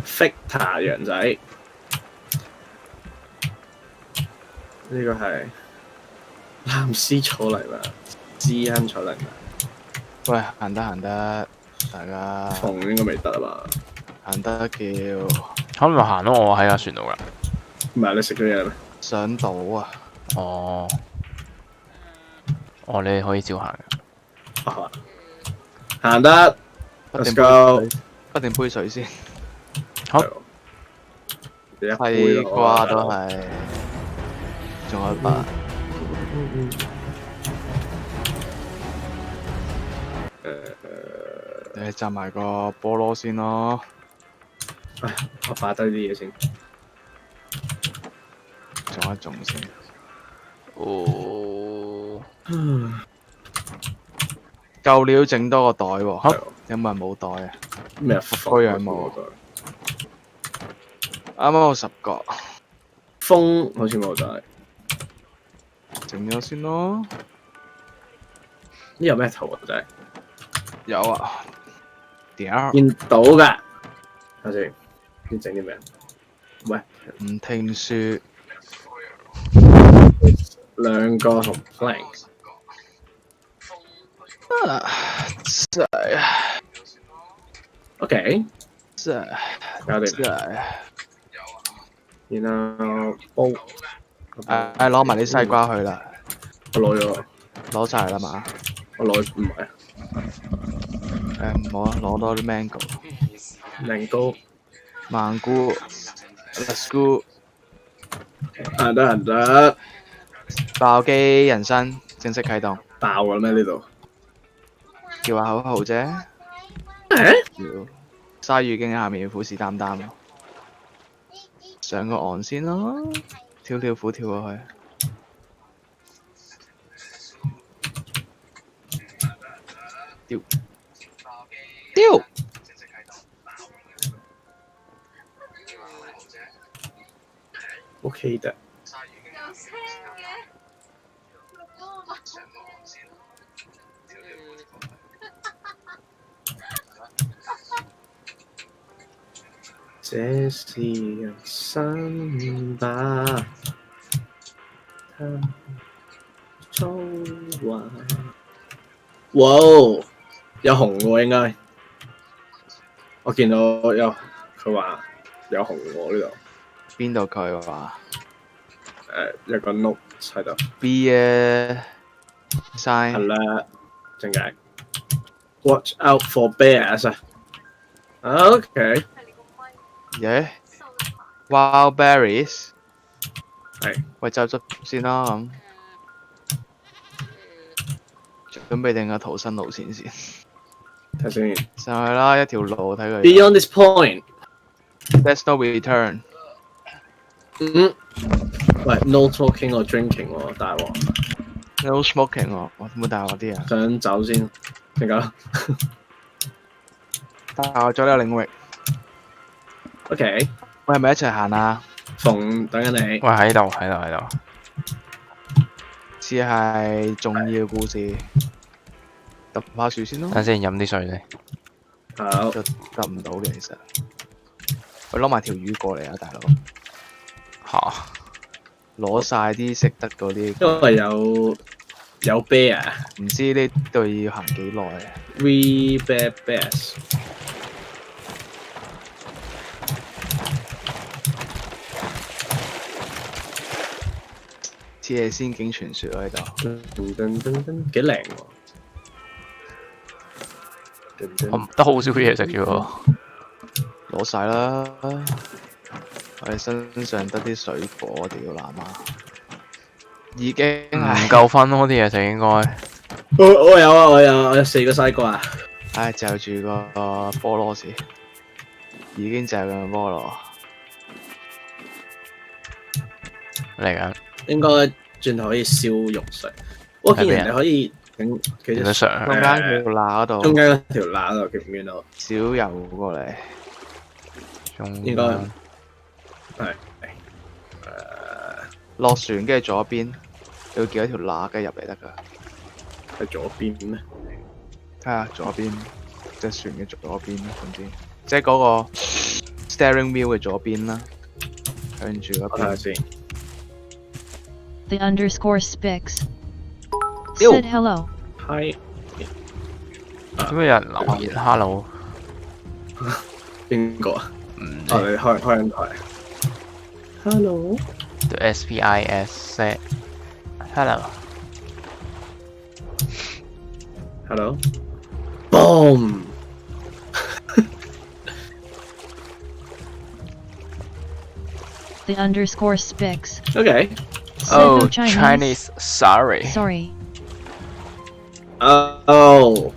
Victor 羊仔，呢個係藍絲草泥馬，知恩草泥馬。喂，行得，大家鳳應該未得啊嘛？行得叫可唔可以行咯？我喺架船度㗎。唔係你食咗嘢咩？上島啊！哦，你可以照行嘅。行得。Let's go。不定杯水先。好。西瓜都係，仲有一把。你浸埋個菠蘿先咯。我擺低啲嘢先。種一種先。哦。夠料整多個袋喎。有冇人冇袋啊？咩？嗰樣冇。啱啱有10個。風好似冇袋。整咗先咯。呢有咩圖啊？真係。有啊。點？見到㗎。睇先。要整啲咩？喂。唔聽説。兩個同 plank。真係。OK。真係。搞掂。真係。然後煲。攞埋啲西瓜去啦。我攞咗。攞晒啦嘛？我攞唔係。冇啊，攞多啲 mango。mango。芒菇。Let's go。行得。爆機人生正式啟動。爆㗎咩呢度？叫下口號啫。鯊魚經下面虎視眈眈咯。上個岸先咯，跳虎跳過去。丟。OK 的。這是人生吧，粗話。哇！有紅喎應該，我見到佢話有紅喎呢度。邊度佢話？有個 note 喺度。B 嘅 sign。係啦，正解。Watch out for bears 啊。OK。Wild berries。係。喂，執先啦咁。準備定個逃生路線先。睇先。上去啦，一條路睇佢。Beyond this point。There's no return。喂 ，no talking or drinking 喎，大鑊。No smoking 喎，我冇大鑊啲啊。想走先，點解？大咗呢個領域。OK。喂，係咪一齊行啊？馮等緊你。喂，喺度。似係重要故事。揼下樹先咯。等先，飲啲水先。好。揼唔到嘅其實。喂，攞埋條魚過嚟啊，大佬。嚇！攞晒啲識得嗰啲。因為有 bear。唔知呢對要行幾耐啊 ？We bear bears。似係仙境傳說喎喺度。幾靚喎！得好少嘢食啫喎。攞晒啦！我哋身上得啲水果，屌喇媽！已經係唔夠分咯，啲嘢食應該。我有啊，我有4個西瓜。唉，就住個菠蘿先，已經就緊菠蘿。嚟緊。應該轉頭可以燒肉食。我見人哋可以整幾隻上中間條罅嗰度。中間嗰條罅嗰度見唔見到？少油過嚟。應該係落船跟住左邊，你會見到條罅跟住入嚟得㗎。係左邊咩？睇下左邊隻船嘅左邊啦，總之即係嗰個 steering wheel 嘅左邊啦，向住嗰我睇下邊。先。 The underscore Spix Ew. said hello. Hi，點解有人留言 hello？邊個啊？唔哦，知你開緊台。Hello， The SPIS said hello。 Hello， Boom。 The underscore Spix OK， said Oh no Chinese. Chinese sorry Sorry. oh，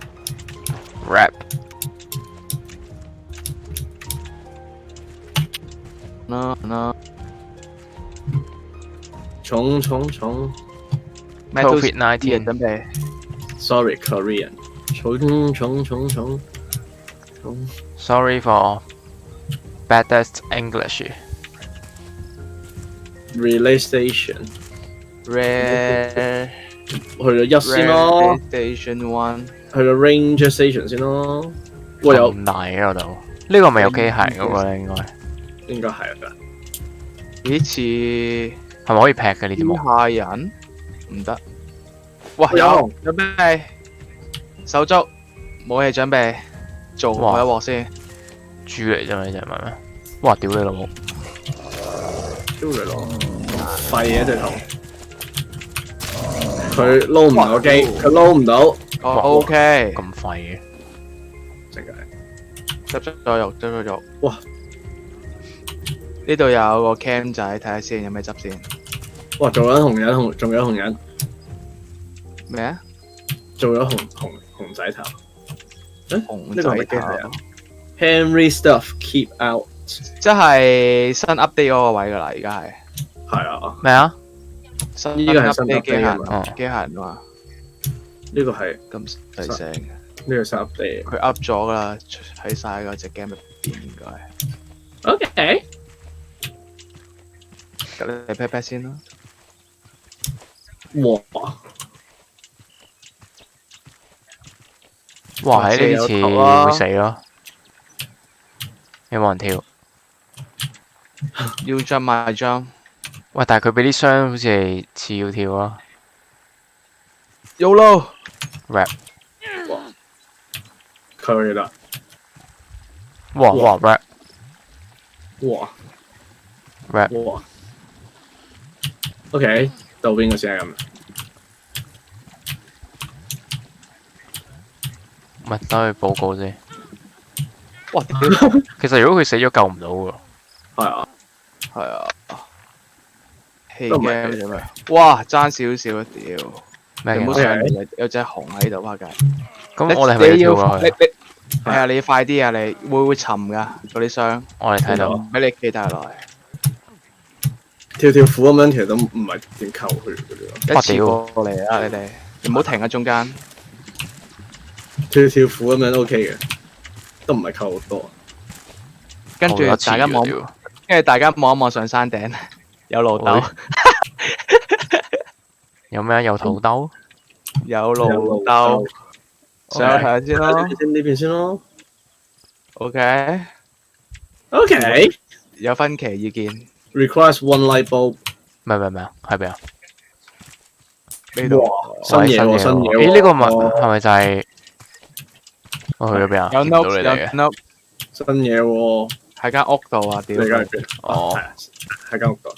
rap 嗱，重，Metal COVID City 19準備。 ，sorry Korean，重 sorry for baddest English。 relay station， Red 去到一先咯， Station One。去到 ranger station 先咯。哇，有咁大嘅嗰度，呢個咪有機械人嗰個咧，應該應該係啊。咦似係咪可以劈嘅呢啲機幕？械人？唔得。哇有有準備手足武器準備做哇嗰一鑊先。豬嚟啫嘛，呢隻唔係咩？哇！屌你老母！超佢咯，廢嘅隻頭。佢撈唔到機，佢撈唔到，哦 OK，咁廢嘅，真係。執咗肉，執咗肉。哇！呢度有個 cam 仔，睇下先有咩執先。哇！做緊紅人，仲有紅人，咩啊？做咗紅仔頭。紅呢個係咪仔機械人頭， Henry stuff keep out，即係新 update 嗰個位㗎啦，而家係係啊，咩啊？新呢個係新 update 機械 update 人啊嘛，機械人啊嘛，呢個係咁細聲。呢個新 update。佢 up 咗㗎啦，喺晒嗰隻 game 入邊應該。 OK，咁你 pat pat 先啦。哇！哇！喺呢啲有頭啊似會死咯，有冇人跳？要進埋張。喂！但係佢俾啲箱好似係似要跳咯。 YOLO rap 佢啦，哇哇 rap 哇 rap 哇。OK，到邊個先係咁？咪等佢報告先。哇！屌，其實如果佢死咗救唔到喎。係啊，係啊，氣都唔 game 係啫咩？哇！爭少少啊！屌，咩嘅？你唔好上嚟，有隻熊喺度啊！梗係。咁我哋係咪要跳過去？係啊！你要快啲啊！你會沉㗎嗰啲箱，我哋睇到。唔俾你企太耐。跳虎咁樣，其實都唔係點扣佢嘅啫。一次過嚟啊！你哋唔好停喺中間。跳虎咁樣都 OK 嘅，都唔係扣好多。跟住大家望，跟住大家望一望上山頂，有路兜，有咩啊？有土兜？有路兜，上去睇下先咯。呢邊先咯。 OK， OK，有分歧意見。 requires one light bulb。唔係啊？係咪啊？呢度新嘢喎，新嘢喎。咦？呢個係咪就係？我去咗邊啊？有見唔到 note 有你哋嘅。 note 新嘢喎，喺間屋度啊！屌，你而家喺邊？哦係啊，喺間屋度。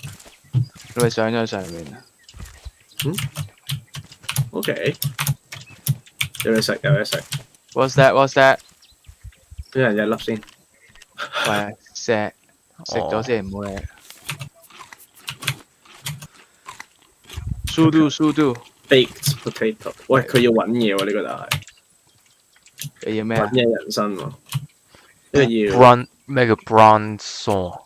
你咪上咗上面啊！ OK，有嘢食，有嘢食。 What's that? What's that? 俾人一粒先。喂，食咗先，唔好理。速度 baked potato。喂，佢要揾嘢喎，呢個就係你要咩啊揾？嘢人生喎。呢個要 Bron 咩叫 bronze saw？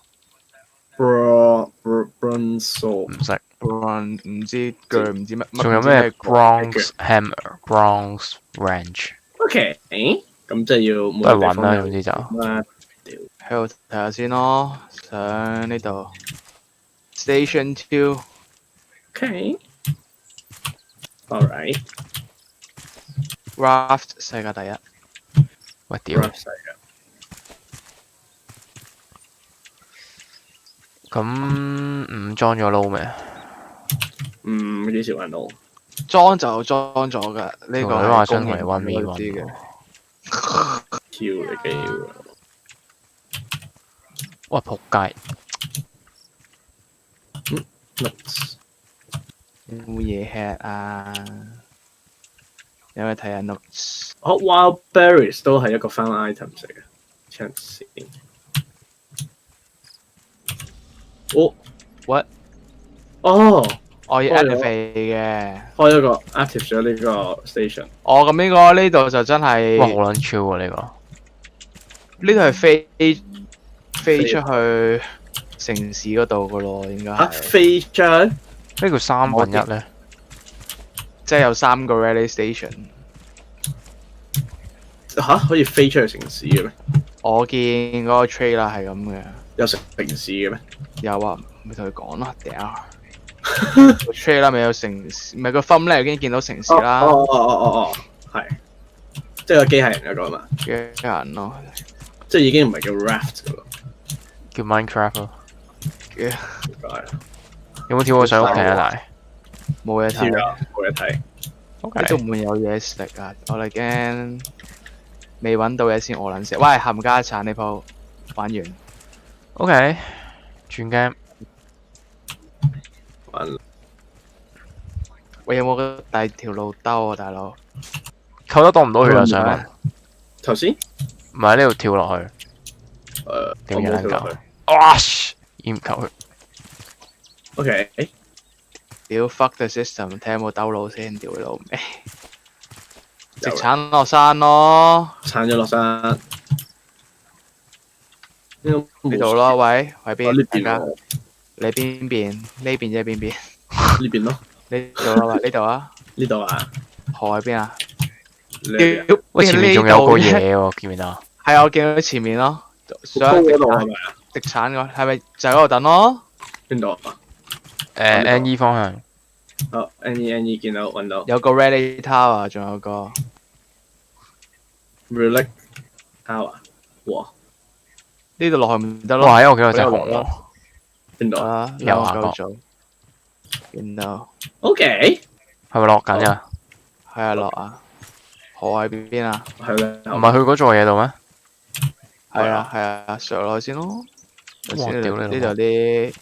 bronze saw。唔識。唔知鋸唔知乜乜。仲有咩唔知 bronze hammer、bronze wrench？ OK，咁即係要都係揾啦，總之就。乜喺度睇下先咯，上呢度 Station Two。 OK，alright。RAFT 世界第一。喂屌， Rap 世嘅。咁唔裝咗撈咩？幾時玩到？裝就裝咗㗎，呢個條女話係公認想同你 one v 嗰 one 啲嘅。跳你機喎！哇仆街！冇嘢吃啊！有冇睇下 notes？哦 ，Wild Berries 都係一個 found item 嚟嘅，黐線。哦 What？哦，我要開咗 activate 嘅。開咗個 active 咗呢個 station。哦，咁呢個呢度就真係哇好撚超喎呢個！呢度係飛出去城市嗰度噶咯，應該啊，係。飛出咩叫1/3咧？即係有3個 rally station。嚇可以飛出去城市嘅咩？我見嗰個 trailer 係咁嘅。有城市嘅咩？有啊，咪同佢講咯，屌！個 trailer 咪有城市，咪個 thumb 咧已經見到城市啦。哦，係，即係個機械人嗰個嘛，機械人咯。即係已經唔係叫 raft 噶咯。叫 Minecraft 咯。嘅點解？有冇跳過上屋企啊？但係冇嘢睇。啊，冇嘢睇。 ，OK，你都唔會有嘢食啊！我哋驚未揾到嘢先餓撚死。喂，冚家鏟呢鋪玩完。 OK，轉 game。完了喂，有冇個第二條路兜啊，大佬？扣得多唔多血啊？想問。頭先唔係喺呢度跳落去。我點樣夠冇跳落去。哇！掩球血。 OK，屌 fuck the system，睇有冇兜路先，屌你老味！直有鏟落山咯，撐咗落山。呢呢度咯，喂，喺呢邊？大家邊喎，你邊邊？呢邊啫，邊邊？呢邊咯，呢度咯，喂，呢度啊，呢度啊，河喺邊啊？呢邊屌，喂，前面仲有個嘢喎，見唔見到？係啊，我見到前面咯，想高直鏟嗰度係咪啊？直鏟個，係咪就喺嗰度等咯？邊度啊？ NE 方向。好，N E 見到揾到有個 Rally Tower，仲有個 Relic Tower，哇，呢度落去唔得咯。哇！喺我見到隻熊喎。呢度落邊度啊啊，右下角夠做，見到？OK，係咪落緊啊？係啊，落啊，河喺邊啊？係咧，唔係去嗰座嘢度咩？係啊係啊，上落去先咯。哇先屌你老母呢度啲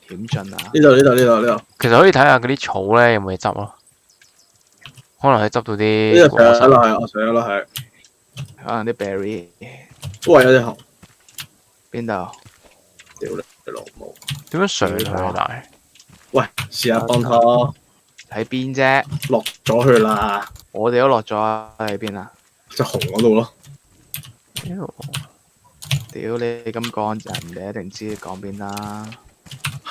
險峻啊！呢度，其實可以睇下嗰啲草咧有冇嘢執咯。可能係執到呢啲度果實。上落去，我上咗落去。可能啲 berry 哇！有隻熊，邊度？屌你老母！點樣上去啊？但係喂，試下幫拖，喺邊啫？落咗去啦，我哋都落咗啊！喺邊啊？隻熊嗰度咯。屌你咁講，人哋一定知你講邊啦。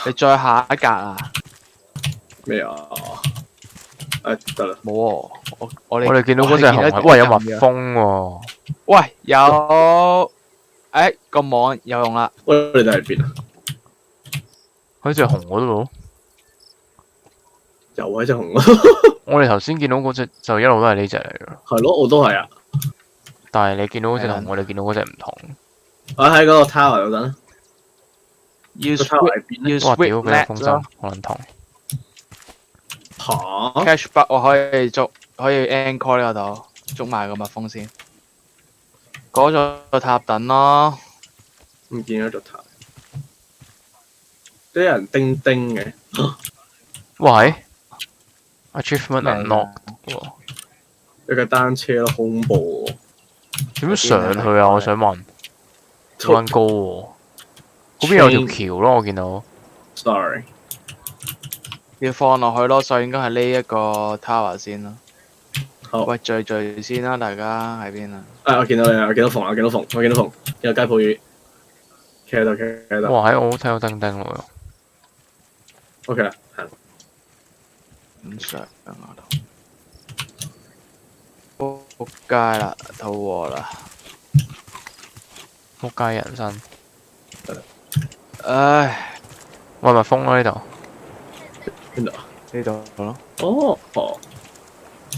你再下一格啊？咩啊？得啦，冇喎，我我哋見到嗰隻熊係，喂有蜜蜂喎。喂，有，個網有用啦。喂，你哋喺邊啊？喺隻熊嗰度。又喺隻熊嗰度。我哋頭先見到嗰隻就一路都係呢隻嚟㗎。係咯，我都係啊。但係你見到嗰隻係啊同我哋見到嗰隻唔同。我喺嗰個 tower 嗰陣，要個 tower 喺邊咧？要哇！屌 sweep 佢個風 net 箏咯好撚痛。嚇！ ，cash bug 我可以捉，可以 anchor 呢個度，捉埋個蜜蜂先。嗰座塔等咯，唔見咗座塔，啲人叮叮嘅。喂 Achievement 咩 unlock 喎。有架單車咯，好恐怖喎！點樣上去啊？我想問。好撚高喎。嗰邊有條橋咯，我見到。 Sorry，要放落去咯，所以應該係呢一個 tower 先咯。好。喂，聚先啦，大家喺邊啊？我見到你啊！我見到鳳，見到鳳，有雞泡魚，企喺度。哇！喺我都睇到叮叮喎。OK 啦，行。唔上啊度。仆街啦，肚餓啦。仆街人生。唉，喂，蜜蜂咯呢度。邊度啊？呢度咯。哦，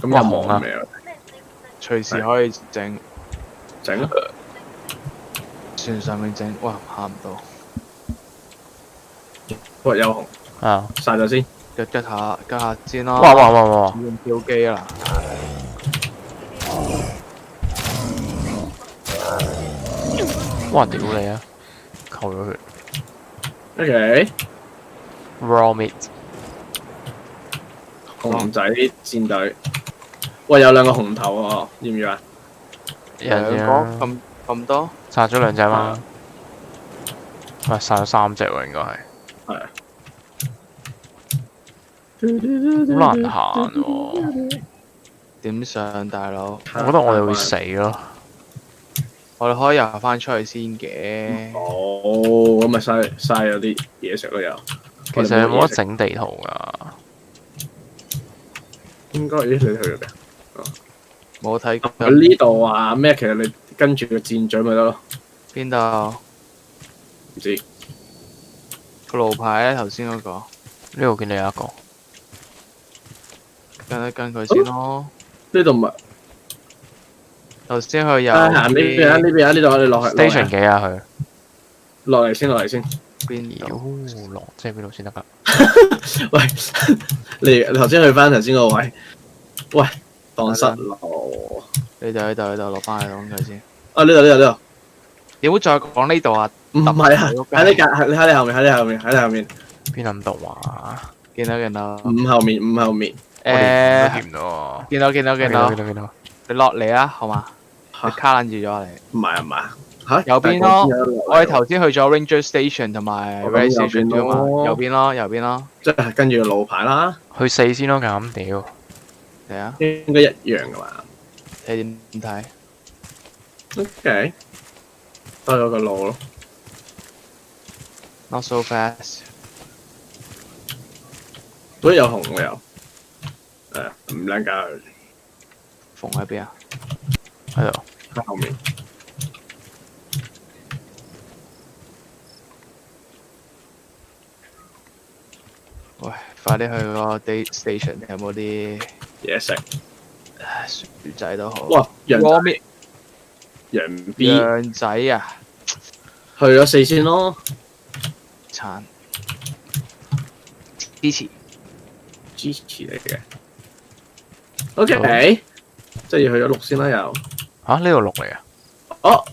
咁有哇紅啊冇未啊？隨時可以整，整啊！船上面整，哇下唔到，喂，有紅啊！晒咗先。吉下先啦。哇！用吊機啦，哇！屌你啊！扣咗血 OK， ，raw meat。紅仔戰隊。喂，有兩個紅頭喎，要唔要啊？人兩啫，個咁多，殺咗2隻嘛？喂，殺咗3隻喎，應該係。係啊。好難行喎，點上大佬？我覺得我哋會死咯。我哋可以游翻出去先嘅。哦，咁咪嘥咗啲嘢食咯又。其實有冇得整地圖㗎？應該咦？你去咗邊？冇睇佢呢度話咩？其實你跟住個箭嘴咪得咯。邊度唔知個路牌咧？頭先嗰個，呢度見你有一個。跟一跟佢先咯。呢度咪頭先佢有行呢邊啊？呢邊啊？呢度我哋落去。Station 幾啊？佢落嚟先，落嚟先。邊妖度？落即係邊度先得㗎？喂，你頭先去翻頭先個位。喂，蕩失路。呢度落翻去講佢先。啊！呢度。你唔好再講呢度啊！唔係啊，喺你隔，喺你後面，喺你後面，喺你後面。邊諗到啊？見到。五後面。見唔到啊！見到。見到。你落嚟啊，好嘛？嚇你卡撚住咗你。唔係啊？嚇？右邊咯，我哋頭先去咗 Ranger Station 同埋 Rail Station 啫嘛，右邊咯，即係跟住個路牌啦，去4先咯，咁屌！嚟啊，應該一樣噶嘛。你點睇？ OK，多咗個路咯。 Not so fast。都有紅嘅又，唔靚㗎，縫喺邊啊？喺度。喺後面。喂，快啲去個 date station 有冇啲嘢食。薯仔都好。哇！羊raw meat 羊 B 羊仔啊，去咗4先咯。慘，支持。支持你嘅。OK，即係要去咗6先啦又。嚇呢度6嚟啊？哦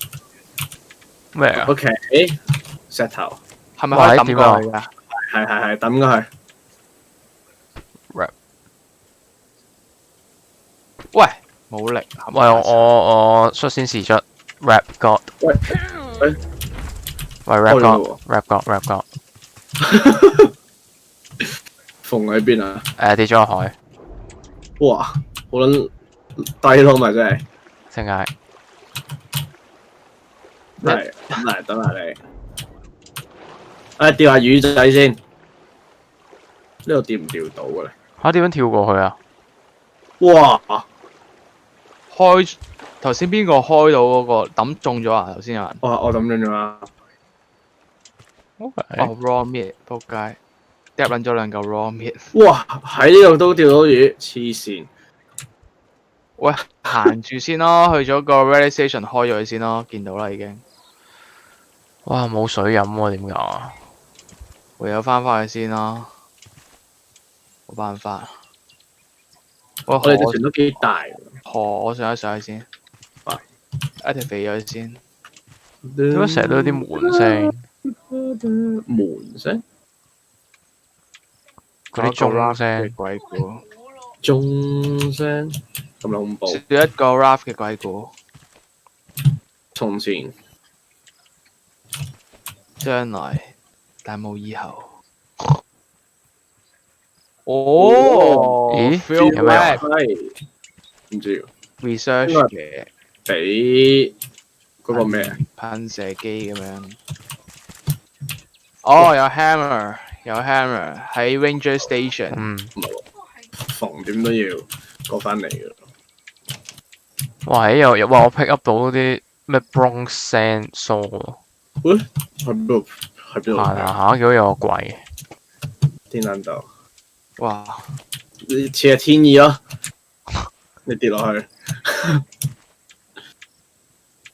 咩啊？ ，OK，石頭。係咪可以抌過去㗎？係抌過去。喂，冇力。喂，我率先試出 rap god。喂rap 開咗 god。縫喺邊啊？跌咗落海。哇，好撚低咯咪真係。正解。等下你。釣下魚仔先。呢度釣唔釣到嘅咧？嚇點樣跳過去啊？哇！頭先邊個開到嗰個抌中咗啊？頭先有人。我抌咗啦。哦 raw meat，仆街，掉撚咗2嚿 raw meat。哇！喺呢度都釣到魚，黐線。喂，行住先咯，去咗個 rail station 開咗佢先咯，見到啦已經。哇！冇水飲喎，點解啊？唯有翻返去先咯，冇辦法。喂，我哋隻船都幾大。我上去先。一條肥咗先。點解成日都有啲門聲？門聲？嗰啲鐘聲嘅鬼故。鐘聲咁恐怖。少一個 RAFT 嘅鬼故。從前。將來，但冇以後。哦，咦 feel 有咩啊 back 唔知 research 嘅俾嗰個咩啊？噴射機咁樣。哦，有 hammer 喺 Ranger Station。嗯。縫點都要過翻嚟嘅。哇！哇！我 pick up 到啲咩 bronze sand saw 喎。喂，喺邊度？喺邊度？行下見到有個櫃。天冷度。哇！似係天意咯。你跌落去。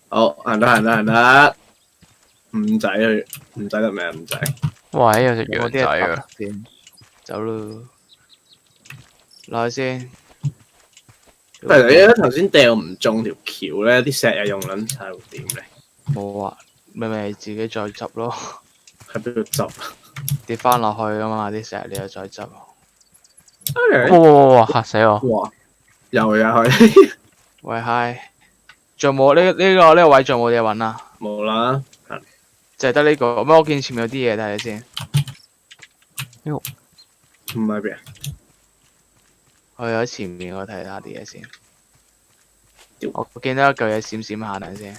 好，行得，五仔去，五仔得未啊？五仔，哇！有隻有冇羊仔啲嘢揼啊！先？走咯，落去先。但係你頭先掉唔中條橋咧，啲石又用撚晒，會點咧？冇啊，咪自己再執咯，喺邊度執跌翻落去噶嘛啲石，你又再執。哇！嚇死我！哇！又去，喂嗨，仲冇呢個位仲冇嘢揾啊？冇啦，就係得呢個。咩？我見前面有啲嘢睇下先。唔係邊啊？我喺前面我睇下啲嘢先。我見到一嚿嘢閃閃下等先。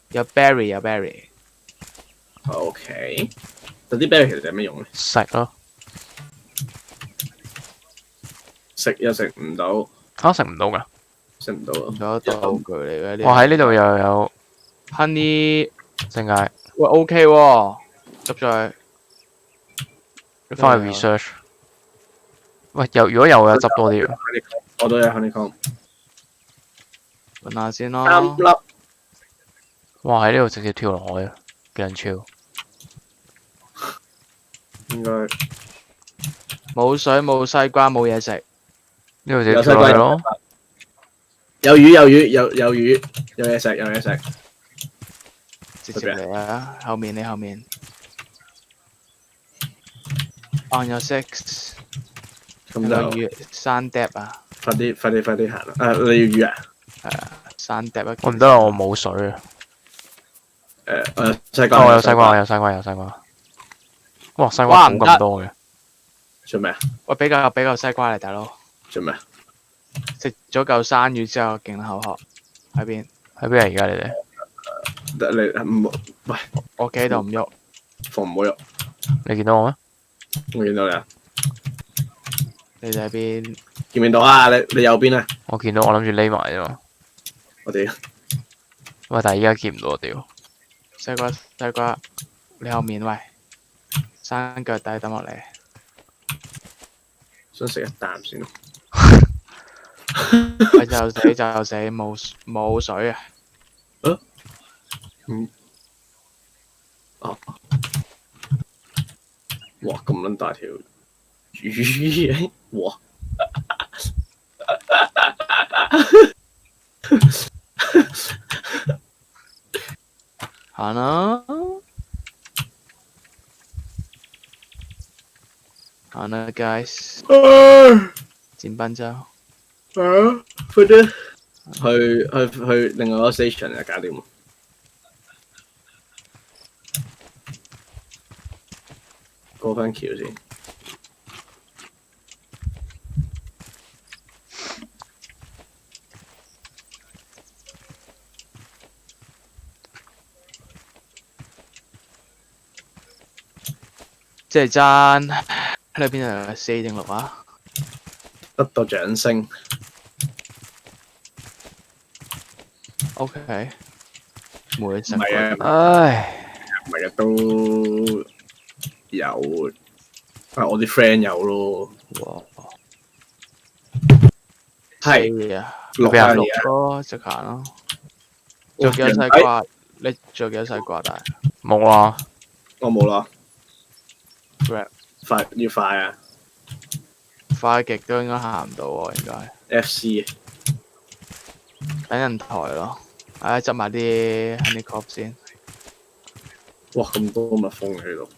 有 berry。 OK，但啲 berry 其實有咩用咧？食咯，食又食唔到，食唔到㗎。食唔到啊！有道具嚟嘅呢。我喺呢度又有 honey， 點解？喂 OK 喎，執咗去。翻去 research。喂，如果有執多啲。我都有 honeycomb，揾下先3咯。粒。哇！喺呢度直接跳落海啊，幾人超？應該冇水冇西瓜冇嘢食。呢度直接跳落去咯。有魚，有嘢食。直接嚟啊！後面你後面。On your six。咁就有魚山碟啊！快啲行啦！你要魚啊？係啊，山碟啊！我唔得啦，我冇水啊。西瓜。我有西瓜。哇！西瓜好咁多嘅。做咩啊？喂，俾嚿西瓜嚟，大佬。做咩啊？食咗嚿生魚之後，勁口渴。喺邊？喺邊啊？而家你哋？你唔好喂，我企喺度唔喐。唔好喐。你見到我咩？我見到你啊！你哋喺邊？見唔見到啊？你右邊啊？我見到，我諗住匿埋啫嘛。我屌！喂，但係依家見唔到我屌。西瓜，你後面喂，山腳底等落嚟。想食一啖先咯。喂就死，冇水啊！哇！咁撚大條魚，哇！行啦，guys，剪賓州。快啲去另外一個 station 就搞掂。過返橋先。即係爭喺邊度？4定6啊？得到掌聲。OK，冇嘢食。唔係啊，唉，唔係啊，都有。我啲 friend 有咯。哇！係啊，六邊啊6咯，直行咯。仲有幾多西瓜？你仲有幾多西瓜？但係冇啊。我冇啦。 Grab 要快啊快極都應該行唔到喎，應該。 ！FC 等人抬咯。執埋啲 honeycomb 先。哇！咁多蜜蜂喺度，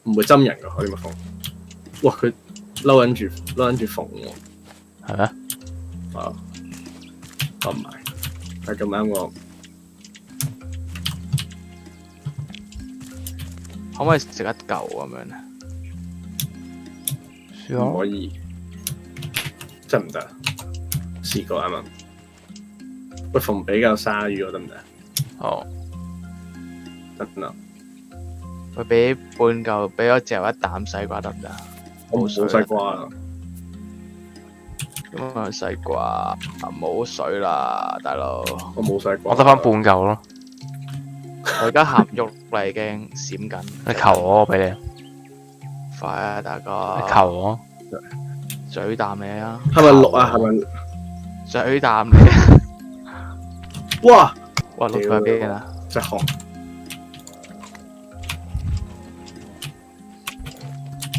唔會針人㗎嗰啲蜜蜂。哇！佢嬲緊住縫喎。係咩？啊！唔係，係咁啱我。可唔可以食一嚿咁樣咧？唔可以，真唔得。試過啱啱。喂，縫比較鯊魚得唔得？哦，得啦。佢俾半嚿，俾我嚼一啖西瓜得唔得？我冇西瓜啦。咁啊，西瓜冇水啦，大佬。我冇西瓜。我得翻半嚿咯。我而家行唔喐啦，已經閃緊。你求我俾你。快啊，大哥！你求我。嘴啖你啊！係咪6啊？係咪水啖嚟。哇！哇，綠在邊啊？隻熊，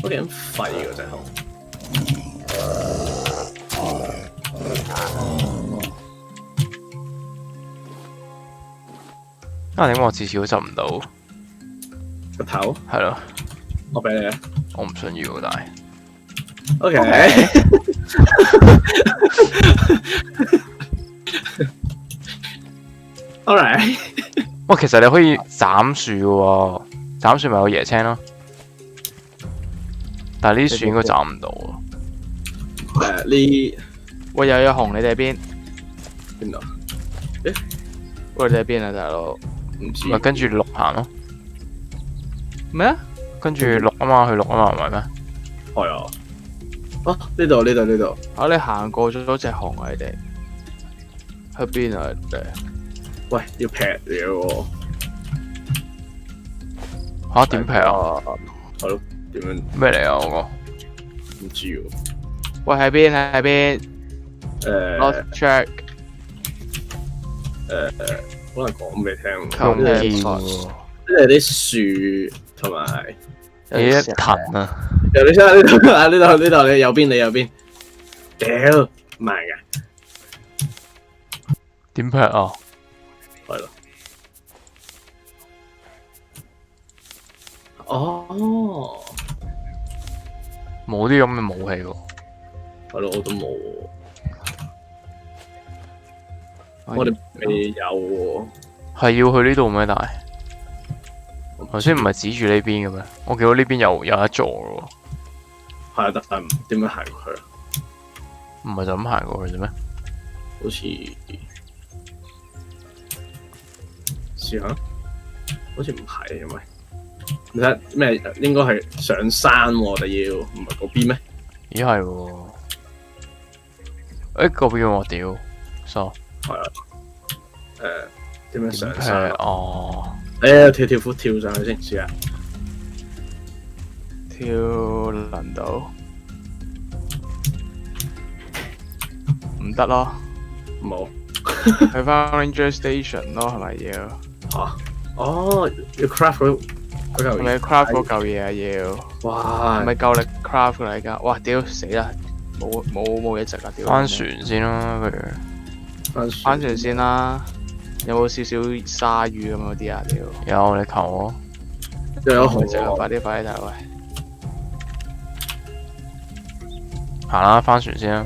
都幾咁廢㗎隻熊。點解我次次都執唔到？個頭，係咯，我俾你啊。我唔想要，但係 OK。Alright。喂，其實你可以斬樹嘅喎，斬樹咪有椰青咯。但係呢啲樹應該斬唔到喎。呢喂，又有熊，你哋邊？邊度？喂，你哋邊啊，大佬？唔知。咪跟住綠行咯。咩啊？跟住綠啊嘛，去綠啊嘛，唔係咩？係啊。啊！呢度呢度呢度。啊！你行過咗隻熊啊！你哋去邊啊？你哋喂，要劈嘢喎。嚇點劈啊？係咯，點樣？咩嚟啊？我個唔知喎。喂，喺邊？喺邊？Lost track。可能講俾你聽。用劍喎，呢係啲樹同埋你一藤啊！你睇下呢度啊！呢度你右邊，你右邊。屌，唔係嘅。點劈啊？係咯。哦。冇啲咁嘅武器喎。係咯，我都冇喎。我哋未有喎。係要去呢度咩？但係頭先唔係指住呢邊嘅咩？我見到呢邊有一座咯喎。係啊，但係點樣行過去啊？唔係就咁行過去啫咩？好似試下，好似唔係因為你睇咩？應該係上山喎，我哋要唔係嗰邊咩？咦係喎。嗰邊我屌，so 係啊。點樣上山？哦。跳上去先，試下。跳輪到唔得咯，冇。去翻 Ranger Station 咯，係咪要？嚇！哦，要 craft 嗰嚿嘢。係咪 craft 嗰嚿嘢啊？要。哇！係咪夠力 craft 㗎啦？而家，哇！屌死啦！冇嘢食啊！屌。翻船先啦，不如。翻船先啦。有冇少少鯊魚咁嗰啲啊？屌。有你求我。又有熊食啊！快啲睇喂。行啦，翻船先啦。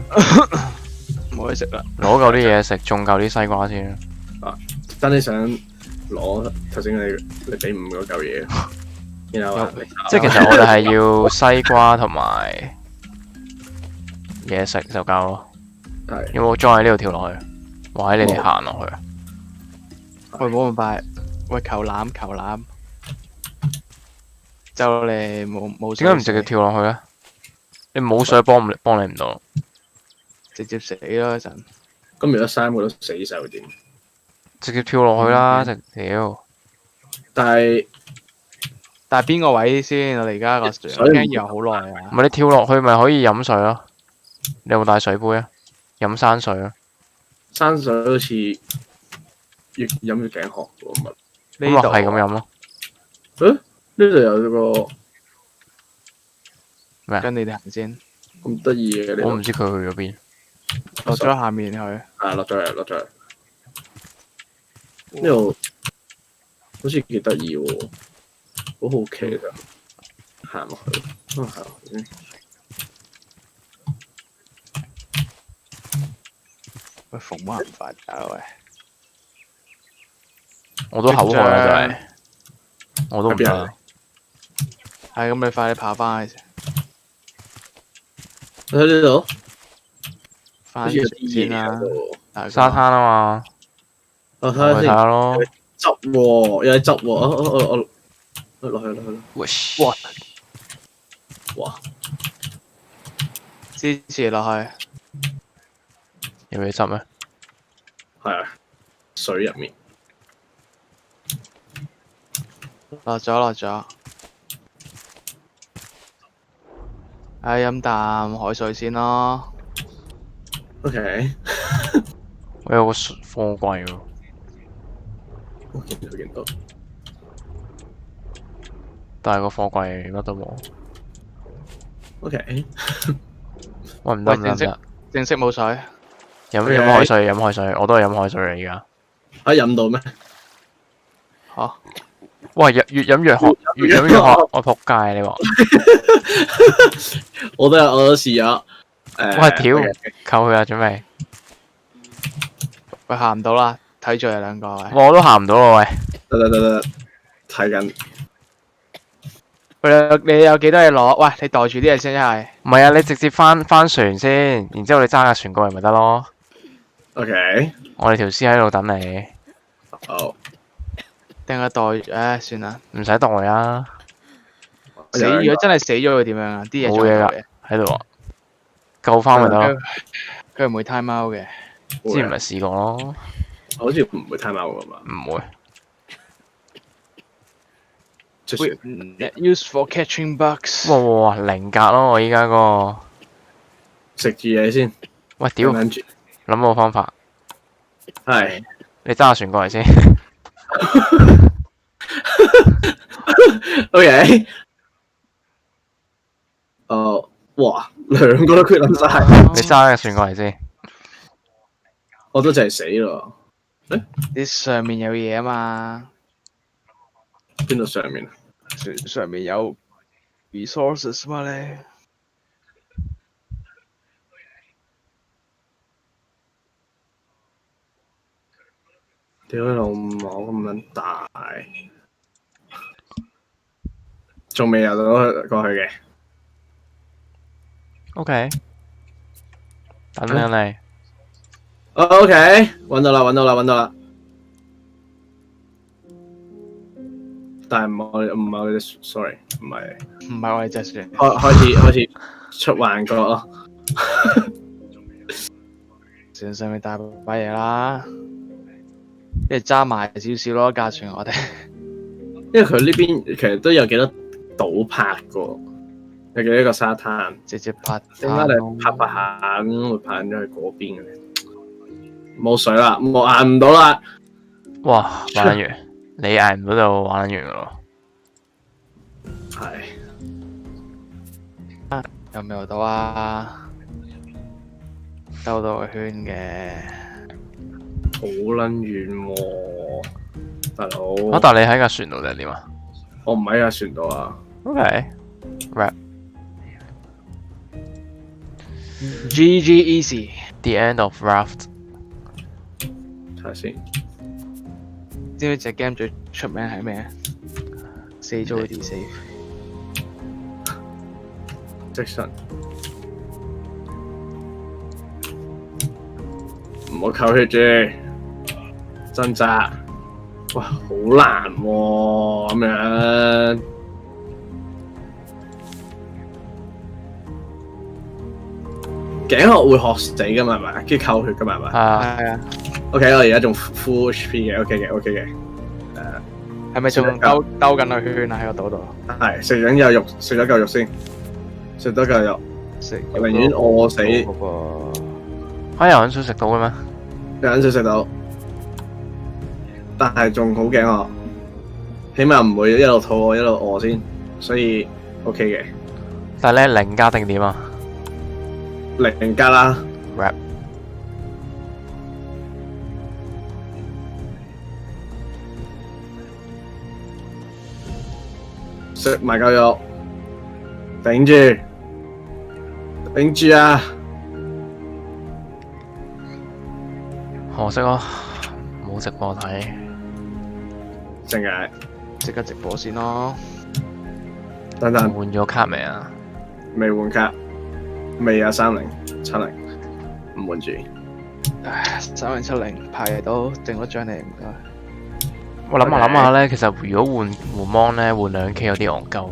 冇嘢食啦。攞夠啲嘢食，種夠啲西瓜先啦。啊！真係想攞頭先你俾5嗰嚿嘢，然後即係其實我哋係要西瓜同埋嘢食就夠咯。係。有冇裝喺呢度跳落去？或者你哋行落去啊？喂，冇咁快。喂，球籃。就你冇。點解唔直接跳落去咧？你冇水幫你唔到。直接死咯一陣。咁如果3個都死晒會點？直接跳落去啦，直屌！但係邊個位先？我哋而家個水驚游好耐啊！唔係你跳落去咪可以飲水咯？你有冇帶水杯啊？飲山水啊？山水好似要飲住頸渴喎，咁呢咪度係咁飲咯。呢度有個咩啊？跟你哋行先。咁得意嘅呢度。我唔知佢去咗邊。落咗下面去。落咗嚟。呢度好似幾得意喎，好好奇㗎。行落去，行落去。喂，逢乜唔快啊喂！我都口渴啦，真係。我都唔得。係咁，你快啲跑翻去。喺呢度。翻船先啦。沙灘啊嘛。我睇下咯。執喎，有啲執喎。我落去。哇！支持落去。有嘢執咩？係啊，水入面。落咗。飲啖海水先咯。OK。我有個貨櫃喎，我見到。但係個貨櫃乜都冇。OK，喂，唔得唔得唔得，正式冇水。飲海水飲海水，我都係飲海水嚟而家。可以飲到咩？嚇！喂，越飲越渴，越飲越渴，我仆街你話。我都試咗。喂，屌，扣佢啊，準備。喂，行唔到啦，睇住你兩個喂。我都行唔到喎，喂。得，睇緊。你有幾多嘢攞？喂，你袋住啲嘢先，一係。唔係啊，你直接翻船先，然之後你揸架船過嚟咪得咯。OK。我哋條屍喺度等你。好。定係袋？算啦。唔使袋啊。如果真係死咗會點樣啊？啲嘢冇嘢㗎，喺度啊。救翻咪得咯。佢唔會 time out 嘅。之前咪試過咯。好似唔會 time out 㗎嘛。唔會。Used for catching bugs。哇，零格咯，我依家個。食住嘢先。喂，屌！諗個方法。係。你揸架船過嚟先。OK。哇！兩個都缺撚晒。你揸架船過嚟先。我都就係死咯。啲上面有嘢啊嘛。邊度上面啊？上面有 resources 嘛你？屌你老母咁撚大，仲未游到過去嘅。OK，等你。OK，揾到啦。但係唔係我哋 sorry， 唔係我哋隻船。開始出幻覺咯。船上面大把嘢啦，即係揸埋少少咯架船我哋。因為佢呢邊其實都有幾多島拍㗎，有幾多個沙灘，直接拍。點解你拍下咁會拍咗去嗰邊嘅？冇水啦，我捱唔到啦。哇，玩得完，你捱唔到就玩得完噶咯。係。有冇游到啊？兜到個圈嘅。好撚遠喎，大佬。但係你喺架船度定係點啊？我唔喺架船度啊。OK，rap。GG easy。The end of RAFT。睇下先。知唔知隻 game 最出名係咩？死咗會 save。即神。唔好扣血住，掙扎。哇，好難喎，咁樣。頸渴會渴死噶嘛，係咪？跟住扣血噶嘛，係咪？係啊。OK， 我而家仲 full HP 嘅 ，OK 嘅。係咪仲兜緊個圈啊？喺個島度。係食緊有肉，食咗嚿肉先，食多嚿肉。寧願餓死。有人想食到嘅咩？有人想食到，但係仲好頸渴，起碼唔會一路肚餓一路餓先，所以 OK 嘅。但係咧零加定點啊？0加啦。rap。食埋嚿肉，頂住啊！可惜咯，冇直播睇。淨係即刻直播先咯。等等。換咗卡未啊？未換卡，未啊，30、70，唔換住。3070排到剩咗獎你唔該。我諗下咧，其實如果換 mon 咧，換2K 有啲戇鳩。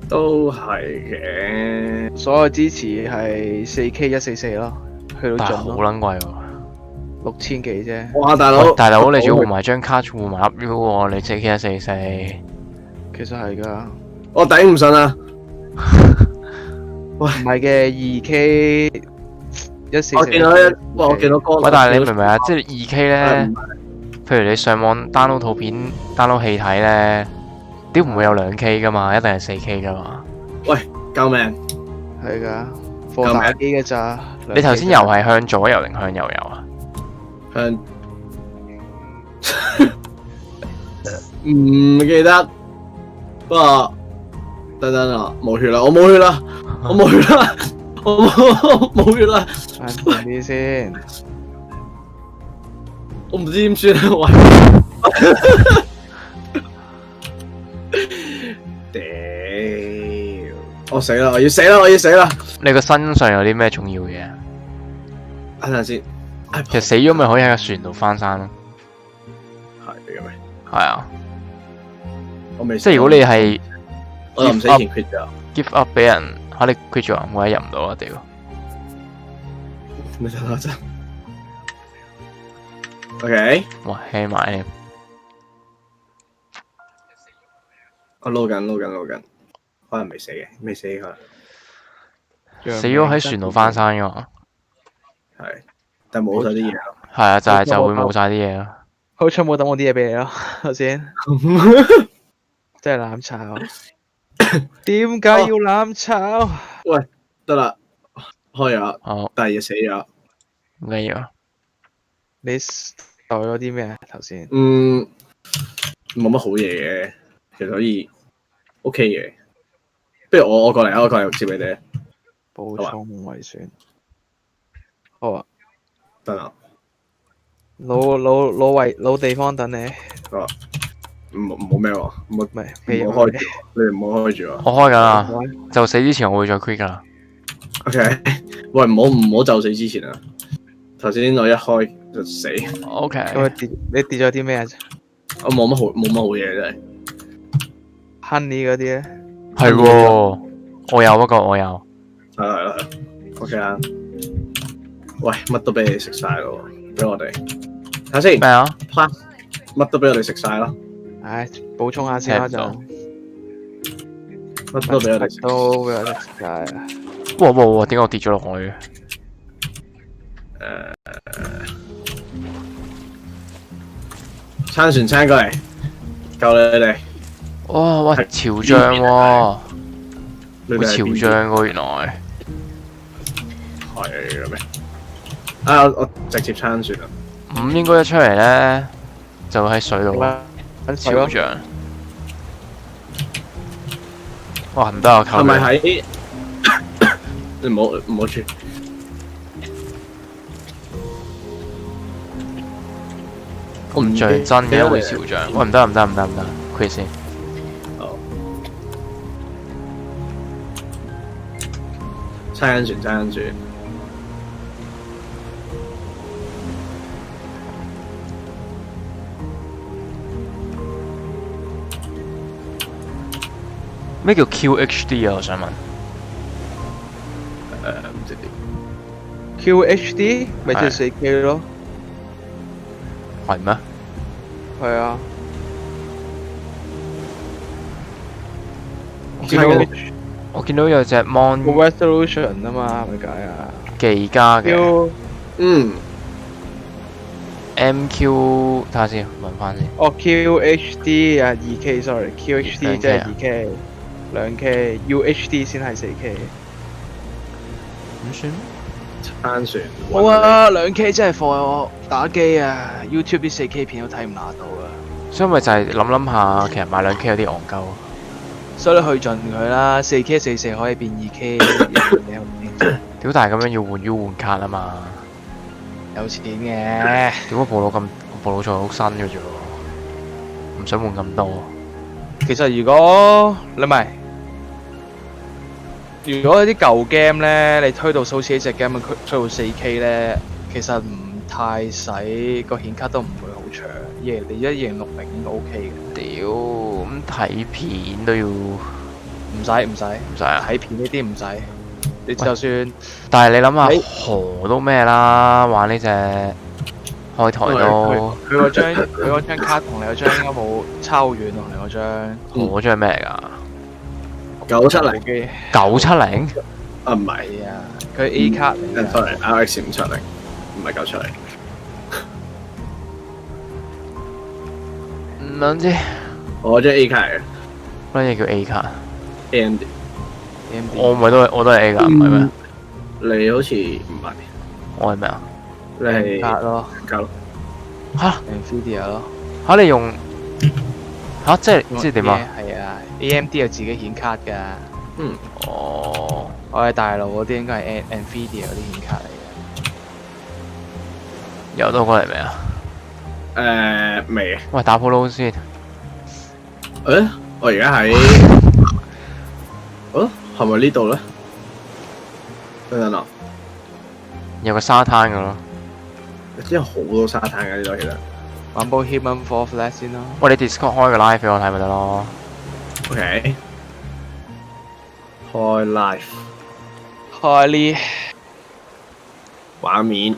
都係嘅。所有支持係4K 144咯，去到盡咯。好撚貴喎，6000幾啫。哇，大佬！大佬，你仲要換埋張卡，換埋粒 U 喎，你 4K 144。其實係㗎。我頂唔順啊！喂，唔係嘅，2K 我見到我見到光。喂，但係你明唔明啊？即係2K 咧誒，譬如你上網 download 圖片、download 戲睇咧，屌唔會有2K 噶嘛，一定係4K 噶嘛。喂，救命！係㗎，放打機嘅咋。你頭先游係向左游定向右游啊？向唔記得，不過等等啊，冇血啦，我冇血啦，我冇血啦，我冇血啦，安靜啲先。我唔知點算啊，喂！屌！我死啦！我要死啦！我要死啦！你個身上有啲咩重要嘢？等陣先。其實死咗咪可以喺個船度翻山咯。係嘅咩？係啊，我未。即係如果你係我臨死前 quit 咗。give up 俾人嚇你 quit 咗，我一入唔到啊！屌！你等我陣。OK。哇，輕埋添。我撈緊，可能未死嘅，未死可能。死咗喺船度翻山噶嘛？係，但冇晒啲嘢咯。係啊，就會冇晒啲嘢咯。好彩冇等我啲嘢俾你咯，頭先。真係攬炒。點解要攬炒？喂，得啦，開咗，好，但係要死咗。唔緊要。你袋咗啲咩啊？頭先。冇乜好嘢嘅，其實可以 OK 嘅。不如我過嚟啊，我過嚟接你哋。補充為選。好啊，得啦。攞地方等你。哦，冇咩喎，唔係，唔好開住，你哋唔好開住喎。我開緊啦，就死之前我會再 quit 噶啦。OK，喂，唔好就死之前啊！頭先我一開就死。OK。你跌咗啲咩啊？我冇乜好嘢真係。Honey 嗰啲咧？係喎，我有，不過我有。係啦，OK 啊。喂，乜都俾你食晒咯，俾我哋睇下先。咩啊？乜都俾我哋食晒咯。唉，補充下先啦就。乜都俾我哋食。都俾我哋食晒啊！哇！點解我跌咗落海嘅？撐船過嚟，救你哋。哇！喂，潮漲喎，會潮漲喎，原來。係嘅咩？啊！我直接撐船啦。應該一出嚟咧，就喺水度潮漲。哇！唔得啊，靠！係咪喺？你唔好住。我唔像真嘅會潮漲。喂，唔得，quit 先。好。撐緊船。咩叫 QHD 啊？我想問。唔知點。QHD 咪即係4K 咯。係咩？係啊。我見到有隻 mon resolution 啊嘛，咪解啊？技嘉嘅。MQ 睇下先，問翻先。哦 QHD 啊2K sorry，QHD 即係2K， 2K，UHD 先係4K。咁算？撐船。好啊，2K 真係放我打機啊 ！YouTube 啲4K 片都睇唔拿到啊！所以咪就係諗下，其實買2K 有啲戇鳩。所以你去盡佢啦，4K 44可以變2K， 屌大咁樣要換 U 換卡啊嘛！有錢嘅。點解部腦仲好新嘅啫喎？唔想換咁多。其實如果你咪，如果啲舊 game 咧，你推到好似呢隻 game 推到4K 咧，其實唔太使個顯卡都唔會好長，你2060應該 OK 嘅。屌，咁睇片都要唔使啊？睇片呢啲唔使，你就算。但係你諗下，河都咩啦，玩呢隻開台都。佢嗰張卡同你嗰張應該冇差好遠喎，你嗰張。嗰張係咩嚟㗎？ 970。970？啊唔係啊。佢 A 卡嚟嘅。 sorry，RX 570唔係970。唔撚知我張 A 卡嚟嘅乜嘢叫 A 卡？ ，AMD。我唔係我都係 A 卡，唔係咩？你好似唔係，我係咩啊？你係卡咯卡咯。嚇，Nvidia 咯。嚇你用嚇即係點啊？係啊 ，AMD 有自己顯卡㗎。嗯。哦，我哋大陸嗰啲應該係 Nvidia 嗰啲顯卡嚟又到過嚟未啊？未啊。喂，打鋪撈先。我而家喺，係咪呢度咧？等等啊，有個沙灘㗎咯。之後好多沙灘嘅呢度其實。嘅。玩部 Human Fall Flat 先咯。喂，你 Discord 開個 live 俾我睇咪得咯？ OK。開 live 開呢畫面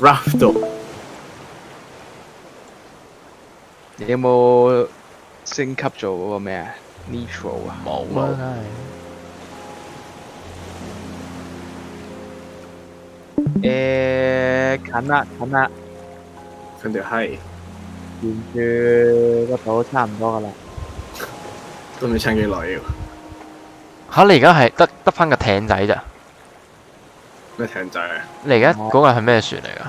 RAFT 度。你有冇升級做嗰個咩啊 ？Nitro 啊？冇啊，近啦，跟住係沿住個島差唔多噶啦。都唔知撐幾耐要。嚇你而家係得翻個艇仔咋？咩艇仔啊？你而家嗰個係咩船嚟㗎？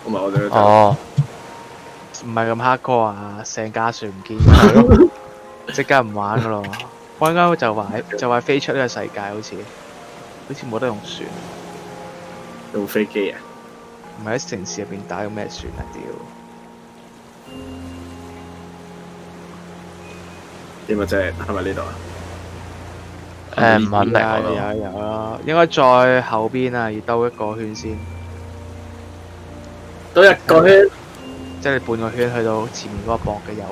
唔係我哋都哦，唔係咁 hardcore 啊，成架船唔見咗，即刻唔玩噶咯。我啱啱就話飛出呢個世界，好似冇得用船，用飛機啊？唔係喺城市入邊打緊咩船啊？屌！點啊？即係係咪呢度啊？唔肯定我都。有啦，應該再後邊啊，要兜一個圈先，都一個圈。即係你半個圈去到前面嗰個博嘅右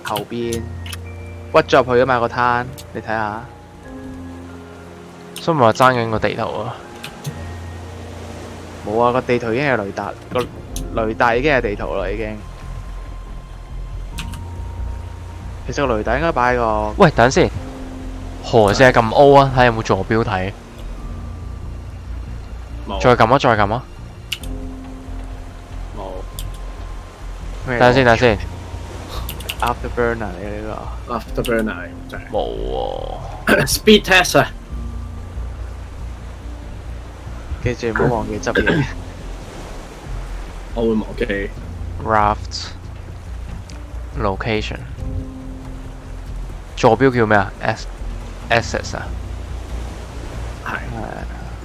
後邊，屈咗入去啊嘛個灘，你睇下。所以咪話爭緊個地圖啊！冇啊，個地圖已經係雷達，個雷達已經係地圖啦已經。其實個雷達應該擺喺個喂，等陣先，何隻撳 O 啊？睇下有冇坐標睇。冇。再撳啊！再撳啊！咩等陣先。 Afterburner 嚟嘅呢 Afterburner 真係。冇喎。Speed test 啊！個，記住唔好忘記執嘢。我會忘記。 RAFT location 坐標叫咩啊？Access 啊，係。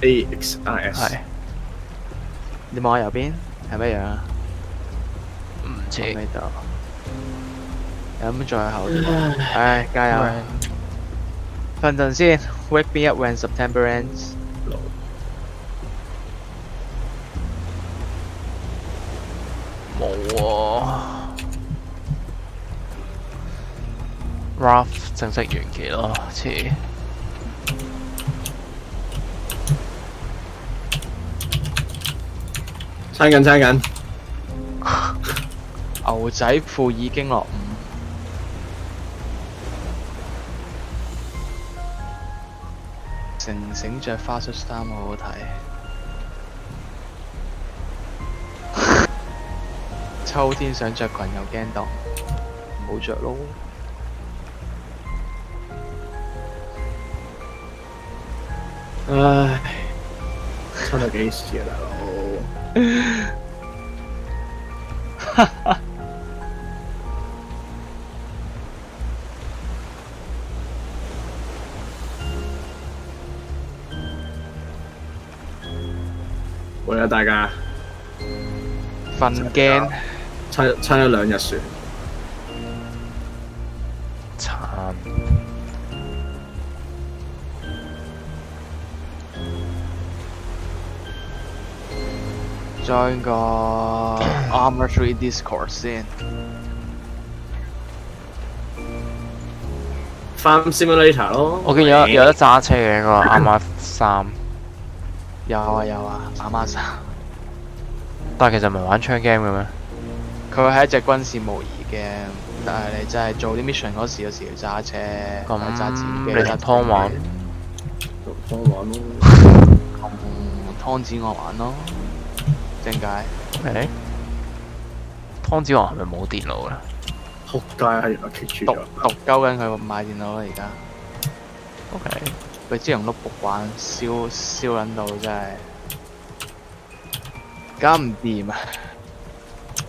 AXIS。係你望下右邊係乜樣啊？唔知。呢度。咁再後邊，唉，加油！瞓陣先 ，Wake me up when September ends。冇喎。RAFT 正式完結咯，似。撐緊。牛仔褲已經落伍。醒着花恤衫好好睇。秋天想着裙又驚凍，唔好着咯。唉，撐到幾時啊，大佬？為咗大家瞓驚，撐咗2日船。慘。join 個 Armor 3 Discord 先。Farm Simulator 咯。我見有得揸車嘅嗰個啱啱3，有啊，啱啱晒。但係其實唔係玩槍 game 嘅咩？佢係一隻軍事模擬嘅，但係你真係做啲 mission 嗰時，有時要揸車，咁揸戰機。你同湯玩？同湯玩咯。湯子我玩咯，點解？ OK。湯子華係咪冇電腦啦？仆街啊！原來棘住讀咗。鳩緊佢買電腦啦而家。 OK。佢之前用 notebook 玩，燒撚到真係，搞唔掂啊！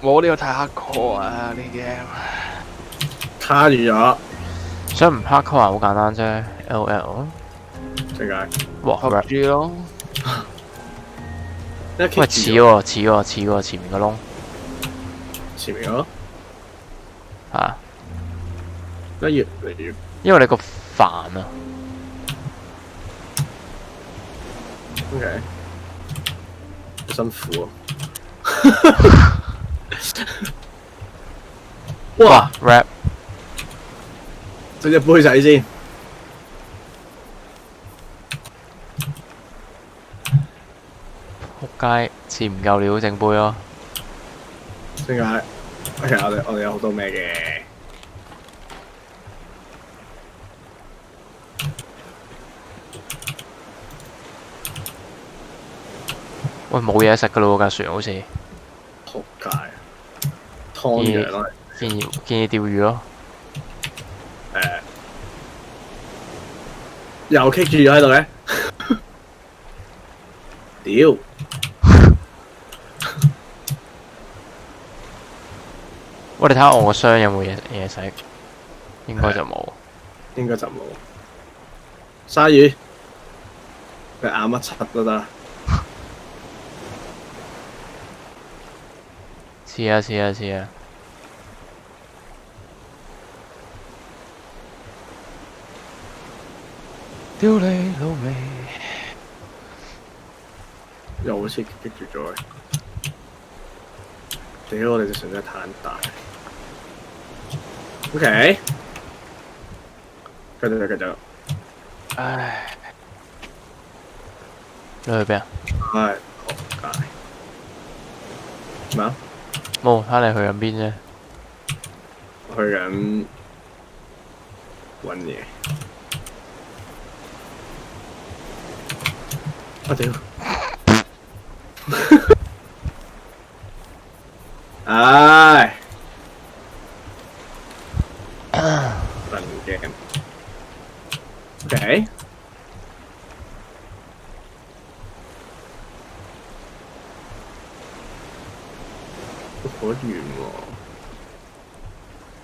我呢個太黑 core 啊！呢 game 卡住咗，想唔 hardcore 好簡單啫 ，LL。點解？哇合住咯，喂，喂，似喎，似喎，似喎，前面個窿前面嗰嚇，個越嚟越因為你個煩啊。 OK，好辛苦啊！哇！rap 整隻杯仔先，仆街，似唔夠料整杯咯。點解？OK，我哋有好多咩嘅。喂，冇嘢食噶咯喎，架船好似。仆街，湯藥咯，建議釣魚咯。又棘住咗喺度嘅，屌！喂，你睇下我個箱有冇嘢食？應該就冇。應該就冇。鯊魚，佢咬乜柒都得。似啊似啊似啊！屌你老味！又好似棘住咗佢。屌！我哋隻船真係太大。OK，繼續。唉，你去邊啊？唉，仆街。咩啊？冇，睇你去緊邊啫。我去緊揾嘢。我屌！唉，笨 game。OK，好遠喎。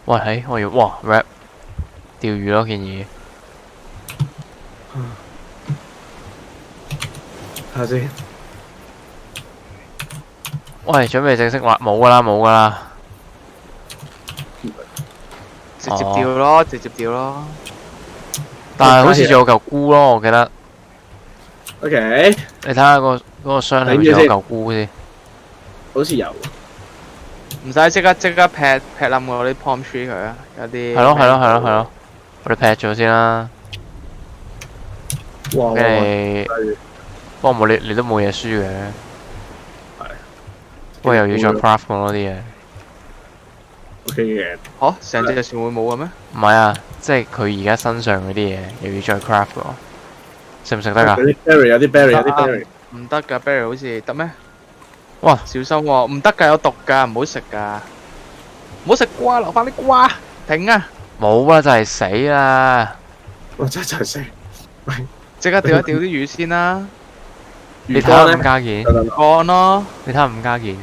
喂，喺我要哇 rap 釣魚咯，建議。睇下先。喂，準備正式玩冇噶啦，冇噶啦。直接掉咯，直接掉咯。但係好似仲有嚿菇咯，我記得。OK，你睇下嗰個箱係咪仲有嚿菇先？好似有。唔使即刻劈冧我啲 palm tree 佢啊！有啲係咯，我哋劈咗先啦。哇！不過冇你都冇嘢輸嘅。係。不過又要再 craft 嗰啲嘢。OK 嘅。嚇，成隻船會冇嘅咩？唔係啊，即係佢而家身上嗰啲嘢又要再 craft 喎。食唔食得㗎？有啲 berry。唔得㗎 berry 好似得咩？哇！小心喎，唔得㗎，有毒㗎，唔好食㗎。唔好食瓜，留翻啲瓜。停啊！冇啦，就係死啦！我真係死。喂，即刻掉一掉啲魚先啦。你睇下伍家健，乾咯。你睇下伍家健，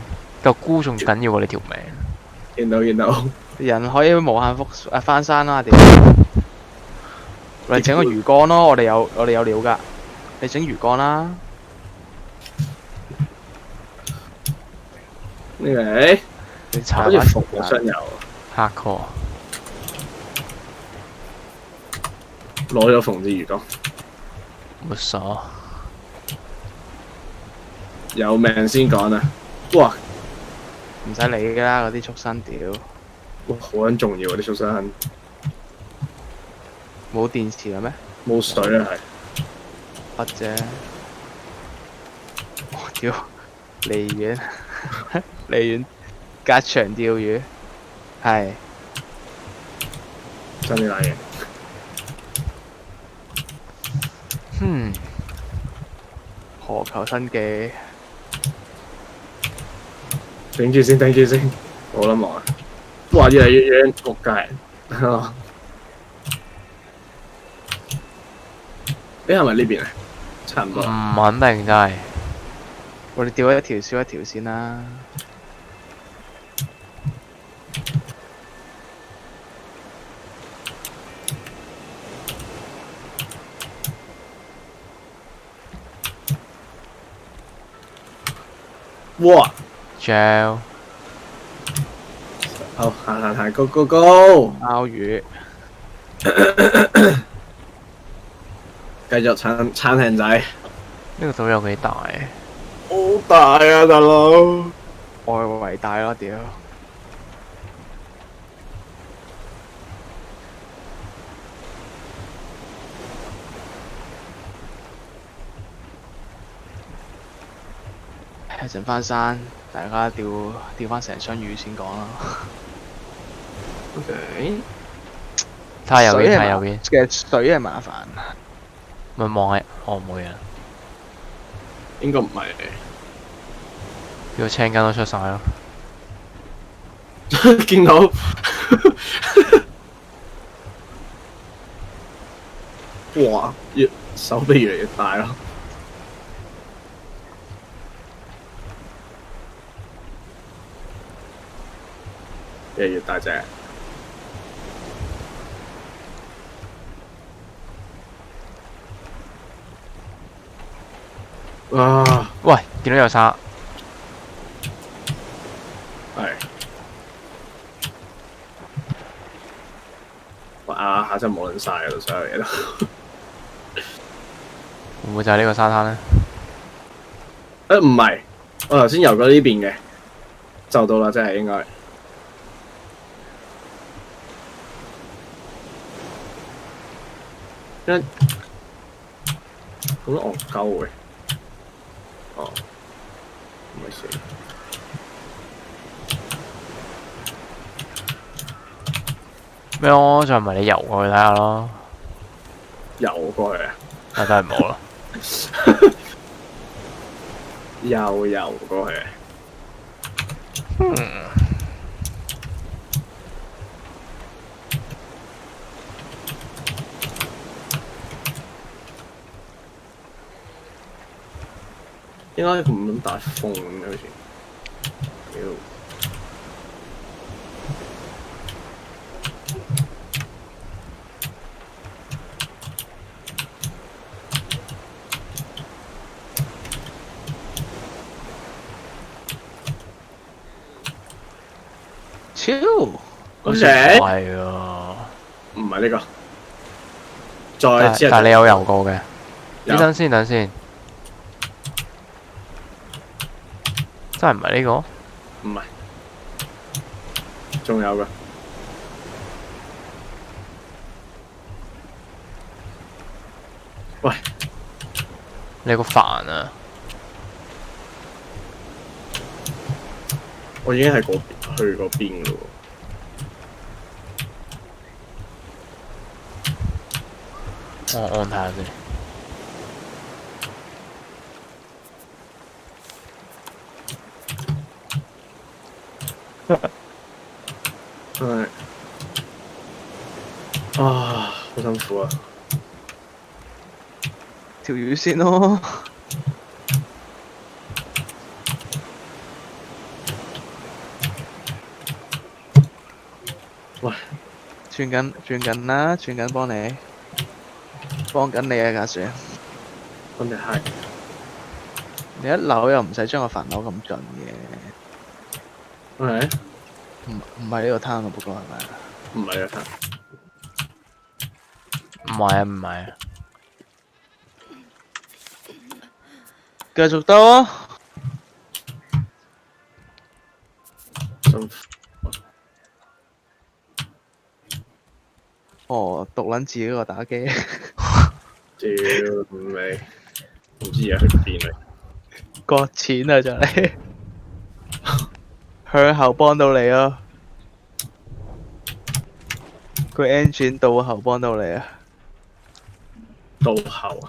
嚿菇仲緊要過你條命。見到。人可以無限復翻山啦，屌！我哋整個魚缸咯，我哋有料㗎。你整魚缸啦。呢個你查好似下服咗箱油， hardcore，攞咗馮之魚缸，冇所。有命先講啊！哇！唔使理㗎啦，嗰啲畜生屌。哇，好撚重要啊！啲畜生冇電池嘅咩？冇水啊，係。或者，我屌，離遠，離遠，隔場釣魚，係真啲瀨嘢。嗯，何求生技。頂住先，頂住先，冇得望啊！哇，越嚟越遠，仆街！你係咪呢邊啊？差唔多。唔肯定真係。我哋掉一條少一條先啦。哇！ gel 好，行，go go go！撈魚，繼續撐艇仔。呢個島有幾大？好大啊，大佬！外圍大咯，屌！一陣翻山，大家釣翻成箱魚先講啦。OK，睇下右邊，水係睇下右邊。其實水係麻煩。咪望下，哦冇嘢啦，應該唔係。呢個青筋都出晒咯。見到哇，手臂越嚟越大咯。越嚟越大隻。哇！喂，見到有沙。係。哇！下真冇撚晒啊！到所有嘢都。會唔會就係呢個沙灘咧？唔係，我頭先游過呢邊嘅，就到啦，真係應該。因為好多戇鳩嘅。哦，唔係事。咩咯？就唔係你游過去睇下咯。游過去啊！但真係冇啦。又游過去。應該咁大風咁樣好似。屌！超好似係啊。唔係呢個。再之後但係你有游過嘅？有等先，等先。真係唔係呢個？唔係，仲有㗎。喂，你個煩啊！我已經係去嗰邊咯喎。我睇下先。係啊，好辛苦啊！條魚先咯。喂，轉緊啦，轉緊幫你，幫緊你啊，架船。真係係。你一扭又唔使將個帆扭咁盡嘅。係。唔係呢個攤咯，不過係咪啊？唔係啊，唔係啊，唔係啊。繼續兜啊！辛苦。哦，獨撚自己個打機。屌你！唔知啊，去邊嚟？割錢啊，就嚟向後幫到你啊！個 engine 倒後幫到你啊！到後啊！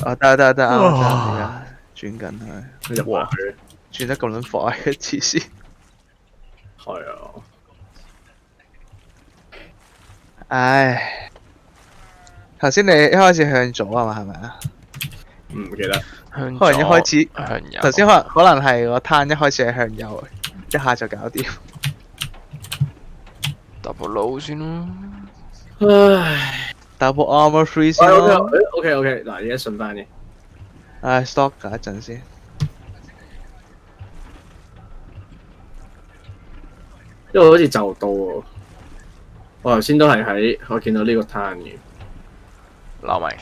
啊得，啱而家轉緊佢，入埋去。轉得咁撚快嘅黐線。係啊，唉，頭先你一開始向左啊嘛，係咪啊？唔記得。向可能一開始向右。頭先可能係個攤一開始係向右，一下就搞掂。double 路先咯。唉。Double armor free 先喂咯。 OK，嗱，而家順翻嘅。唉，stop 㗎一陣先。因為好似就到喎。我頭先都係我見到呢個攤嘅，留埋。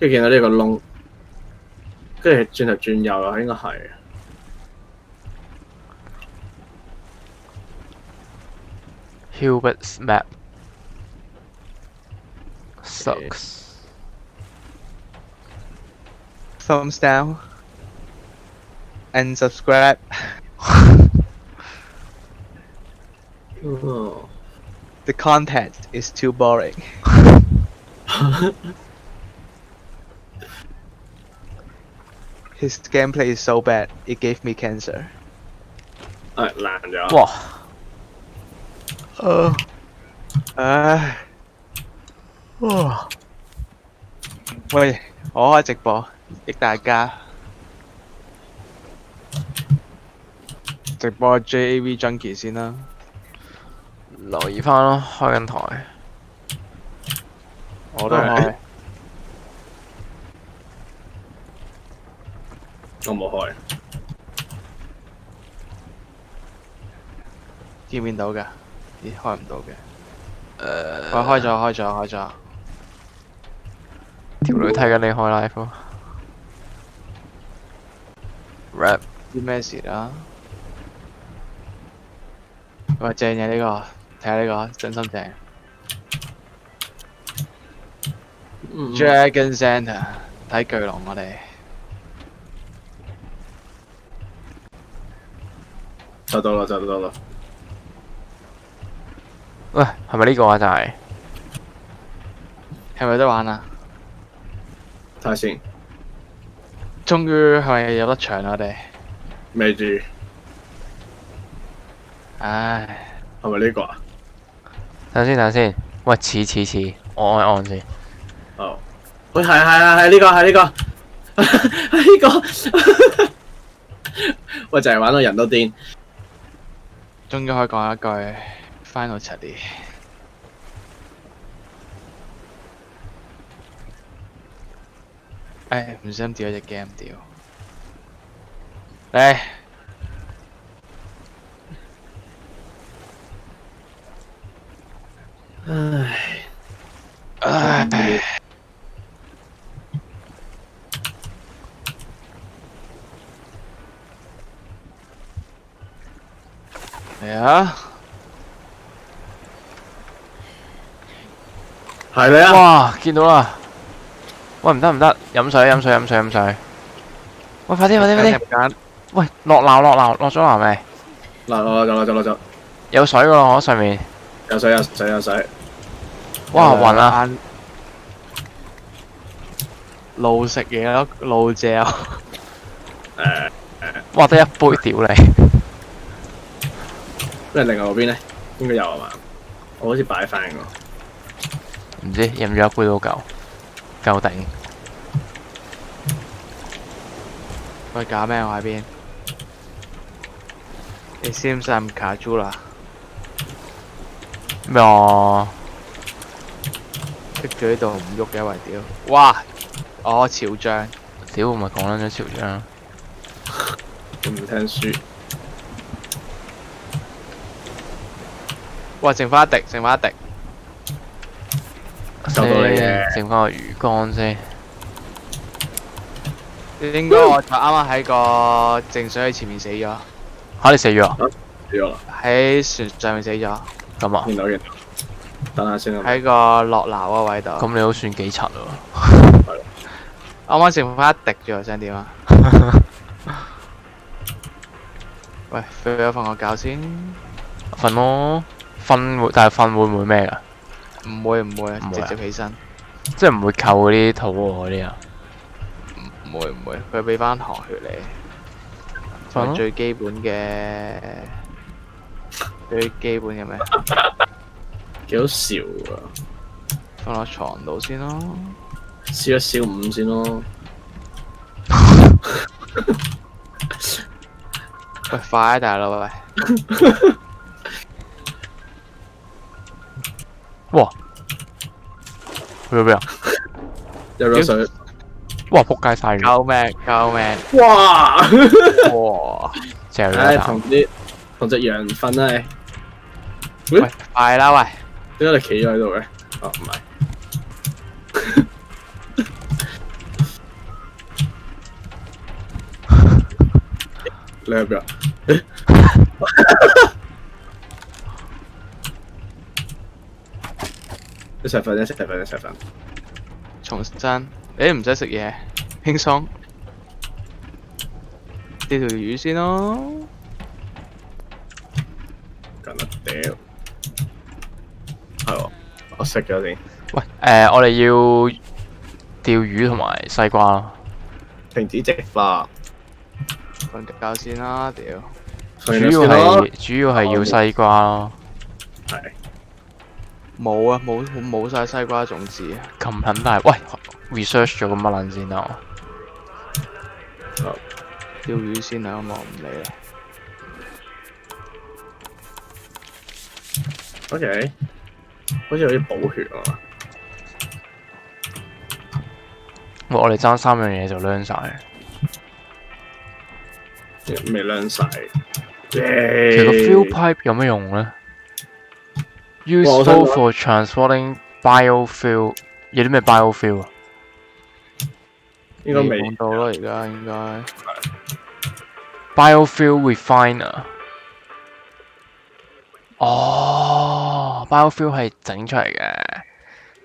跟住見到呢個窿，跟住轉頭轉右啊，應該係。Hilbert's map sucks. Thumbs down and subscribe. 哦。The content is too boring. His gameplay is so bad, it gave me cancer. 爛咗。哇！唉，喂，我開直播，益大家。直播 JAV Junkie 先啦。留意翻咯，開緊台。我都開。我冇開。見唔見到㗎？咦，開唔到嘅。我開咗。條女睇緊你開 live 喎。rap 知咩事啦？喂，正嘅呢個，睇下呢個真心正。Dragon Center 睇巨龍我哋。就到啦。喂，係咪呢個啊？就係係咪得玩啊？睇下先。終於係咪有得搶我哋？未住。唉，係咪呢個啊？等陣先。喂，似，我按先。哦。喂，係呢個，係呢個。喂，就係玩到人都癲。終於可以講一句 Final 7年。唉，唔小心掉咗隻 game 掉。嚟。唉，嚟啊！係你啊！哇，見到啦！喂，唔得，飲水。喂，快啲！揀喂，落咗樓未？落咗。有水喎，我上面。有水。哇，暈啊！路食嘢咯，路嚼。哇，得一杯屌你！咁另外嗰邊咧，應該有啊嘛？我好似擺翻喎。唔知飲咗一杯都夠頂。喂，搞咩？我喺邊？你知唔知咁卡住啦？咩啊？棘住呢度唔喐嘅為屌！哇！哦，潮漲。屌，唔係講緊咗潮漲。唔聽書。哇！剩翻一滴。救到你嘅。剩翻個魚缸先。應該我就啱啱喺個淨水前面死咗。嚇！你死咗啊？死咗啦。喺船上面死咗。咁啊？見到。等下先啦。喺個落樓嗰位度。咁你都算幾柒喎？啱啱剩翻一滴啫，想點啊？喂，俾我瞓個覺先。瞓咯，但係瞓會唔會咩㗎？唔會，直接起身。即係唔會扣嗰啲肚餓嗰啲啊？唔會，佢俾翻糖血你，就係最基本嘅咩？幾好笑啊！放落床度先咯。燒一燒5先咯。喂，快啊，大佬喂！哇！去咗邊啊？入咗水。哇！仆街晒咗！救命！救命！哇！哇！嚼咗唉，一啖。同隻羊瞓啦你。喂，快啦喂！點解你企咗喺度嘅？哦，唔係。你喺邊啊？一齊瞓。重新，你唔使食嘢，輕鬆。釣條魚先咯。咁啊屌！係喎，我食咗先。喂，我哋要釣魚同埋西瓜咯。停止直播。瞓覺先啦，屌！主要係要西瓜咯。係。冇啊，冇晒西瓜種子啊！咁撚大，喂 ，research 咗個乜撚先啊？釣魚先啊，我唔理啦。OK，好似有啲補血啊！喂，我哋爭3樣嘢就孏晒。未孏晒。其實個 fuel pipe 有咩用咧？Useful for transporting biofuel， 有啲咩 biofuel 啊？應該未講到咯，而家應該。Biofuel refiner。哦 ，biofuel 係整出嚟嘅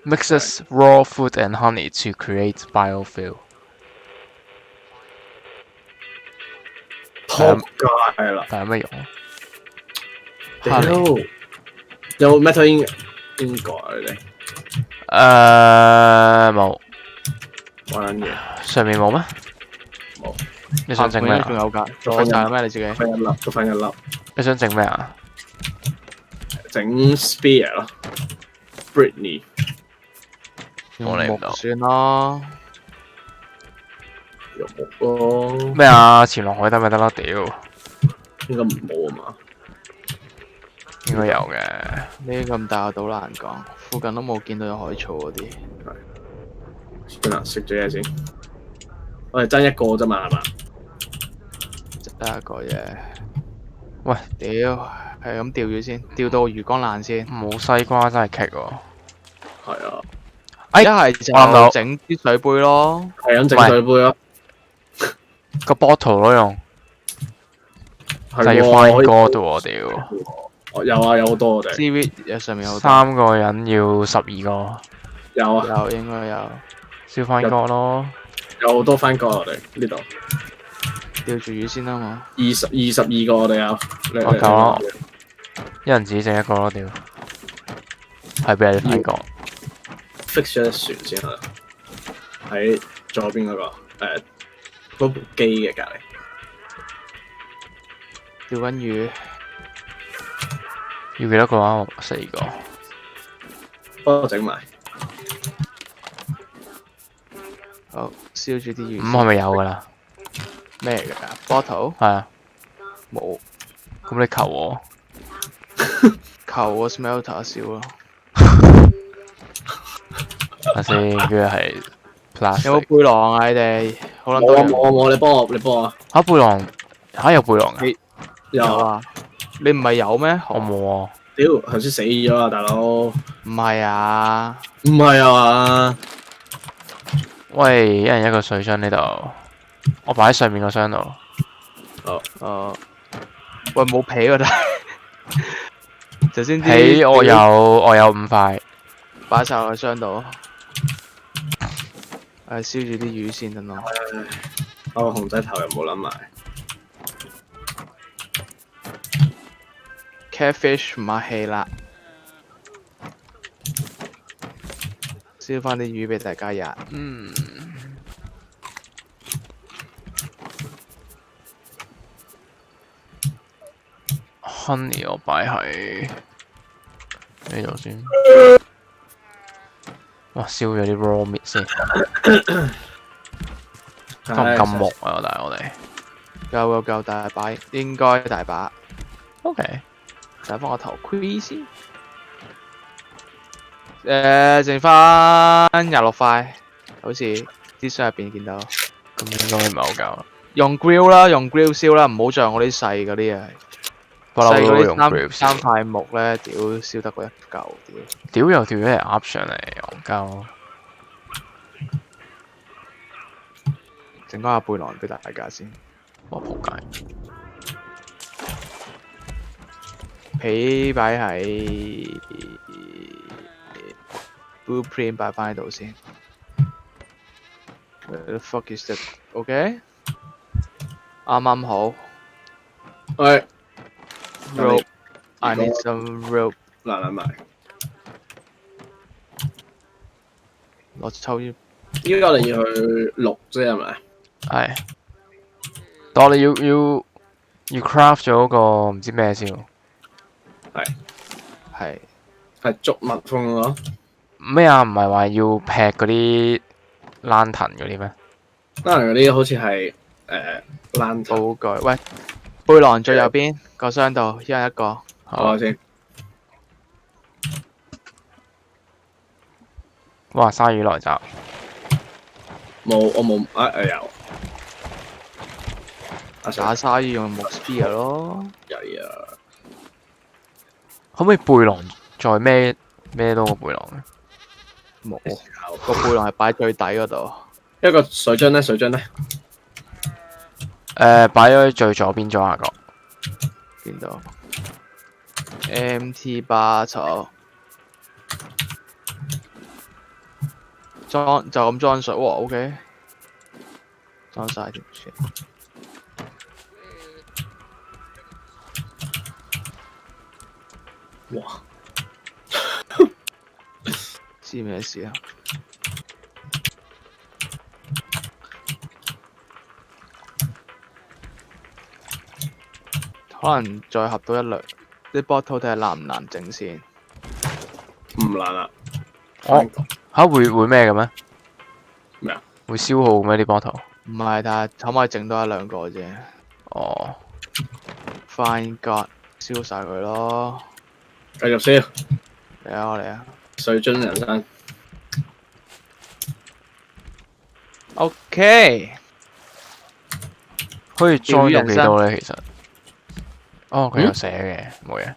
，mixes raw food and honey to create biofuel。仆街啦！但係有咩用？屌，有 metal 應該你冇。玩嘢。上面冇咩？冇。你想整咩啊？仲有㗎，攞晒咩你自己？都分一粒。你想整咩啊？整 spear 咯 ，Britney。我嚟唔到。算啦。有木咯。咩啊？潛落海得咪得啦？屌，應該冇啊嘛。應該有嘅。呢咁大個島難講，附近都冇見到有海草嗰啲。算啦，食咗嘢先。我哋爭一個啫嘛，係嘛？得一個啫。喂，屌，係咁釣魚先，釣到魚缸爛先。冇西瓜真係棘喎。係啊。一係就整啲水杯咯。係咁整水杯咯。個 bottle 咯用。就要翻歌度喎屌。有啊，有好多我哋。CV 有上面有好多。3個人要12個。有啊。有應該有。燒翻歌咯。有好多翻歌我哋呢度。釣住魚先啦嘛。22個我哋有。我夠啦。一人自己整一個咯屌。係俾你翻歌。fix 咗隻船先啦。喺左邊嗰個嗰部機嘅隔離。釣緊魚。要幾多個啊？4個。幫我整埋。好，燒住啲魚。係咪有噶啦？咩嚟㗎 ？bottle？係啊。冇。咁你求我？求個 smelter 燒咯。睇先，跟住係 plastic。有冇背囊啊？你哋好撚多人。冇，你幫我。嚇背囊嚇有背囊㗎？有啊。你唔係有咩？我冇啊。屌，頭先死咗啊，大佬。唔係啊。係啊嘛。喂，一人一個水樽呢度，我擺喺上面個箱度。喂，冇皮喎，但係頭先皮我有5塊，擺晒落個箱度。燒住啲魚先得咯。我熊仔頭又冇諗埋。Catfish 唔客氣啦，燒翻啲魚俾大家食。嗯。Honey 我擺喺呢度先。哇！燒咗啲 raw meat 先，夠唔夠木啊？但係我哋夠大把，應該大把。 OK， 戴翻個頭盔先。剩翻26塊，好似啲箱入邊見到。咁應該唔係好夠。用 grill 啦，用 grill 燒啦，唔好像我啲細嗰啲啊。不嬲細嗰都用 grill 啲三塊木咧，屌燒得嗰一嚿，屌！屌又跳咗嚟鴨上嚟，戇鳩。整翻個背囊俾大家先。哇！仆街。皮擺喺 blueprint 擺翻喺度先。Where the fuck is that? OK， 啱啱好。喂 Rope, I need some rope。嗱埋。攞抽煙。依家我哋要去錄啫係咪？係。但我哋要 craft 咗個唔知咩先喎。係捉蜜蜂咯。咩啊？唔係話要劈嗰啲 lantern 嗰啲咩？當然嗰啲好似係lantern。寶具，喂，背囊最右邊個箱度，一人一個。好先。哇！鯊魚來襲。冇，我冇有。打鯊魚用木 spear 咯。係啊。可唔可以背囊再孭多個背囊咧？冇，個背囊係擺最底嗰度。一個水樽咧，水樽咧。擺咗喺最左邊左下角。見到。MT 巴草。裝就咁裝水喎 ，OK。裝晒條線。哇！知咩事啊？可能再合到一兩啲 bottle 睇下難唔難整先。唔難啊！會咩嘅咩？咩啊？會消耗咩啲 bottle？唔係，睇下可唔可以整多一兩個啫。哦。Fine God， 燒晒佢咯。繼續燒。嚟啊！我嚟啊！水樽人生。OK。可以裝到幾多咧？其實。哦，佢有寫嘅，冇嘢。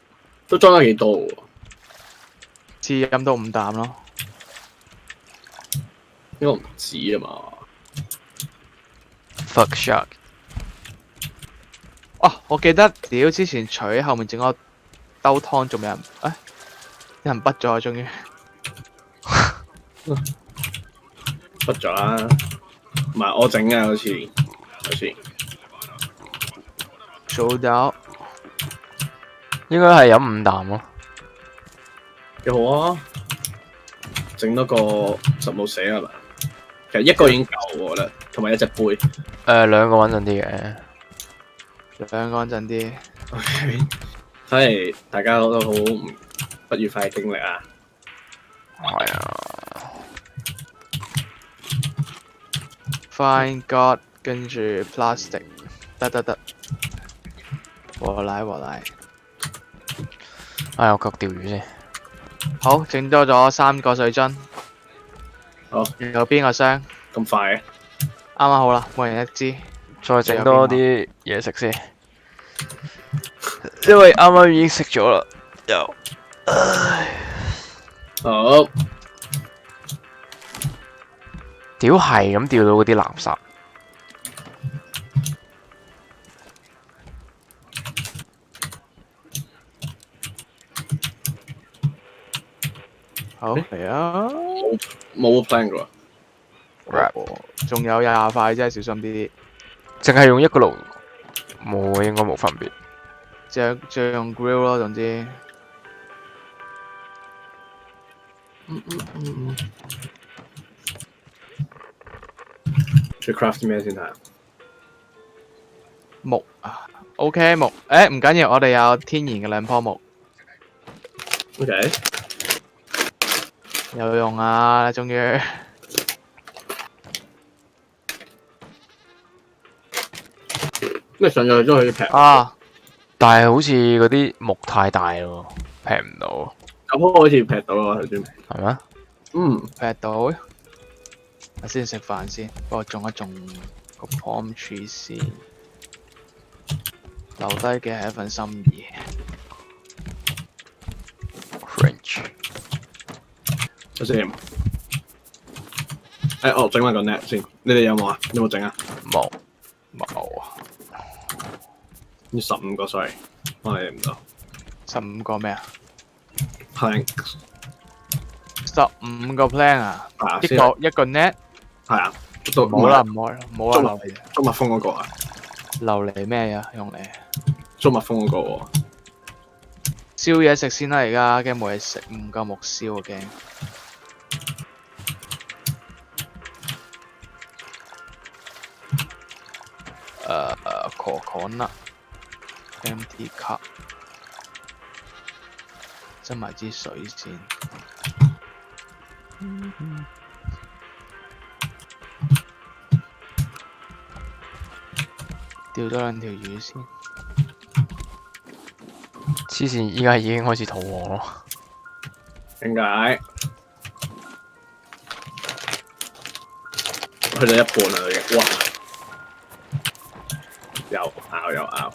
都裝得幾多喎？次飲到5啖咯。應該唔止啊嘛。Fuck shark。哦，我記得屌之前除喺後面整個兜湯，仲有人有人畢咗啊！終於畢咗啦，唔係我整嘅好似做到。應該係飲5啖咯。幾好啊！整多個實冇死係嘛？其實一個已經夠我覺得，同埋一隻杯。2個穩陣啲嘅。兩個穩陣啲。OK， 睇嚟大家都好不愉快嘅經歷啊！係啊。Fine God， 跟住 plastic， 得。和奶。我焗釣魚先。好，整多咗3個水樽。好。右邊個箱。咁快嘅？啱啱好啦，每人一支。再整多啲嘢食先，因為啱啱已經食咗啦。又，好。屌係咁掉到嗰啲垃圾。好嚟啊！冇 plan 㗎喎。仲有20塊啫，小心啲。淨係用一個爐，冇應該冇分別。再用 grill 咯，總之。最 craft 啲咩先睇下？木啊，OK 木，誒唔緊要，我哋有天然嘅2棵木， OK，有用啊，終於。咩上咗去都可以劈。啊，但係好似嗰啲木太大咯，劈唔到，有棵好似劈到咯頭先。係咩？嗯，劈到。我先食飯先，不過種一種個 palm tree 先，留低嘅係一份心意。French 睇先。我整埋個 net 先。你哋有冇啊？有冇整啊？冇冇呢15個 sorry，幫你唔到。 15個咩啊Thanks。 ？15個 plan 啊？一先個 net？係啊，都冇啦，唔好啦，冇啦，留嚟。捉蜜蜂嗰個啊，留嚟咩啊？用嚟捉蜜蜂嗰個喎。燒嘢食先啦，而家驚冇嘢食，唔夠木燒啊驚。coconut empty cup， 斟埋支水先。釣多2條魚先。黐線，依家已經開始肚餓咯。點解？去到一半啦已經，哇！又咬。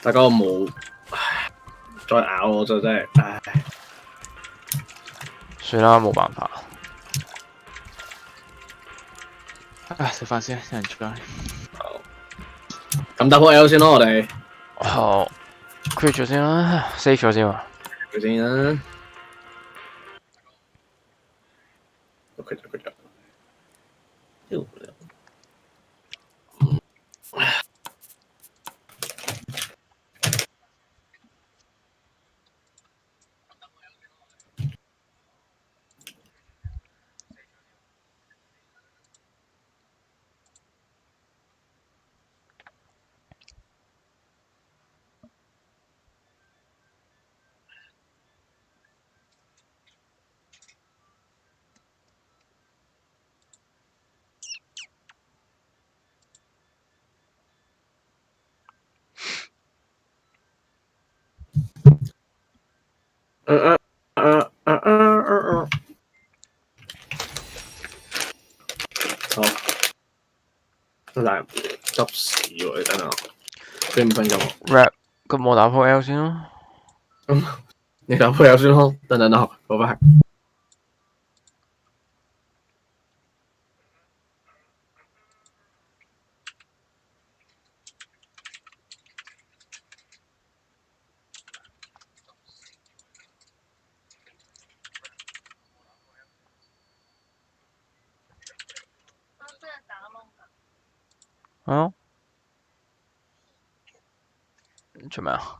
大家冇，再咬我就真係，唉。算啦，冇辦法。食飯先，有人出街。咁打鋪 L 先咯，我哋。好 ，quit 咗先啦，save 咗先啊。佢先啦。quit 咗。好，但係執屎喎！你等下，俾5分鐘。rap，咁我打鋪 L 先咯。你打鋪 L 先咯，等，拜拜。啊？做咩啊？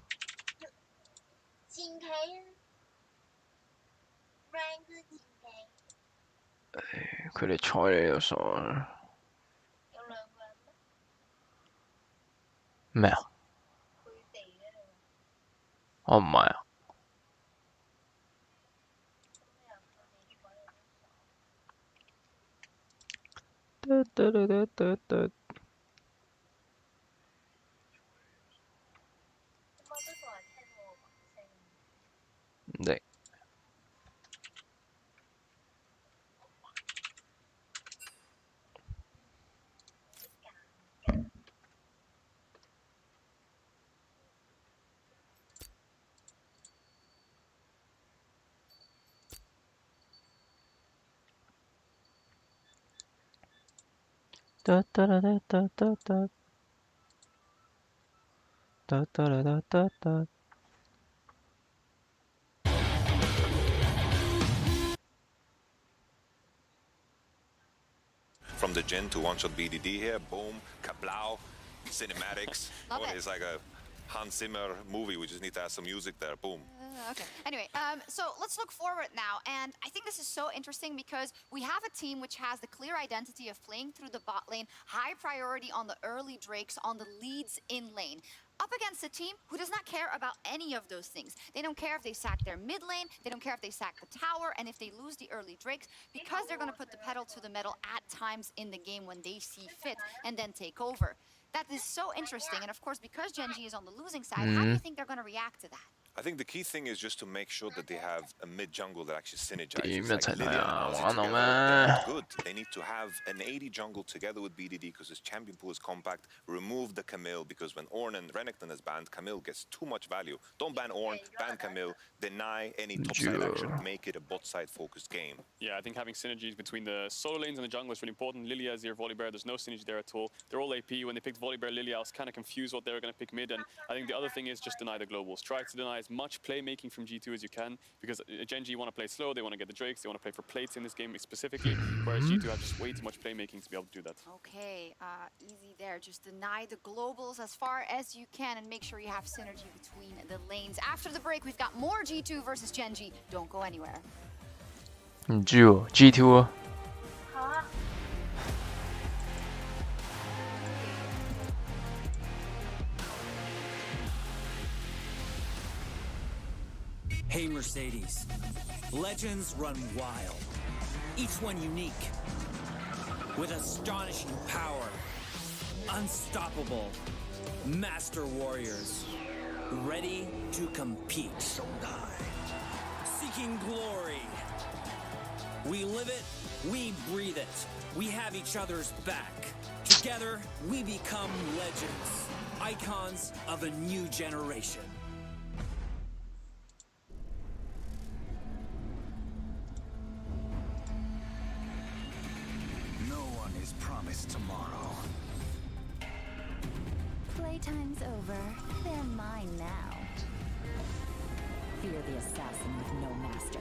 前期啊，rank 前期佢哋睬你就傻啦。有2個人咩啊？佢哋咧，我唔係啊。唔理。From the Gen to one shot BDD here, boom, kablow, cinematics. Love Oh, it. it's like a Hans Zimmer movie. We just need to add some music there. Boom. Okay. Anyway, so let's look forward now, and I think this is so interesting because we have a team which has the clear identity of playing through the bot lane, high priority on the early drakes, on the leads in lane, up against a team who does not care about any of those things. They don't care if they sack their mid lane, they don't care if they sack the tower, and if they lose the early drakes, because they're going to put the pedal to the metal at times in the game when they see fit and then take over. That is so interesting, and of course, because Gen.G is on the losing side, how do you think they're going to react to that? I think the key thing is just to make sure that they have a mid jungle that actually 點 synergizes. 一 Like 齊睇 Lilia 啊？ and Ozzy 玩到 together, 咩 they're not good. They need to have an AD jungle together with BDD because his champion pool is compact. Remove the Camille because when Ornn and Renekton is banned, Camille gets too much value. Don't ban Ornn, ban Camille, deny any top side action, make it a bot side focused game. Yeah, I think having synergies between the solo lanes and the jungle is really important. Lilia, Azir, Volibear, there's no synergy there at all. They're all AP. When they picked Volibear, Lilia, I was kind of confused what they were going to pick mid, and I think the other thing is just deny the globals. Try to deny as much playmaking from G2 as you can, because Gen.G want to play slow, they want to get the drakes, they want to play for plates in this game specifically, whereas G2 have just way too much playmaking to be able to do that. Okay, easy there. Just deny the globals as far as you can and make sure you have synergy between the lanes. After the break, we've got more G2 versus Gen.G. Don't go anywhere. 唔知喎，G2 啊。Hey Mercedes, legends run wild, each one unique, with astonishing power, unstoppable, master warriors, ready to compete. Seeking glory. We live it, we breathe it, we have each other's back. Together, we become legends, icons of a new generation. Promised tomorrow. Playtime's over. They're mine now. Fear the assassin with no master.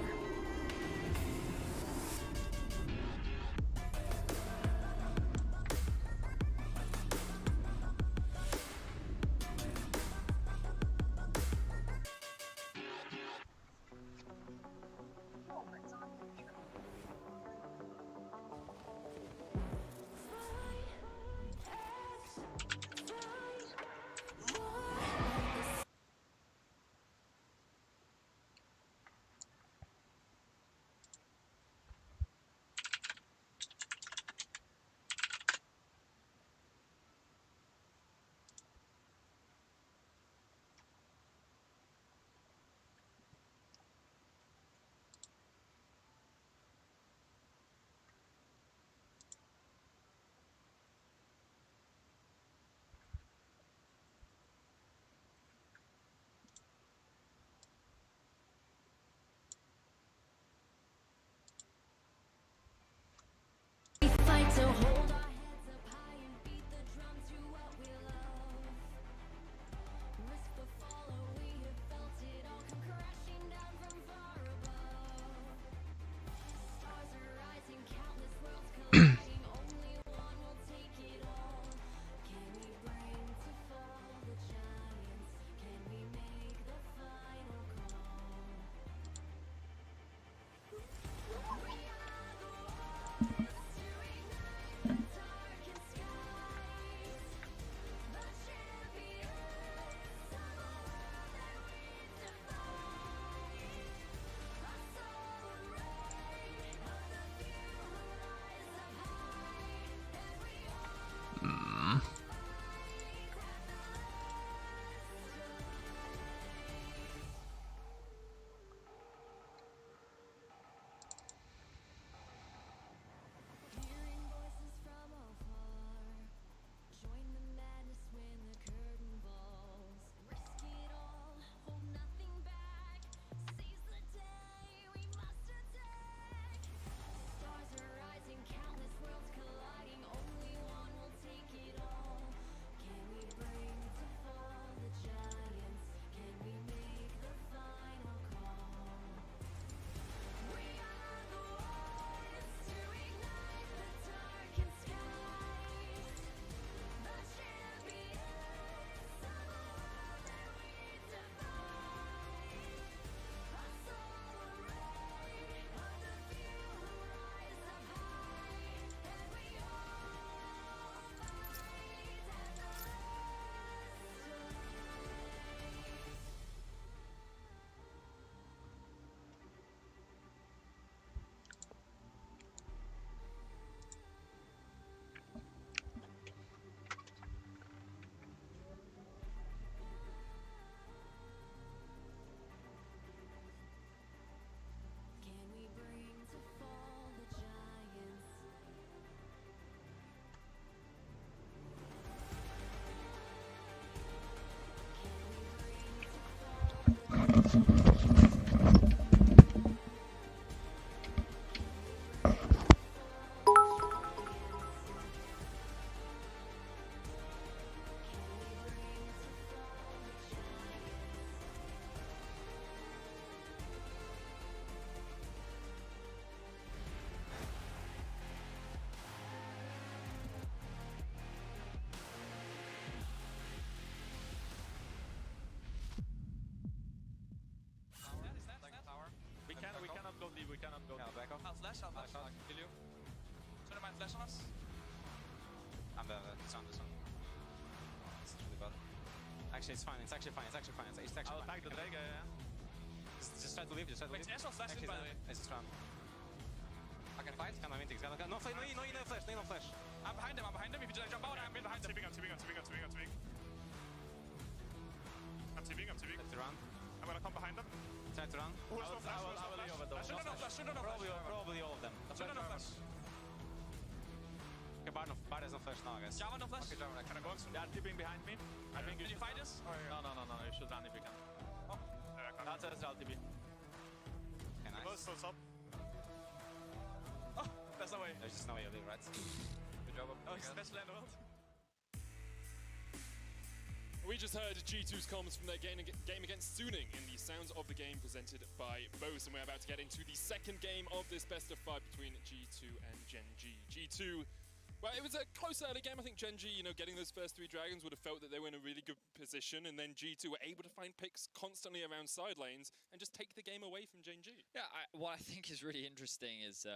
flash. I'll kill you. Should I mind flash on us? I'm the this one. It's really bad. Actually, it's fine. It's actually fine. I'll attack the Drake, yeah. Just try to leave. Wait, Ash was flashing by the way. I just run. I can fight. Can I win things? No flash. No flash. I'm behind him. If you jump out, I'm behind him. I'm TPing. I'm TPing. Let's run. I'm gonna come behind them. Try to run. I will leave over though. Shouldn't have flash. Probably all of them. Shouldn't have flash. Okay, Bar has no flash now, I guess. Java no flash. Okay, Java, can I go? They are TPing behind me. I think you should fight this? Oh, yeah. No. You should run if you can. Yeah, I can. That's Real TP. Okay, nice. Close, close up. Oh, that's no way. There's just no way to leave, right? Good job. Oh, he's the best player in the world. We just heard G2's comments from their game against Suning in the Sounds of the Game presented by Bose, and we're about to get into the second game of this best of 5 between G2 and Gen G. G2, well, it was a close early game. I think Gen G, getting those first 3 dragons would have felt that they were in a really good position, and then G2 were able to find picks constantly around side lanes and just take the game away from Gen G. Yeah, what I think is really interesting is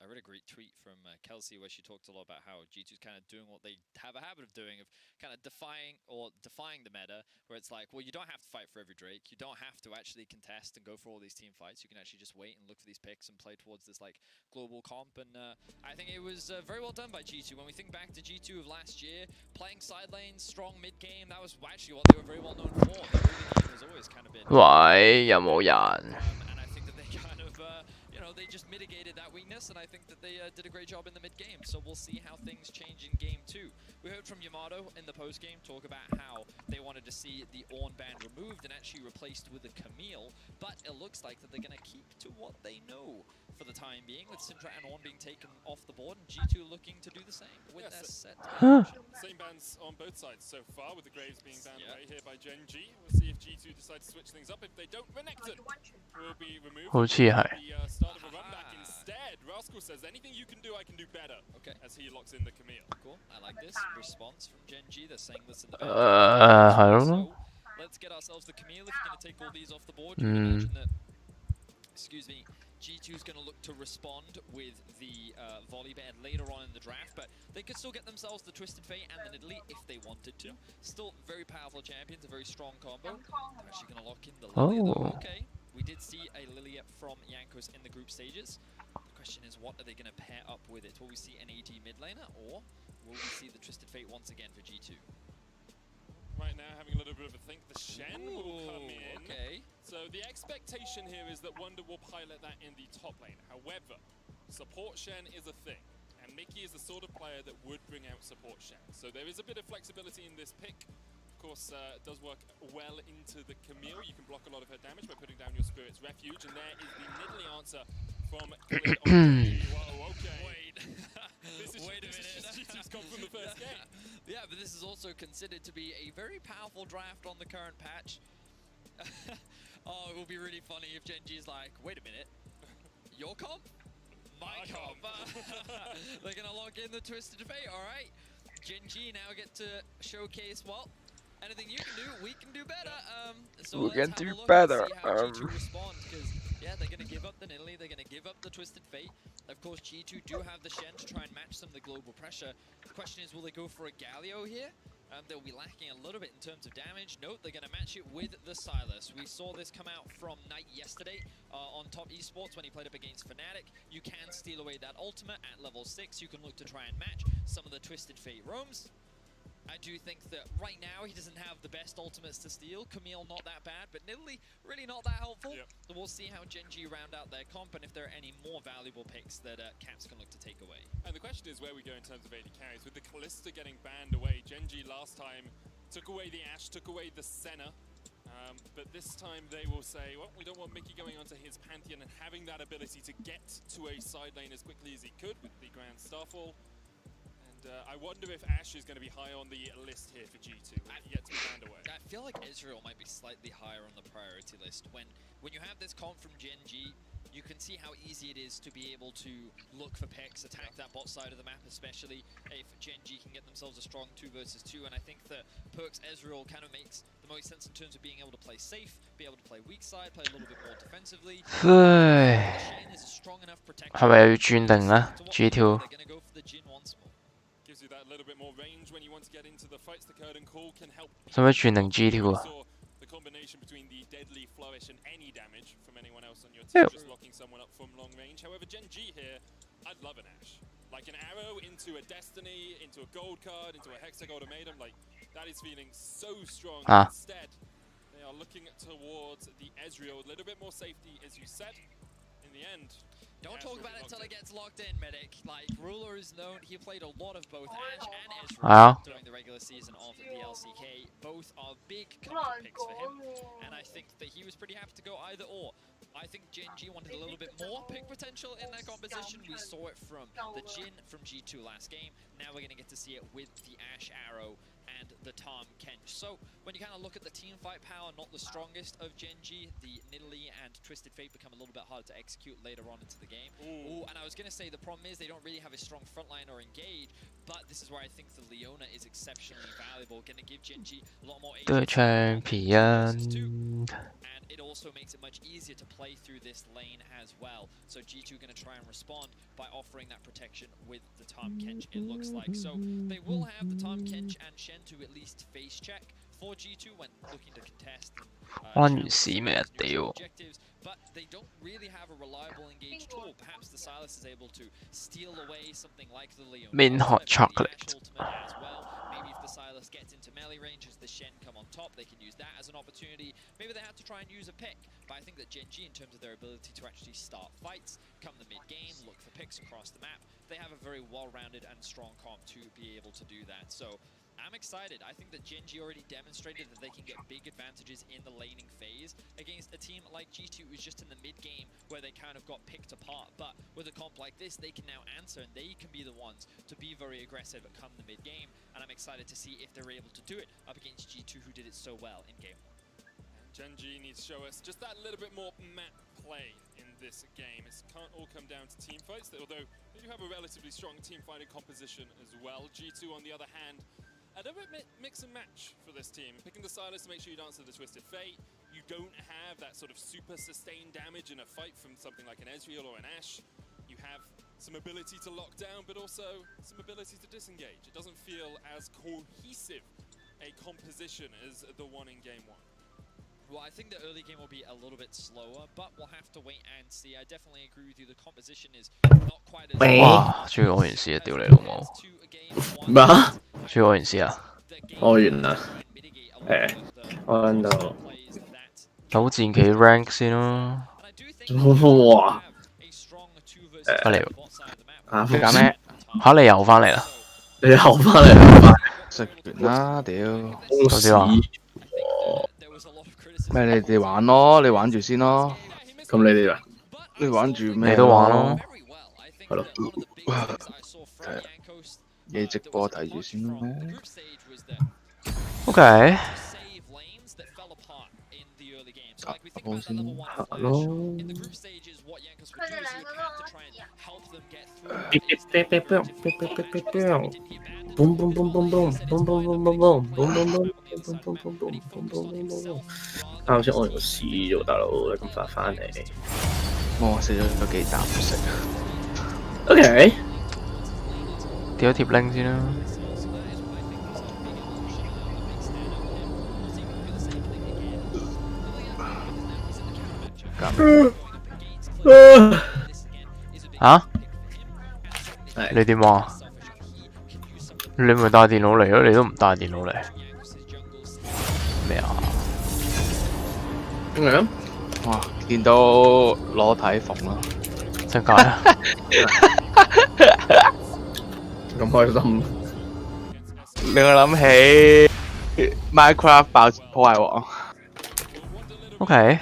I read a great tweet from Kelsey where she talked a lot about how G2's kind of doing what they have a habit of doing, of kind of defying the meta, where it's like, well, you don't have to fight for every Drake, you don't have to actually contest and go for all these team fights, you can actually just wait and look for these picks and play towards this like global comp, and I think it was very well done by G2. When we think back to G2 of last year, playing side lanes, strong mid game, that was actually what they were very well known for. Their early game has always kind of been... 喂，有冇人？ and I think that they kind of, they just mitigated that weakness, and I think that they did a great job in the mid game. So we'll see how things change in game 2. We heard from Yamato in the post game talk about how they wanted to see the Ornn ban removed and actually replaced with a Camille, but it looks like that they're going to keep to what they know for the time being, with Syndra and Ornn being taken off the board, and G2 looking to do the same with their set. Same bans on both sides so far, with the Graves being banned away here by Gen G. We'll see if G2 decide to switch things up. If they don't, Renekton will be removed. 好似係。 The start of a run back instead. Rascal says, anything you can do, I can do better. Okay. As he locks in the Camille. Cool, I like this response from Gen G. They're saying this in the I don't know. So, let's get ourselves the Camille. If you're going to take all these off the board, you can imagine that, excuse me, G2's going to look to respond with the volley band later on in the draft, but they could still get themselves the Twisted Fate and the Nidalee if they wanted to. Still very powerful champions, a very strong combo. They're actually going to lock in the Lilia though. Okay, we did see a Lilia from Jankos in the group stages. The question is, what are they going to pair up with it? Will we see an AD mid laner, or will we see the Twisted Fate once again for G2? Right now, having a little bit of a think, the Shen will come in. Okay. So the expectation here is that Wonder will pilot that in the top lane. However, support Shen is a thing, and Mickey is the sort of player that would bring out support Shen. So there is a bit of flexibility in this pick. Of course, it does work well into the Camille. You can block a lot of her damage by putting down your Spirit's Refuge, and there is the Nidalee answer from Khalid on Whoa, okay. Wait. This is just G2's come from the first game. Yeah, but this is also considered to be a very powerful draft on the current patch. Oh, it will be really funny if Gen G is like, wait a minute, your comp? My comp. They're going to lock in the Twisted Fate, alright. Gen G now get to showcase, well, anything you can do, we can do better. So We let's can have a do look better. and see how G2 respond, because yeah, they're going to give up the Nidalee, they're going to give up the Twisted Fate. Of course, G2 do have the Shen to try and match some of the global pressure. The question is, will they go for a Galio here? They'll be lacking a little bit in terms of damage. Nope, they're going to match it with the Silas. We saw this come out from Knight yesterday on top Esports when he played up against Fnatic. You can steal away that ultimate at level 6. You can look to try and match some of the Twisted Fate roams. I do think that right now he doesn't have the best ultimates to steal. Camille not that bad, but Nidalee really not that helpful. Yep. So we'll see how Gen G round out their comp and if there are any more valuable picks that Caps can look to take away. And the question is where we go in terms of AD carries. With the Kalista getting banned away, Gen G last time took away the Ashe, took away the Senna. But this time they will say, well, we don't want Mickey going onto his Pantheon and having that ability to get to a side lane as quickly as he could with the Grand Starfall. I wonder if Ashe is going to be high on the list here for G2. Yet to be banned away. I feel like Israel might be slightly higher on the priority list. When you have this comp from Gen G, you can see how easy it is to be able to look for picks, attack that bot side of the map, especially if Gen G can get themselves a strong 2 versus 2. And I think that Perk's Ezreal kind of makes the most sense in terms of being able to play safe, be able to play weak side, play a little bit more defensively. 唉，係咪又要轉定咧 ？G2 Gives you that little bit more range when you want to get into the fights. The curtain call can help. 使唔使轉定 G2 啊？ The combination between the deadly flourish and any damage from anyone else on your team, just locking someone up from long range. However, Gen G here, I'd love an Ashe. Like an arrow into a Destiny, into a gold card, into a Hexagold Maiden, like that is feeling so strong. Instead, they are looking towards the Ezreal, a little bit more safety, as you said. In the end, don't talk about it until it gets locked in, Medic. Like, Ruler is known, he played a lot of both Ashe and Ezreal during the regular season of the LCK. Both are big comfort picks for him, and I think that he was pretty happy to go either or. I think Gen G wanted a little bit more pick potential in their composition. We saw it from the Jhin from G2 last game. Now we're going to get to see it with the Ashe Arrow and the Tahm Kench. So when you kind of look at the team fight power, not the strongest of Gen G, the Nidalee and Twisted Fate become a little bit harder to execute later on into the game. Ooh, and I was going to say the problem is they don't really have a strong frontline or engage, but this is where I think the Leona is exceptionally valuable, going to give Gen G a lot more The champion. And it also makes it much easier to play through this lane as well. So G2 going to try and respond by offering that protection with the Tahm Kench, it looks like. So they will have the Tahm Kench and Shen to at least face check for G2 when looking to contest objectives, but they don't really have a reliable engage tool. Perhaps the Sylas is able to steal away something like the Leon. Min hot chocolate. As well. Maybe if the Sylas gets into melee range as the Shen come on top, they can use that as an opportunity. Maybe they have to try and use a pick, but I think that Gen G, in terms of their ability to actually start fights, come the mid-game, look for picks across the map, they have a very well-rounded and strong comp to be able to do that. So I'm excited. I think that Gen G already demonstrated that they can get big advantages in the laning phase against a team like G2 who's just in the mid-game where they kind of got picked apart. But with a comp like this, they can now answer and they can be the ones to be very aggressive come the mid-game. And I'm excited to see if they're able to do it up against G2 who did it so well in game 1. Gen G needs to show us just that little bit more map play in this game. It can't all come down to team fights, although they do have a relatively strong team fighting composition as well. G2, on the other hand, a little bit mix and match for this team. Picking the Sylas to make sure you don't answer the Twisted Fate. You don't have that sort of super sustained damage in a fight from something like an Ezreal or an Ashe. You have some ability to lock down, but also some ability to disengage. It doesn't feel as cohesive a composition as the one in game 1. Well, I think the early game will be a little bit slower, but we'll have to wait and see. I definitely agree with you. The composition is not quite as... 哇！終於攞完試啊！屌你老母！咩啊？終於攞完試啊！我完啦。我喺度。鬥戰棋 rank 先咯。哇！翻嚟啊！你揀咩？嚇你又翻嚟啦！你又翻嚟啦！食完啦，屌！頭先話咩？你哋玩咯，你玩住先咯。咁你哋啊？你玩住咩？你都玩咯。係咯。你直播睇住先咯。OK。好先咯。行咯。boom boom boom boom boom boom boom boom boom boom boom boom boom boom boom boom boom。啱先我用屎咗，大佬你咁快翻嚟。我食咗幾啖食。OK。掉咗貼 link 先啦。嚇？你點話？你咪帶電腦嚟咯，你都唔帶電腦嚟。咩啊？點樣？哇！見到裸體縫啦，真假啊？咁開心，令我諗起 Minecraft 爆破壞王。OK。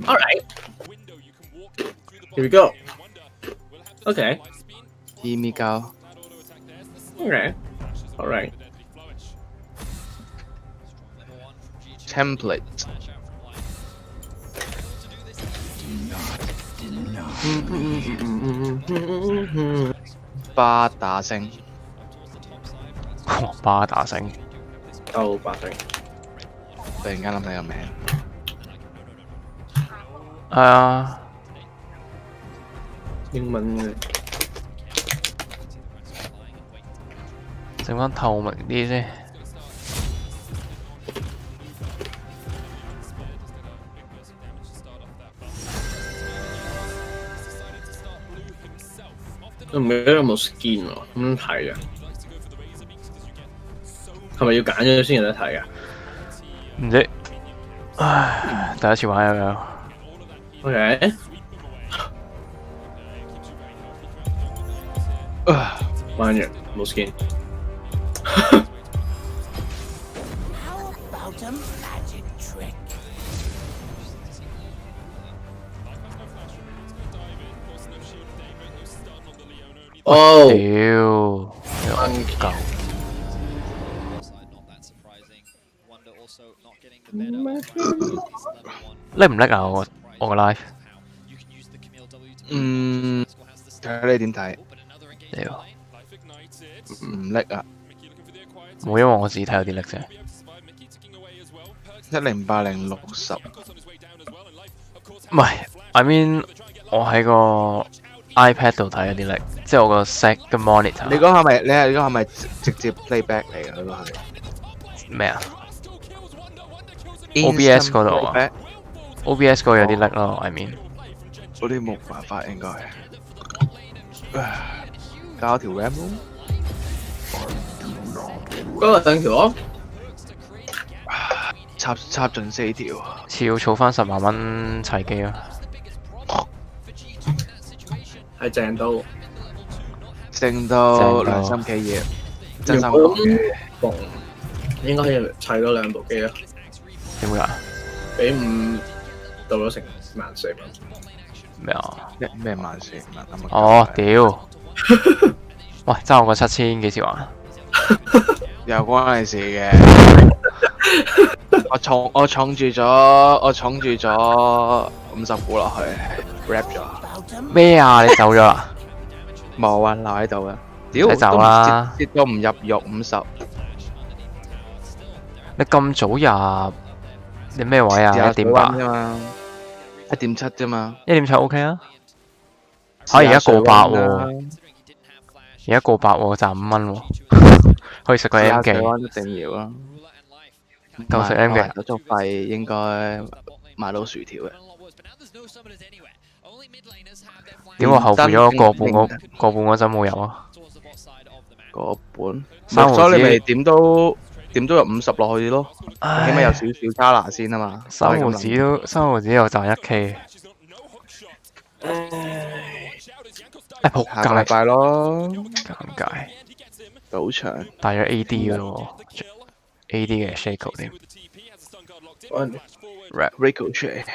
All right. Here we go. Okay. Emigo Okay. Alright. template。巴打星，巴打星，哦，巴星。突然間諗起個名。係啊，英文嘅。整翻透明啲先。我唔記得有冇 skin 喎，咁睇啊？係咪要揀咗先有得睇啊？唔知，唉，第一次玩又有。OK。玩完冇 skin。哦，屌，夠。叻唔叻啊？我個 live。睇你點睇？屌，唔叻啊！冇，因為我自己睇有啲叻啫。108060。唔係 ，I mean 我喺個 iPad 度睇有啲叻，即係我個 set 嘅 monitor。你嗰下咪你係嗰下咪直接 playback 嚟㗎？嗰個係咩啊 ？OBS 嗰度啊 ，OBS 嗰個有啲叻咯。I mean 嗰啲冇辦法應該。加條 RAM 咯。嗰個兩條咯。插盡4條。似要儲翻10萬蚊砌機啊！係正到，正到良心企業，真心講嘅。應該要砌多2部機咯。點解？俾5到咗成14,000蚊。咩啊？咩14,000蚊？哦，屌！喂，爭我個7000幾時還？有關你事嘅。我重住咗50股落去 ，rap 咗。咩啊？你走咗啦？冇啊，留喺度啊。屌，你走啦！跌到唔入肉50。你咁早入？你咩位啊？1.8啫嘛，1.7啫嘛。1.7 OK 啊？嚇！而家過百喎，而家過百喎，賺5蚊喎，可以食個 M 記。一定要啊！夠食 M 記。手續費應該買到薯條嘅。點我後悔咗個半嗰陣冇入啊？個半。三毫子所以你咪點都入50落去咯，起碼有少少加拿先啊嘛。3毫子又賺1K。仆街！下個禮拜咯，尷尬。賭場大約 AD 嘅喎 ，AD 嘅 Shaco 添。Ricochet。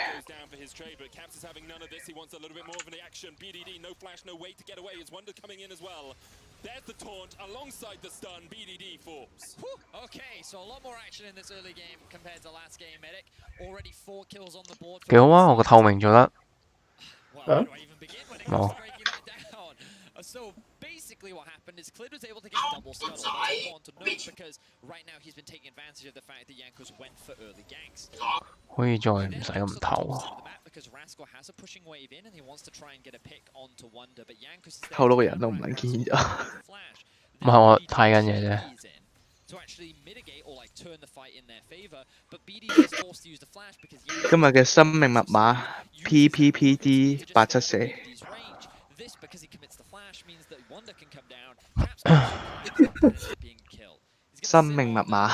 There's the taunt alongside the stun. BDD falls. Okay, so a lot more action in this early game compared to last game. Medic already 4 kills on the board. 幾好啊！我個透明做得。冇。So basically what happened is Clid was able to get double scuttle. That's important to note because right now he's been taking advantage of the fact that Jankos went for early ganks. 可以再唔使咁透啊！透到個人都唔撚見咗。唔係我睇緊嘢啫。今日嘅生命密碼 PPPD874。生命密碼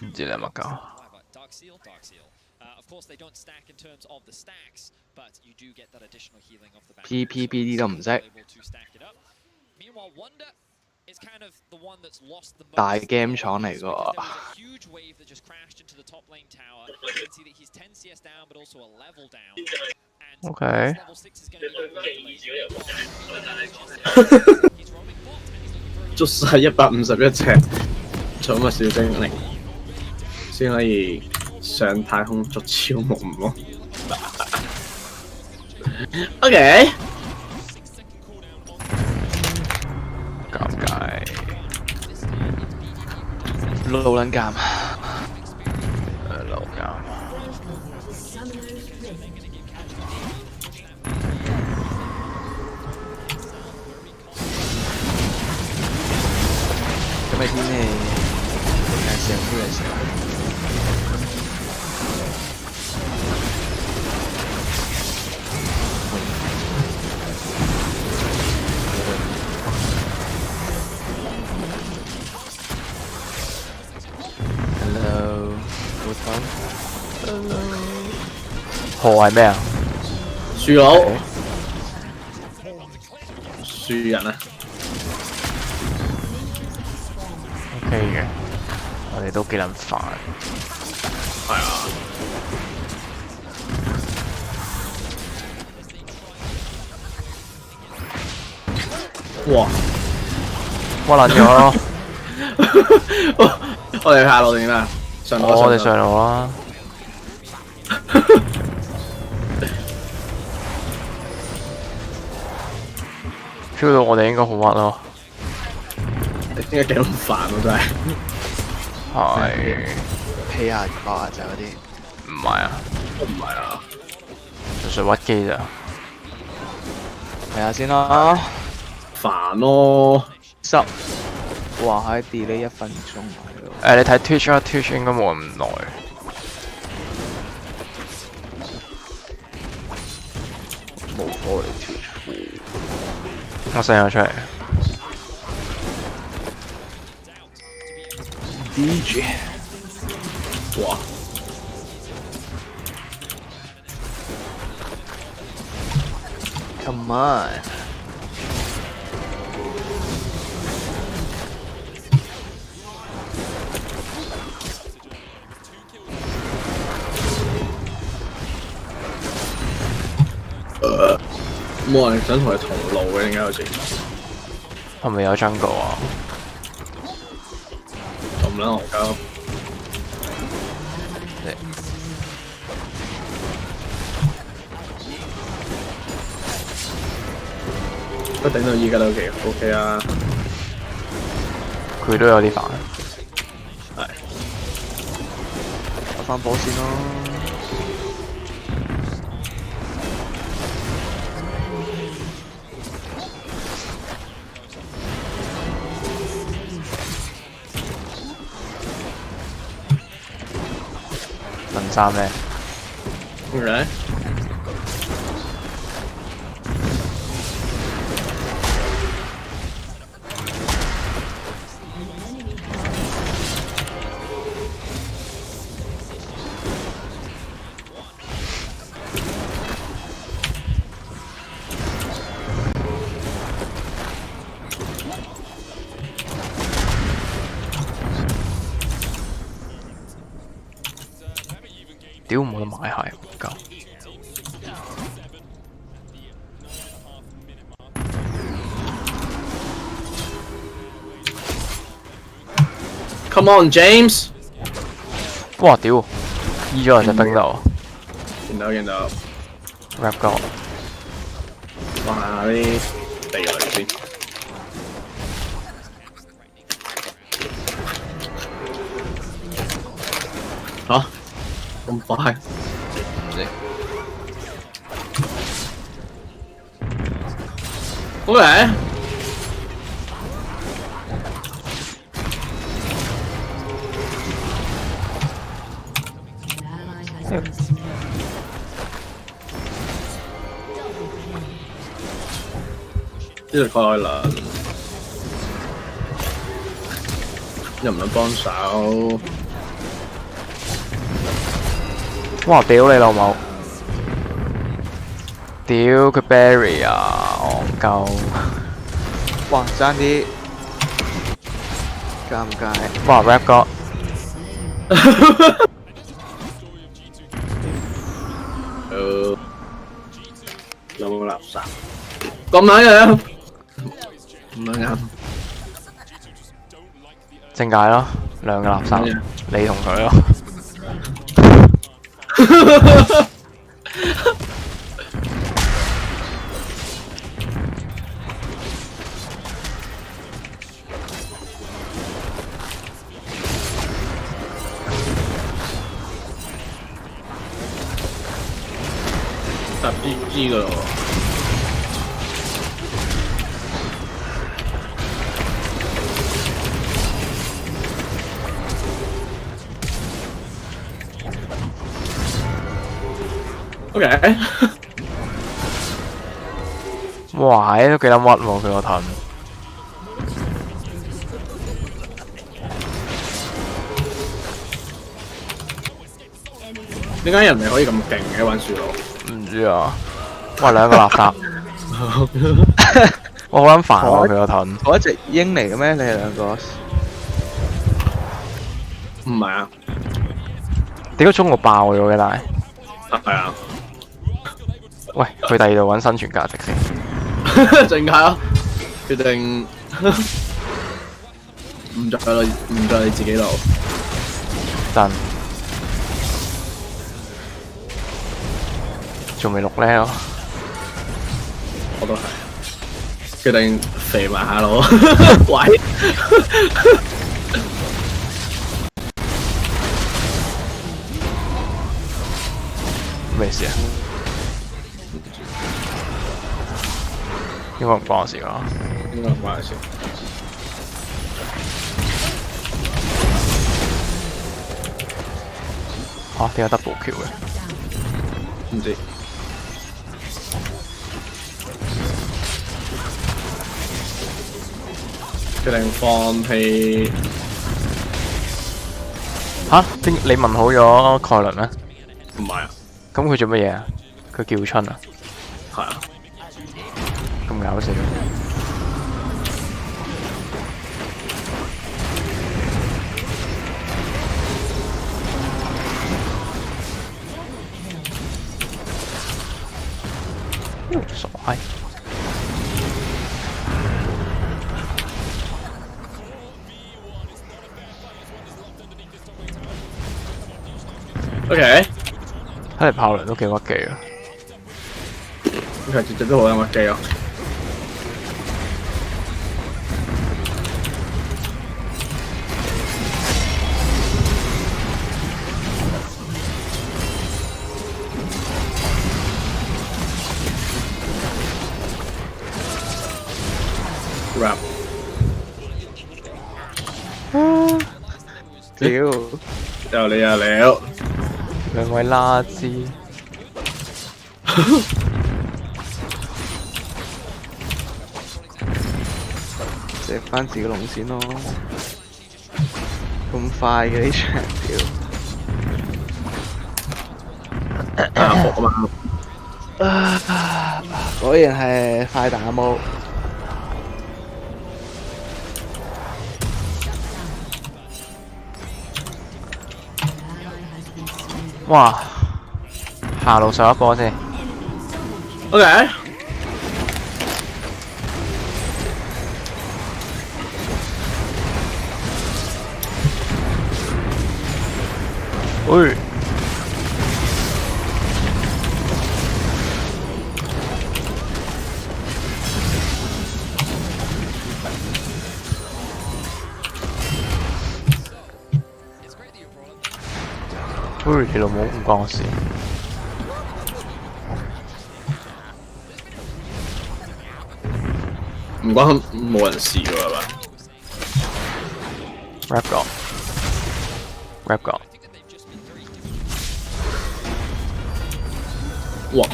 唔知你有冇搞？PPPD 都唔識。大 game 廠嚟㗎。OK。捉晒151隻寵物小精靈，先可以上太空捉超夢咯。OK。尷尬，老撚尷，老尷。咁嘅天氣，介紹啲嘢食。Hello， good time。Hello。河係咩啊？樹佬。樹人啊。OK 嘅，我哋都幾撚煩。係啊。哇！屈撚咗咯！我哋下路定咩？上路。我哋上路啦。feel 到我哋應該好屈咯。應該幾咁煩喎，真係。係。P下8下就嗰啲。唔係啊。唔係啊。純粹屈機咋。睇下先啦。煩咯。10。哇！喺 delay 1分鐘你睇 Twitch 啊 ，Twitch 應該冇咁耐。冇火嚟 Twitch。我 send 咗出嚟。DJ。哇！Come on。冇人想同佢同路嘅，點解好似？係咪有 jungle 啊？咁撚戇鳩。不頂到依家都幾 OK 啊！佢都有啲煩。係。打翻波先咯。問衫咩 ？OK。屌冇得買鞋唔夠。Come on, James！ 哇屌！醫咗人隻冰度。見到。rap 歌。放下啲地雷先。嚇？咁快？OK。呢度蓋輪，又唔想幫手。哇！屌你老母！屌佢 berry 啊，戇鳩！哇！爭啲尷尬。哇 rap 歌！有冇垃圾？咁樣樣，咁樣啱。正解咯，兩個垃圾，你同佢咯。搭 GG 噶咯喎。OK， 哇，都幾得屈喎佢個盾。點解人哋可以咁勁嘅玩樹佬？唔知啊，哇兩個垃圾，我好撚煩喎佢個盾。嗰一隻鷹嚟嘅咩？你哋兩個？唔係啊。點解中我爆咗嘅？但係。係啊。喂，去第二度揾生存價值先。陣間咯，決定唔再你自己度。真。仲未錄咧我。我都係。決定肥埋下咯。喂。咩事啊？應該唔關我事㗎。應該唔關我事。嚇？點解 double kill 嘅？唔知。決定放棄。嚇？你問好咗蓋倫咩？唔係啊。咁佢做乜嘢啊？佢叫春啊？係啊。咁搞笑。傻閪。OK。睇嚟炮輪都幾屈機啊！其實隻隻都好有屈機啊！rap 屌，又你又了，兩位垃圾。射翻自己龍先咯，咁快嘅呢場屌！學啊嘛，果然係快打毛。哇！下路上一波先。OK。喂！喂，你老母唔關我事。唔關冇人事㗎係嘛 ？rap 講 ，rap 講。哇！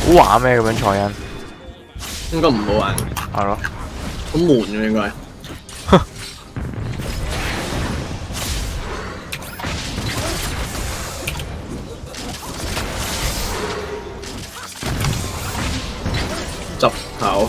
好玩咩咁樣蔡恩？應該唔好玩。係咯。好悶嘅應該。執頭。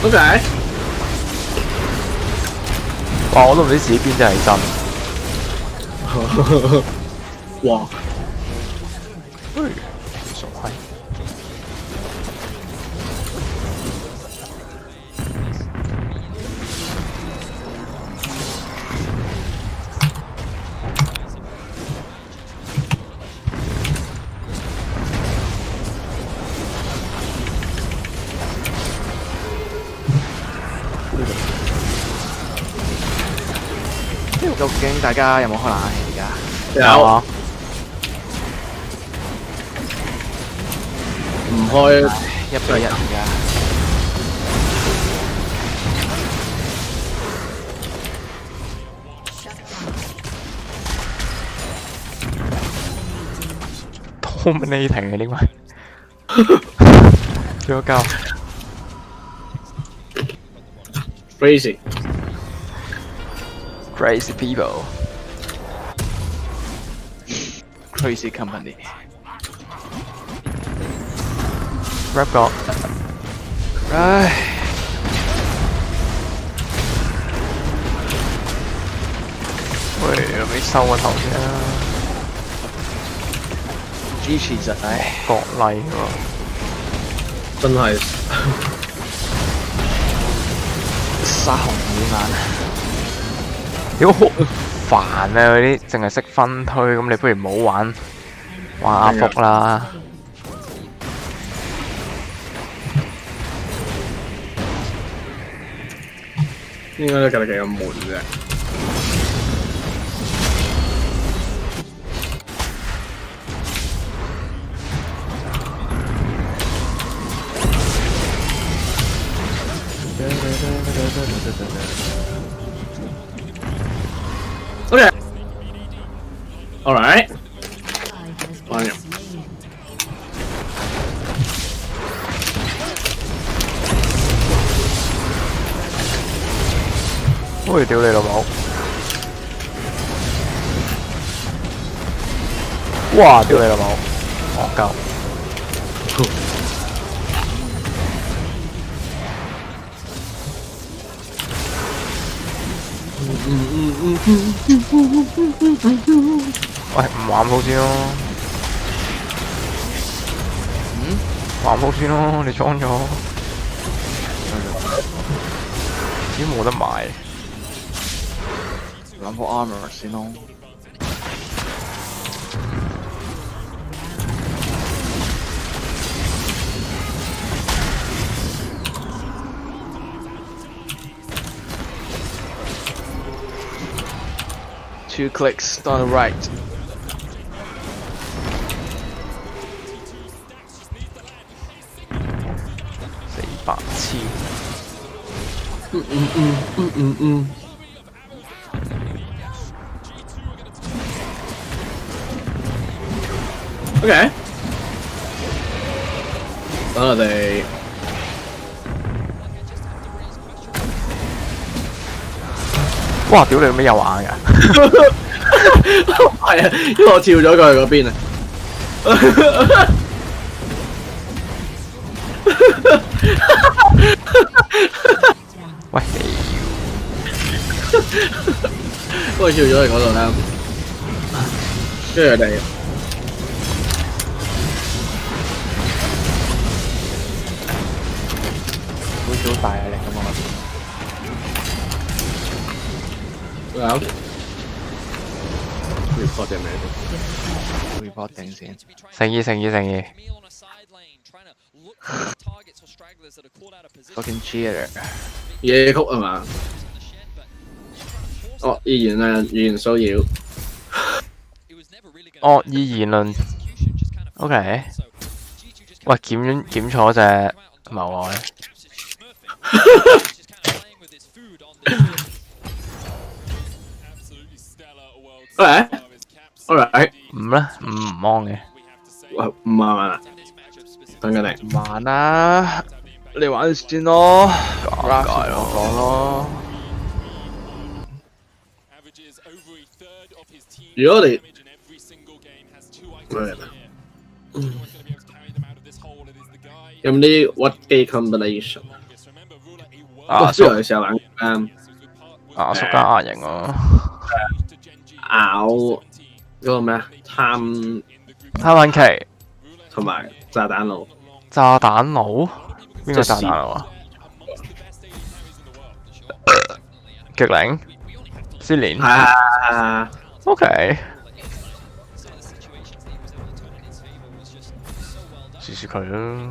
OK。哇！我都唔知自己邊隻係真。哇！傻閪。究竟大家有冇開冷氣而家？有啊。唔開1-1而家。dominating 嘅呢位，做咗交。Crazy people. Crazy company. rap 角。唉。喂，你收個頭先啦。支持實係國禮喎。真係殺紅了眼。屌好煩啊！嗰啲淨係識分推，咁你不如唔好玩阿福啦。應該都覺得幾咁悶啫。Okay. All right. Fine. 喂，屌你老母！哇，屌你老母！戇鳩！喂，唔玩鋪先咯。玩鋪先咯，你裝咗。已經冇得買。玩鋪 armor 先咯。2 clicks on the right. 死白痴！OK。等我哋。哇！屌你咩有眼㗎？係啊，因為我跳咗過去嗰邊啊。喂，我跳咗去嗰度啦，跟住佢哋。好似好大壓力咁啊！report 定咩？report 定先。誠意。Fucking cheater。夜曲係嘛？惡意言論、語言騷擾。惡意言論。OK。喂，檢錯隻謀愛。Alright，唔咧，唔安嘅。喂，唔玩啦，等緊你。玩啦，你玩先咯，RAFT我講咯。如果你有冇啲 what gay combination？阿叔不如你試下玩阿叔加牙型喎，咬嗰個咩啊？貪貪奇同埋炸彈佬。炸彈佬邊個炸彈佬啊？極靈思連係啊 ，OK。試試佢啦。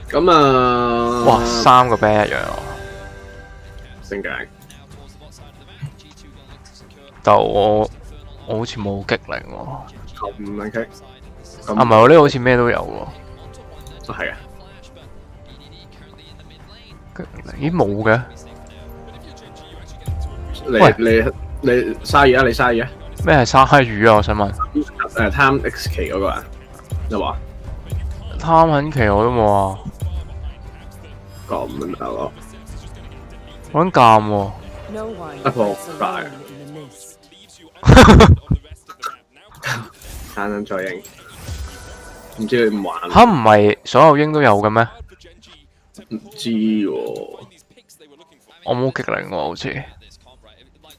咁啊！哇，3個啤一樣喎。點解？但我好似冇激靈喎。咁撚棘。啊，唔係喎，呢個好似咩都有喎。係啊。咦，冇嘅。你鯊魚啊？你鯊魚啊？咩係鯊魚啊？我想問。貪 X 期嗰個啊？有冇啊？貪很奇我都冇啊。咁樣得咯。揾鑑喎。一鋪大。單人再影。唔知佢唔玩。嚇唔係所有鷹都有嘅咩？唔知喎。我冇激靈喎，好似。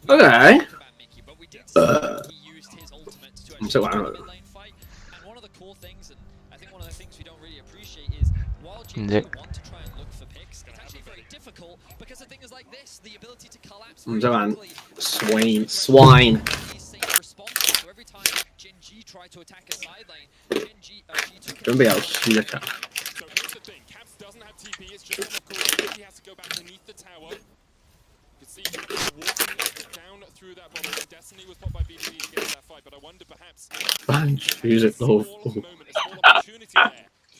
OK。唔識玩佢。唔知。唔識玩 swine。準備又輸一場。班主席都。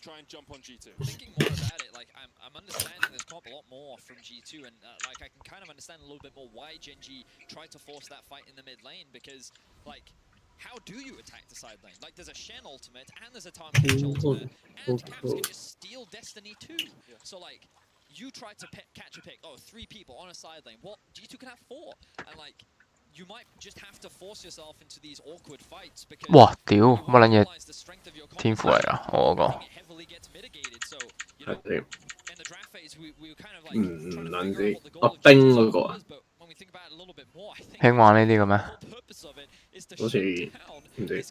try and jump on G2. Thinking more about it, like I'm understanding this comp a lot more from G2, and like I can kind of understand a little bit more why Gen G tried to force that fight in the mid lane, because like how do you attack the side lane? Like there's a Shen ultimate and there's a Time Catch ultimate, and Caps can just steal Destiny too. So like you try to catch a pick, 3 people on a side lane. What G2 can have 4, and like. You might just have to force yourself into these awkward fights because 哇！屌乜撚嘢天賦嚟㗎？我嗰個。唔撚知，冰嗰個啊？興玩呢啲嘅咩？好似唔知。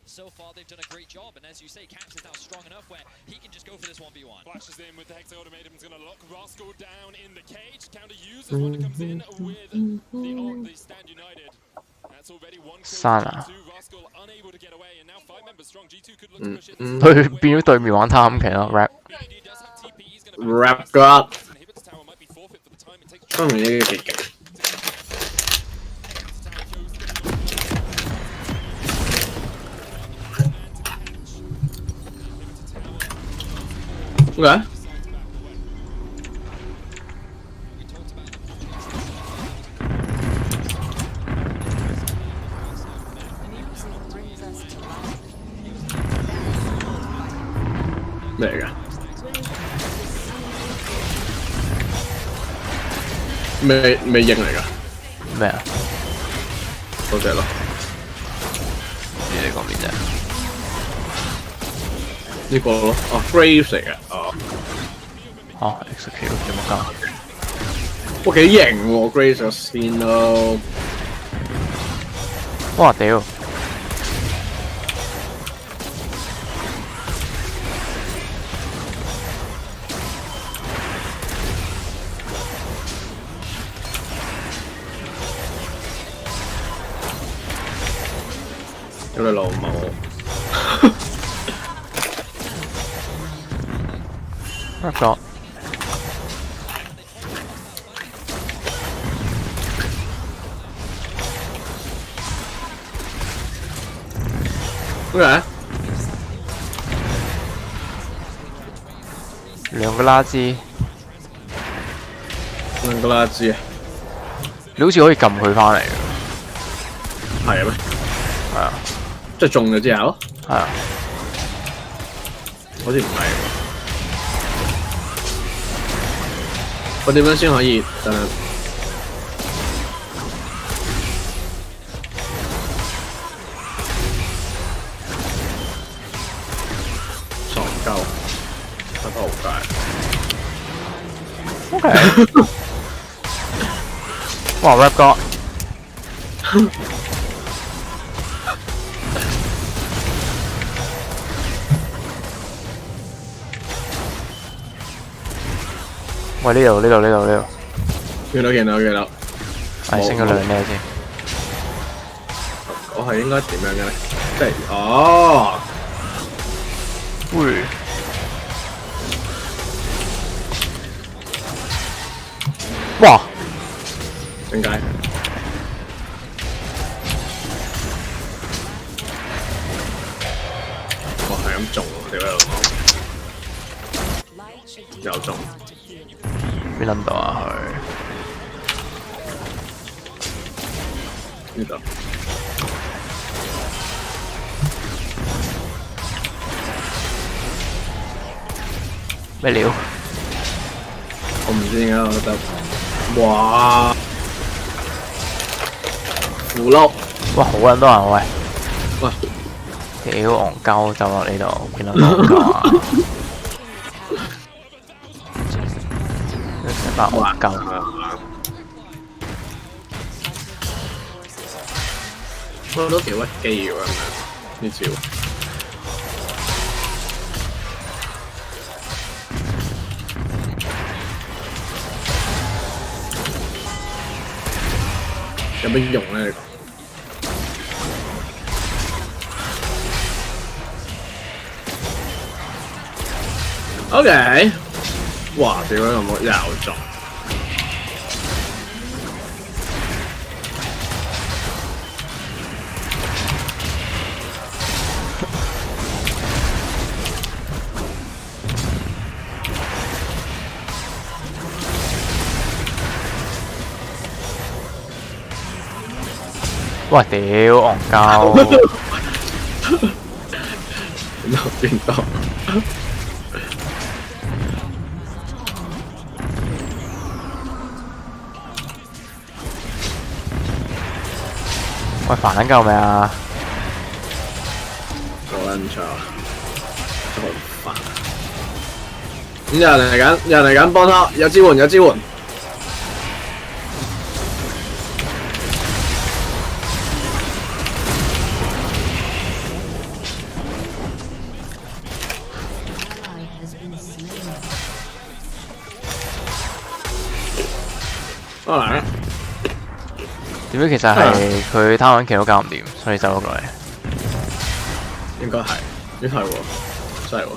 So far, they've done a great job, and as you say, Caps is now strong enough where he can just go for this 1v1. Flashes in with the Hex Ultimatum, is going to lock Rascal down in the cage. Counter uses one that comes in with the Stand United. That's already 1 kill. Rascal unable to get away, and now 5 members strong. G2 could look to push it. 佢變咗對面玩貪奇咯 ，rap god。當然呢啲幾勁。Okay. There you go. 咩鷹嚟㗎？咩啊？嗰隻咯。你講邊隻？呢個咯，Graves 嚟嘅，execute 有冇加？哇幾型喎 Graves 個線都。哇屌！屌你老母！一個。Okay. 兩個垃圾。兩個垃圾。你好似可以撳佢翻嚟嘅。係啊咩？係啊。即係中咗之後？係啊。好似唔係。我點樣先可以？等陣。OK。哇 ，rap 哥。喂，呢度。見到。係升咗兩咩先？我係應該點樣嘅咧？即係哦，會。哇！點解？我係咁中喎，屌你老母！又中。邊撚到啊佢？呢度。咩料？我唔知點解我覺得，哇！符碌，哇好撚多人喂！喂，屌戇鳩走落呢度，邊撚戇鳩啊？成班戇鳩。我都幾屈機喎咁樣呢招。有乜用咧？你講 ？OK， 哇！屌你老母又中！哇屌戇鳩！邊度？喂煩撚夠未啊？好撚錯，好煩。有人嚟緊幫拖，有支援。啊！點解其實係佢貪揾期都搞唔掂，所以走咗過嚟。應該係，呢係喎，真係喎。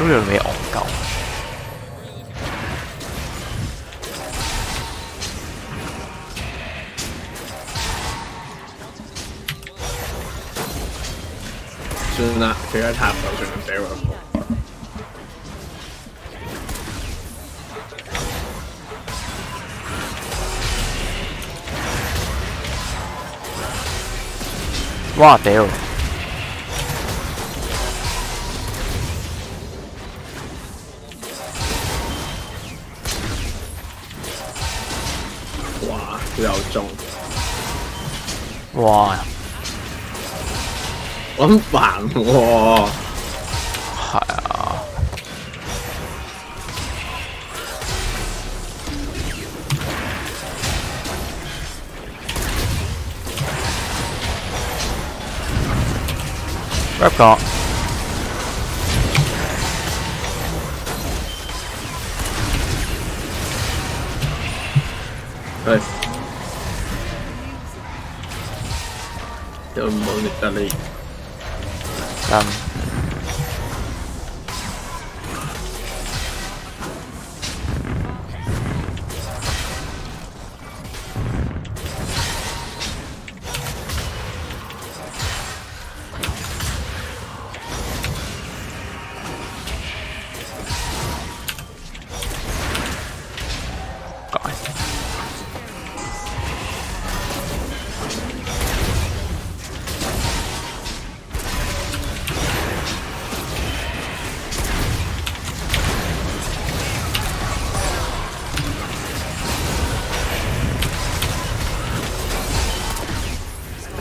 咁樣你戇鳩。算啦，佢喺塔度算死喎。哇屌！哇！佢又中。哇！我咁煩喎。係啊。rap 哥，係，有冇力得你？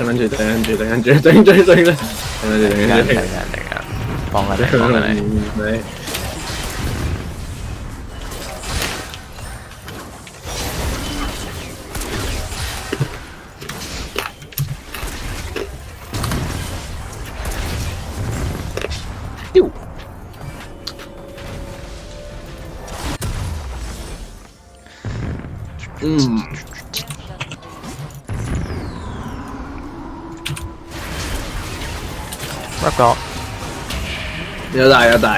頂緊住，講緊你，講緊你。你rap 角有大有大，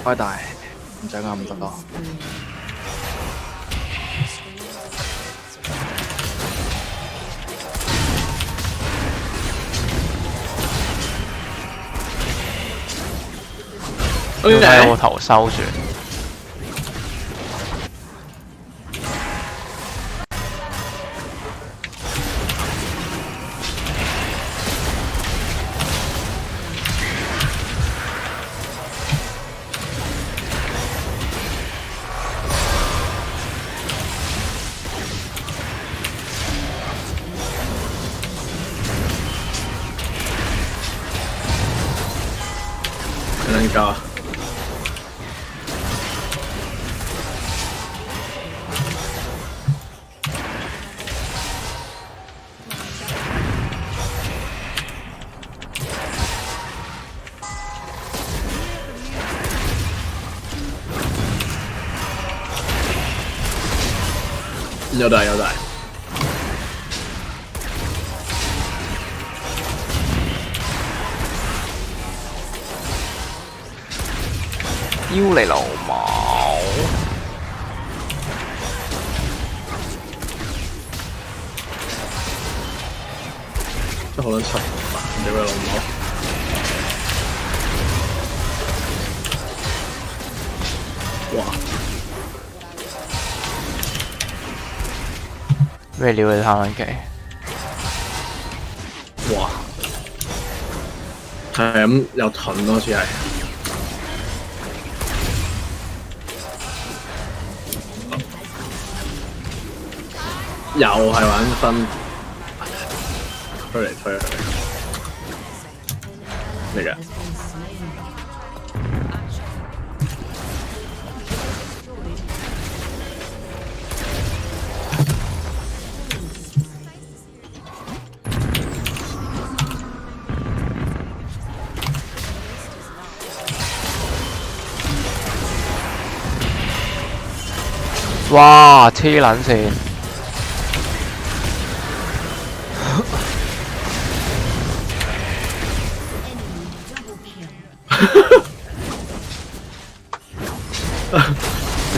開大，唔使啱唔得咯。要睇我頭收住。能夠。有大有大。腰嚟老母！真好撚柒，屌你老母！哇！咩料嘅貪撚技？哇！係咁又盾咯，似係。又係玩分，推嚟推去，咩嘅？哇！黐撚線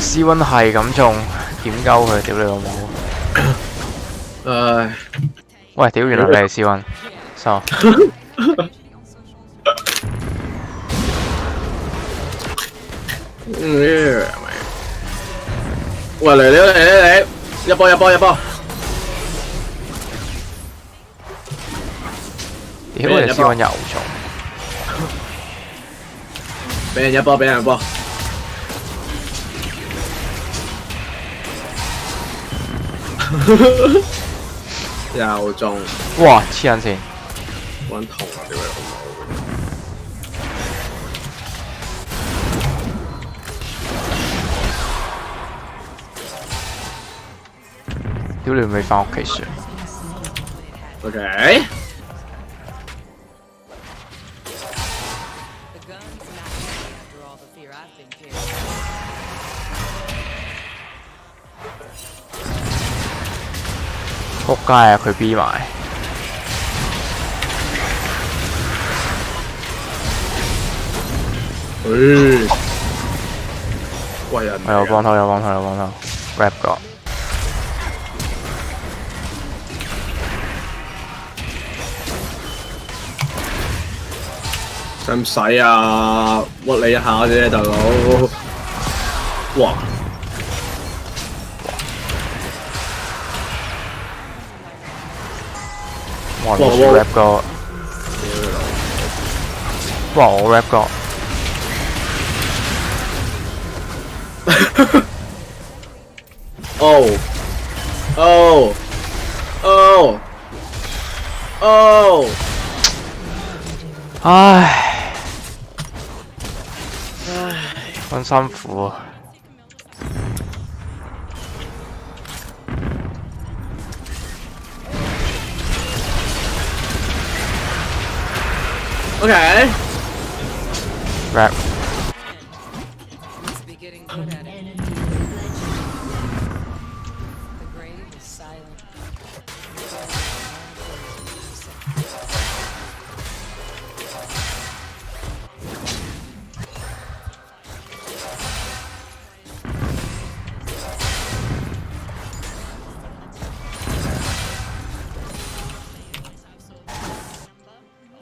！C 溫係咁中，點鳩佢？屌你老母！唉，喂，屌！原來你係 C 溫，收。喂，嚟！一波！屌你 C 溫又中，俾人一波！又中！哇！黐撚線，揾痛啊！屌你老母！屌你未返屋企算 ？OK。仆街啊！佢 B 埋。喂人！有幫頭 ，rap 角。使唔使啊？屈你一下啫，大佬！哇！哇！我 rap 角，哇！我 rap 角，哦，唉，好辛苦啊。OK。rap。 Must be getting good at it. The grave is silent.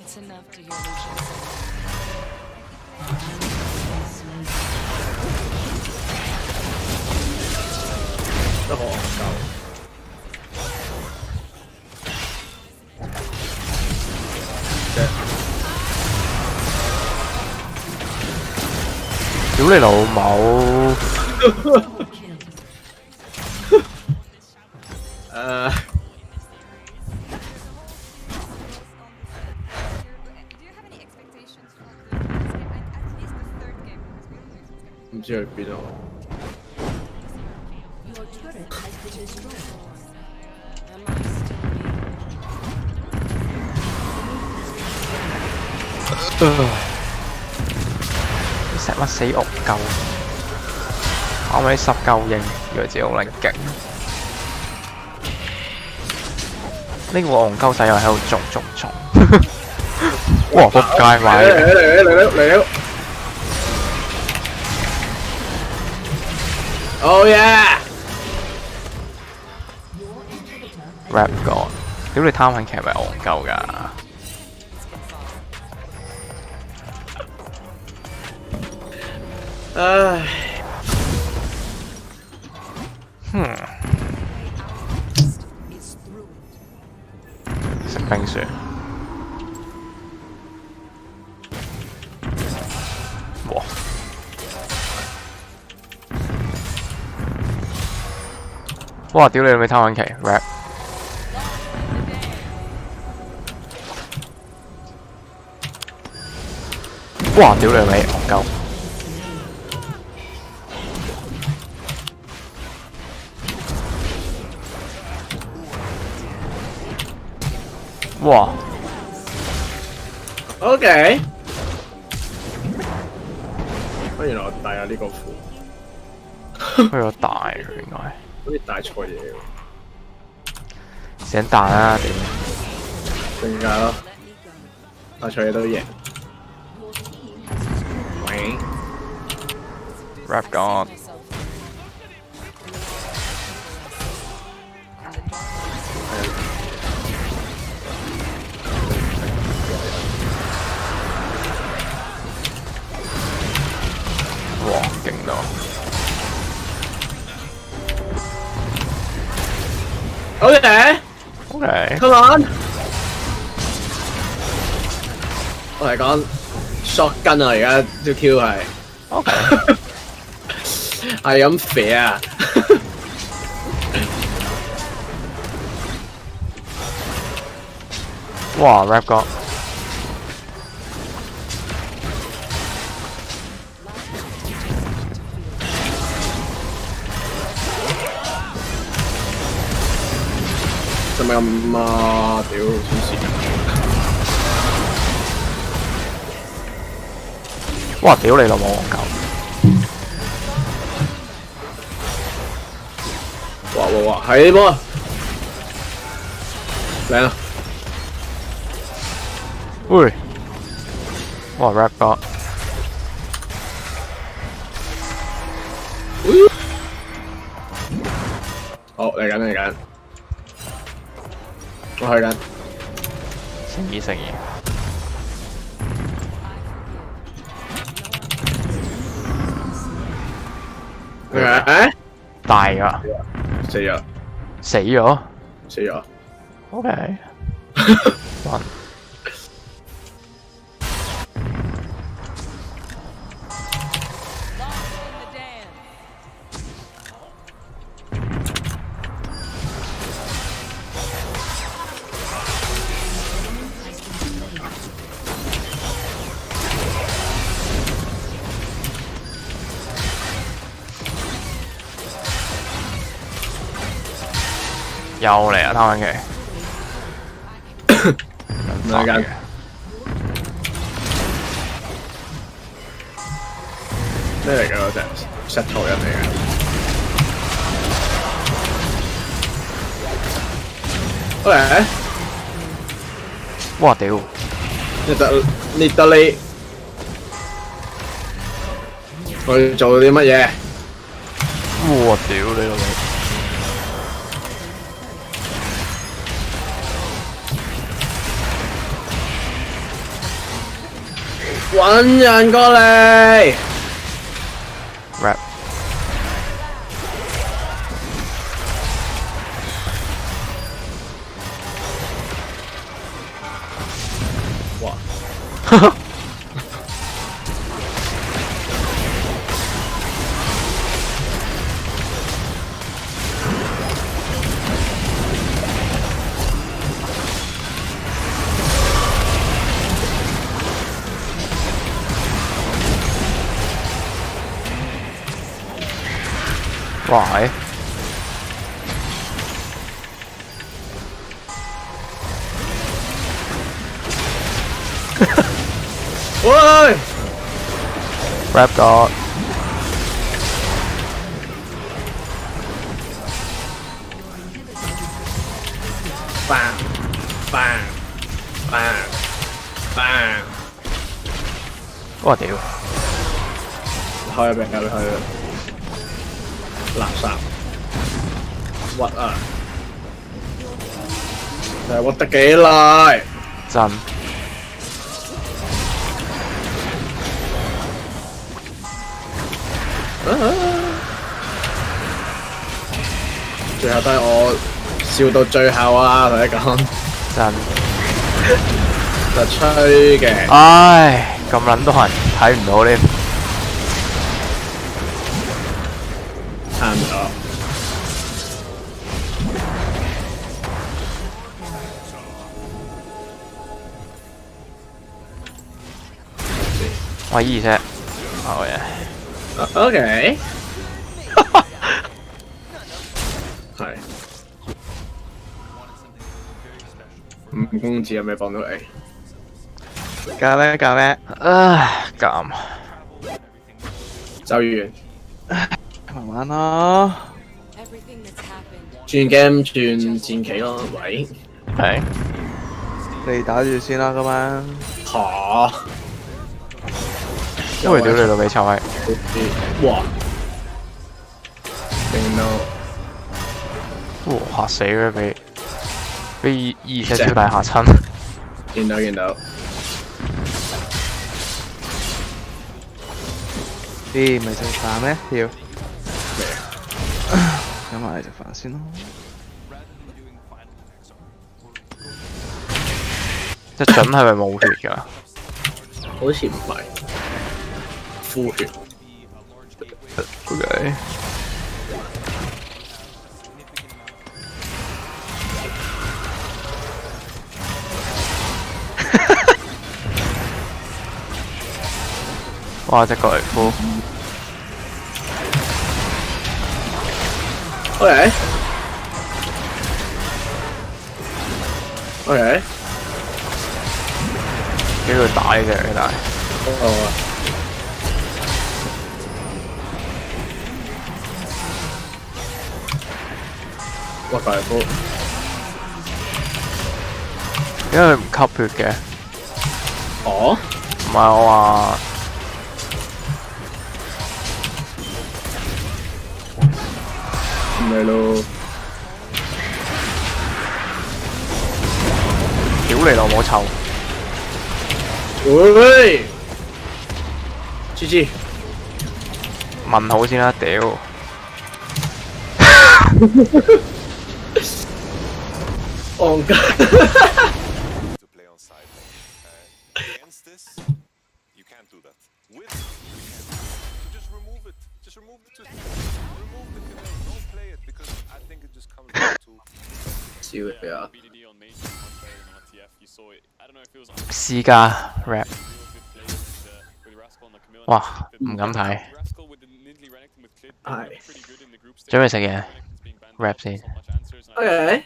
It's enough to hear Lucian say. 都好戇鳩。屌你老母！唔知去邊啊？ Your turret has been destroyed. 食乜死戇鳩？我咪10嚿型，以為自己好撚勁。呢個戇鳩仔又喺度中。哇！仆街買嚟！ Oh yeah！ rap 個，屌你貪玩劇咪戇鳩㗎？唉，食冰雪。哇！哇！屌你老味貪玩劇 rap。 哇！屌你老味戇鳩。 哇 ！OK。原來我戴下呢個褲。佢有大應該。好似戴錯嘢喎。醒彈啊！屌。點解咯？戴錯嘢都贏。喂。rap god。 哇！勁到。OK。Come on。我嚟講 shotgun 啊，而家條 Q 係。OK。係咁肥啊！哇 ！rap god。 使咪咁啊！屌，黐線！哇！屌你老母戇鳩！哇！係呢波，靚啊！喂！哇 ！rap god！ 好嚟緊。 我去緊。誠意。誒？大啊！死咗。死咗。死咗。OK。完。又嚟啊！貪緊期，兩間咩嚟㗎嗰隻？石頭人嚟嘅。喂！哇屌！列德利，我要做啲乜嘢？哇屌你老味！揾人過嚟 ！rap 哇！哇係！喂 ！rap 咗。bang bang bang bang！我屌！開俾佢去垃圾屈啊！就係屈得幾耐？真。最後都係我笑到最後啊！同你講真。就吹嘅。唉，咁撚多人睇唔到呢？差唔多。我依啫。好嘢。OK。係。五公子有咩幫到你？教咩？唉，咁。走完。慢慢咯。轉 game 轉戰棋咯，喂。係。你打住先啦，今晚。嚇！喂，屌你老味臭閪！哇！勁到〜哇！嚇死佢俾二隻超大嚇親。見到。咦？咪食飯咩？要。咁埋嚟食飯先咯。隻準係咪冇血㗎？好似唔係，敷血。OK。哇！隻格雷夫。OK。俾佢打呢隻嘅，但係。哦。哇！格雷夫。因為佢唔吸血嘅。哦？唔係我話。咪咯！屌你老母臭！喂！GG。問好先啦，屌！戇鳩。Against this, you can't do that. With just remove it. Just remove the twist. Remove the canal. Don't play it because I think it just comes down to. 笑呀！私家 rap。哇！唔敢睇。係。準備食嘢 rap 先。OK。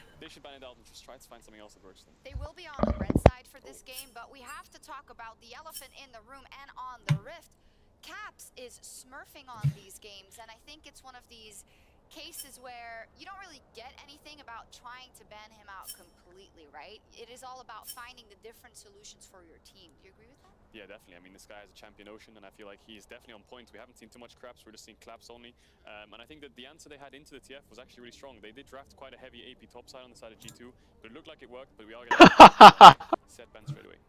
try to find something else that works then. They will be on the red side for this game, but we have to talk about the elephant in the room and on the Rift. Caps is smurfing on these games, and I think it's one of these cases where you don't really get anything about trying to ban him out completely, right? It is all about finding the different solutions for your team. Do you agree with that? Yeah, definitely. I mean, this guy has a champion Ocean, and I feel like he's definitely on point. We haven't seen too much craps, we're just seeing claps only. And I think that the answer they had into the TF was actually really strong. They did draft quite a heavy AP topside on the side of G2, but it looked like it worked, but we are going to set ban straight away.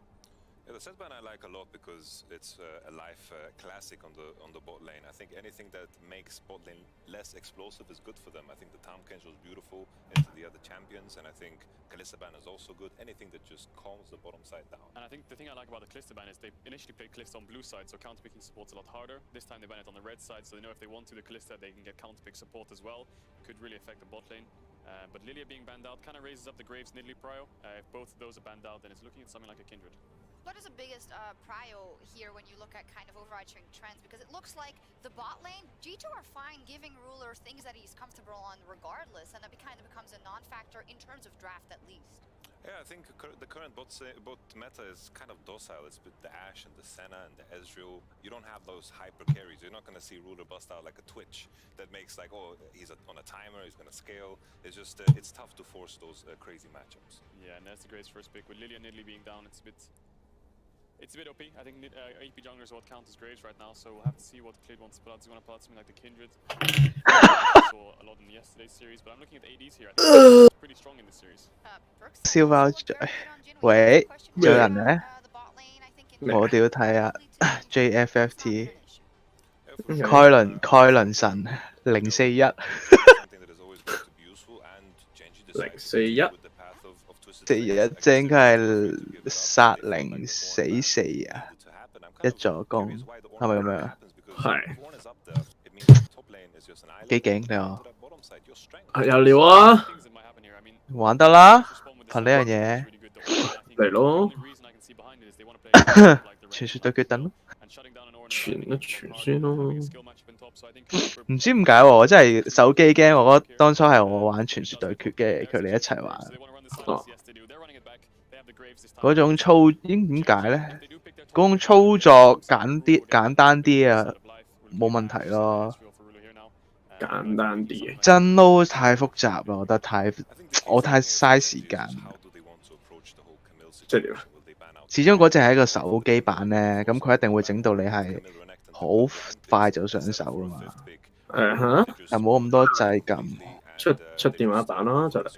Yeah, the set ban I like a lot because it's a life classic on the bot lane. I think anything that makes bot lane less explosive is good for them. I think the Tahm Kench was beautiful into the other champions, and I think Kalista ban is also good. Anything that just calms the bottom side down. And I think the thing I like about the Kalista ban is they initially played Kalista on blue side, so counterpicking support's a lot harder. This time they ban it on the red side, so they know if they want to the Kalista, they can get counterpick support as well. Could really affect the bot lane. But Lilia being banned out kind of raises up the Graves Nidalee prio. If both of those are banned out, then it's looking at something like a Kindred. What is the biggest prio here when you look at kind of overarching trends? Because it looks like the bot lane, G2 are fine giving Ruler things that he's comfortable on regardless, and it kind of becomes a non-factor in terms of draft at least. Yeah, I think the current bot meta is kind of docile. It's with the Ashe and the Senna and the Ezreal. You don't have those hyper carries. You're not going to see Ruler bust out like a Twitch that makes like, oh, he's on a timer, he's going to scale. It's just, it's tough to force those crazy matchups. Yeah, and that's the Graves first pick. With Lilia and Nidalee being down, it's a bit OP. I think AP junglers are what count as Graves right now, so we'll have to see what Clid wants to pull out. He's going to pull out something like the Kindred. Saw a lot in yesterday's series, but I'm looking at the ADs here. I think it's pretty strong in this series. 燒爆嘴。喂，有人咩？我哋要睇啊 JFFT 蓋倫神041 041即係正係殺零死4啊！一助攻係咪咁樣啊？係幾勁你話？有料啊！玩得啦，憑呢樣嘢嚟咯！傳説對決等咯。傳一傳先咯。唔知點解喎，我真係手機 game，我覺得當初係我玩傳説對決嘅，佢哋一齊玩。嗰種點解咧？嗰種操作簡單啲啊，冇問題咯。簡單啲嘅。真撈太複雜啦，我覺得我太嘥時間。即係點啊？始終嗰隻係一個手機版咧，咁佢一定會整到你係好快就上手噶嘛。係冇咁多掣撳。出電話版啦，就嚟。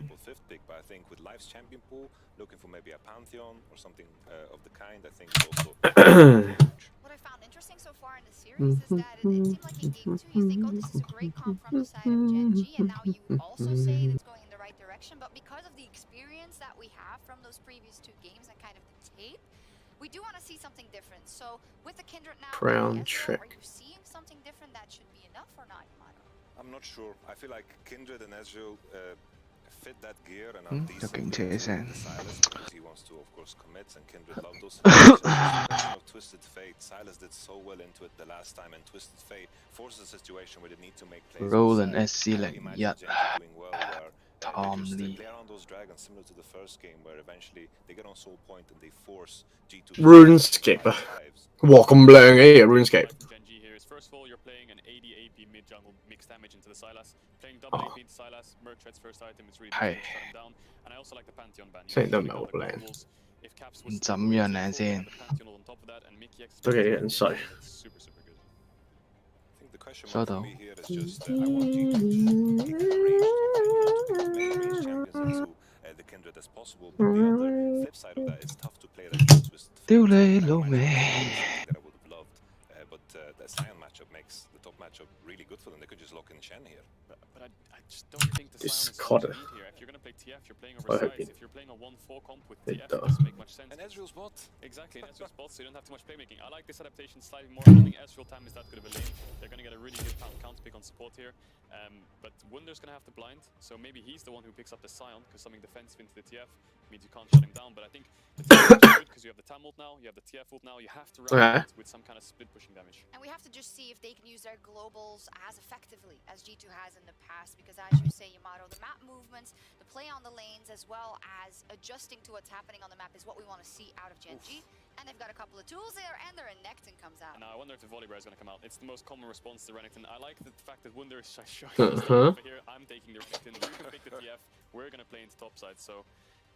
What I found interesting so far in the series is that it seemed like in game 2 you think, oh, this is a great comp from the side of Gen G, and now you also say it's going in the right direction, but because of the experience that we have from those previous 2 games and kind of the tape, we do want to see something different. So with the Kindred now, Crown Ezreal, check. are you seeing something different that should be enough or not, Yamato? I'm not sure. I feel like Kindred and Ezreal fit that gear and are decent with Silas because he wants to, of course, commit, and Kindred love those situations. Twisted Fate, Silas did so well into it the last time, and Twisted Fate forces a situation where they need to make plays. Roland SC01 Tom Lee play around those dragons similar to the first game where eventually they get on soul point and they force G2 RuneScape 啊！哇，咁靚嘅RuneScape。First of all, you're playing an 80 AP mid jungle mixed damage into the Sylas. Playing double AP into Sylas, Merchant's first item is really difficult to shut him down. And I also like the Pantheon ban. 雖然都唔係好靚。怎樣靚先？都幾人衰。收到。屌你老味！ The Sion matchup makes the top matchup really good for them. They could just lock in Shen here. But I just don't think the Sion is so good here. If you're going to play TF, you're playing over size. If you're playing a 1-4 comp with TF, it doesn't make much sense. And Ezreal's bot. Exactly, and Ezreal's bot, so you don't have too much playmaking. I like this adaptation slightly more. I don't think Ezreal time is that good of a lane. They're going to get a really good counter pick on support here. But Wunder's going to have to blind, so maybe he's the one who picks up the Sion, because something defensive into the TF. means you can't shut him down. But I think it's good because you have the Tamult now, you have the TF ult now, you have to run with some kind of split pushing damage. And we have to just see if they can use their globals as effectively as G2 has in the past, because as you say, Yamato, the map movements, the play on the lanes, as well as adjusting to what's happening on the map is what we want to see out of Gen G. And they've got a couple of tools there, and their Nectin comes out. And now I wonder if the Volibear is going to come out. It's the most common response to Renekton. I like the fact that Wunder is showing over here. I'm taking the Renekton, you can pick the TF, we're going to play into topside, so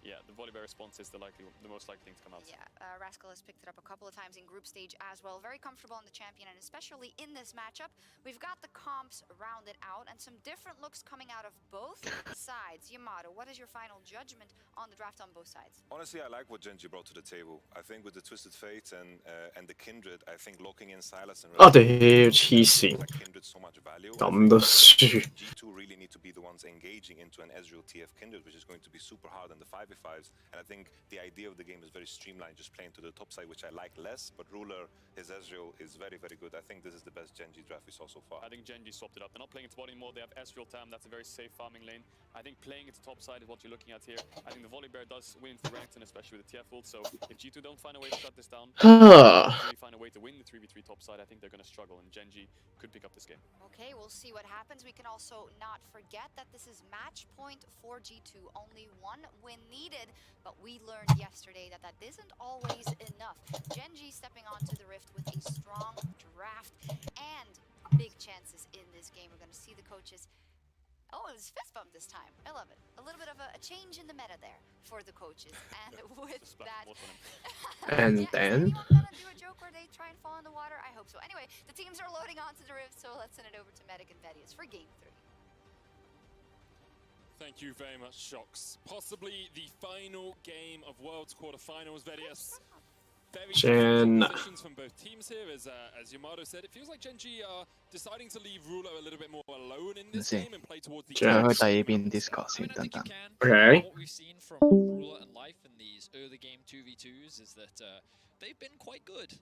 yeah, the Volibear response is the most likely thing to come out. Yeah, Rascal has picked it up a couple of times in group stage as well. Very comfortable on the champion, and especially in this matchup. We've got the comps rounded out and some different looks coming out of both sides. Yamato, what is your final judgment on the draft on both sides? Honestly, I like what Gen G brought to the table. I think with the Twisted Fate and the Kindred, I think locking in Silas and Kindred so much value. G2 really need to be the ones engaging into an Ezreal TF Kindred, which is going to be super hard on the 5v5s. And I think the idea of the game is very streamlined, just playing to the top side, which I like less. But Ruler, his Ezreal is very, very good. I think this is the best Gen G draft we saw so far. I think Gen G swapped it up. They're not playing into bot anymore. They have Ezreal Tam. That's a very safe farming lane. I think playing into top side is what you're looking at here. I think the Volibear does win for Renekton, especially with the TF ult. So if G2 don't find a way to shut this down, really find a way to win the 3v3 top side, I think they're going to struggle, and Gen G could pick up this game. Okay, we'll see what happens. We can also not forget that this is match point for G2. Only one win needed, but we learned yesterday that that isn't always enough. Gen G stepping onto the Rift with a strong draft and big chances in this game. We're going to see the coaches. Oh, it was fist bump this time. I love it. A little bit of a change in the meta there for the coaches. And with that... And then... gonna do a joke where they try and fall in the water? I hope so. Anyway, the teams are loading onto the Rift, so let's send it over to Medic and Vedius for Game 3. Thank you very much, Shox. Possibly the final game of World's quarterfinals, Vedius. Very different positions from both teams here, as Yamato said. It feels like Gen G are deciding to leave Ruler a little bit more alone in this game and play towards the end. Okay. What we've seen from Ruler and Life in these early game 2v2s is that they've been quite good.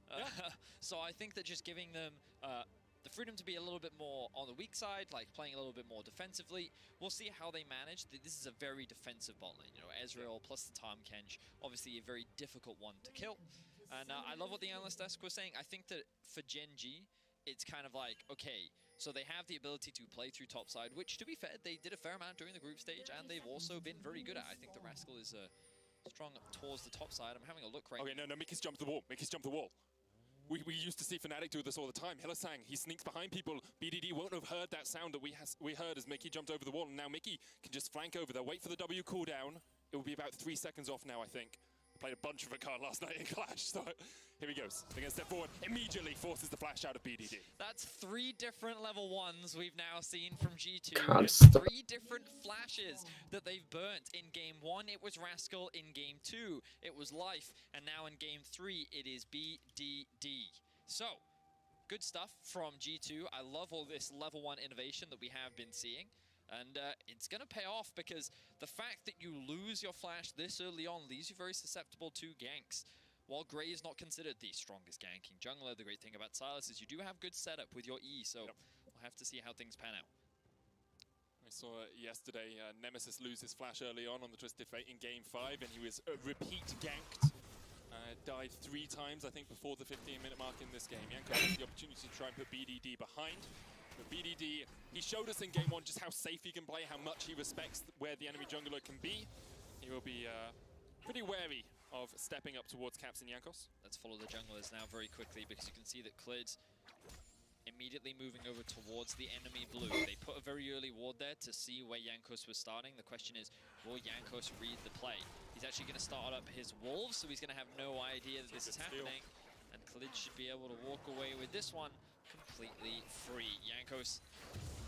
So I think that just giving them the freedom to be a little bit more on the weak side, like playing a little bit more defensively. We'll see how they manage. This is a very defensive bot lane, you know, Ezreal plus the Tahm Kench, obviously a very difficult one to kill. And I love what the analyst desk was saying. I think that for Gen G, it's kind of like, okay, so they have the ability to play through topside, which to be fair, they did a fair amount during the group stage, and they've also been very good at. I think the Rascal is strong towards the top side. I'm having a look right now. Okay, no, Mickey's jumped the wall. Mickey's jumped the wall. We used to see Fnatic do this all the time. Hylissang, he sneaks behind people. BDD won't have heard that sound that we heard as Mickey jumped over the wall, and now Mickey can just flank over there, wait for the W cooldown. It will be about 3 seconds off now, I think. Played a bunch of a card last night in Clash, so here he goes. They're going to step forward, immediately forces the flash out of BDD. That's 3 different level 1s we've now seen from G2. 3 different flashes that they've burnt. In game 1, it was Rascal. In game 2, it was Life. And now in game 3, it is BDD. So, good stuff from G2. I love all this level 1 innovation that we have been seeing. And it's going to pay off because the fact that you lose your flash this early on leaves you very susceptible to ganks. While Grey is not considered the strongest ganking jungler, the great thing about Silas is you do have good setup with your E, so we'll have to see how things pan out. I saw yesterday Nemesis lose his flash early on the Twisted Fate in game 5, and he was repeat ganked. Died 3 times, I think, before the 15-minute mark in this game. Yanko has the opportunity to try and put BDD behind. But BDD, he showed us in game 1 just how safe he can play, how much he respects where the enemy jungler can be. He will be pretty wary of stepping up towards Caps and Jankos. Let's follow the junglers now very quickly because you can see that Klid's immediately moving over towards the enemy blue. They put a very early ward there to see where Jankos was starting. The question is, will Jankos read the play? He's actually going to start up his wolves, so he's going to have no idea that this is happening. And Klid should be able to walk away with this one completely free. Jankos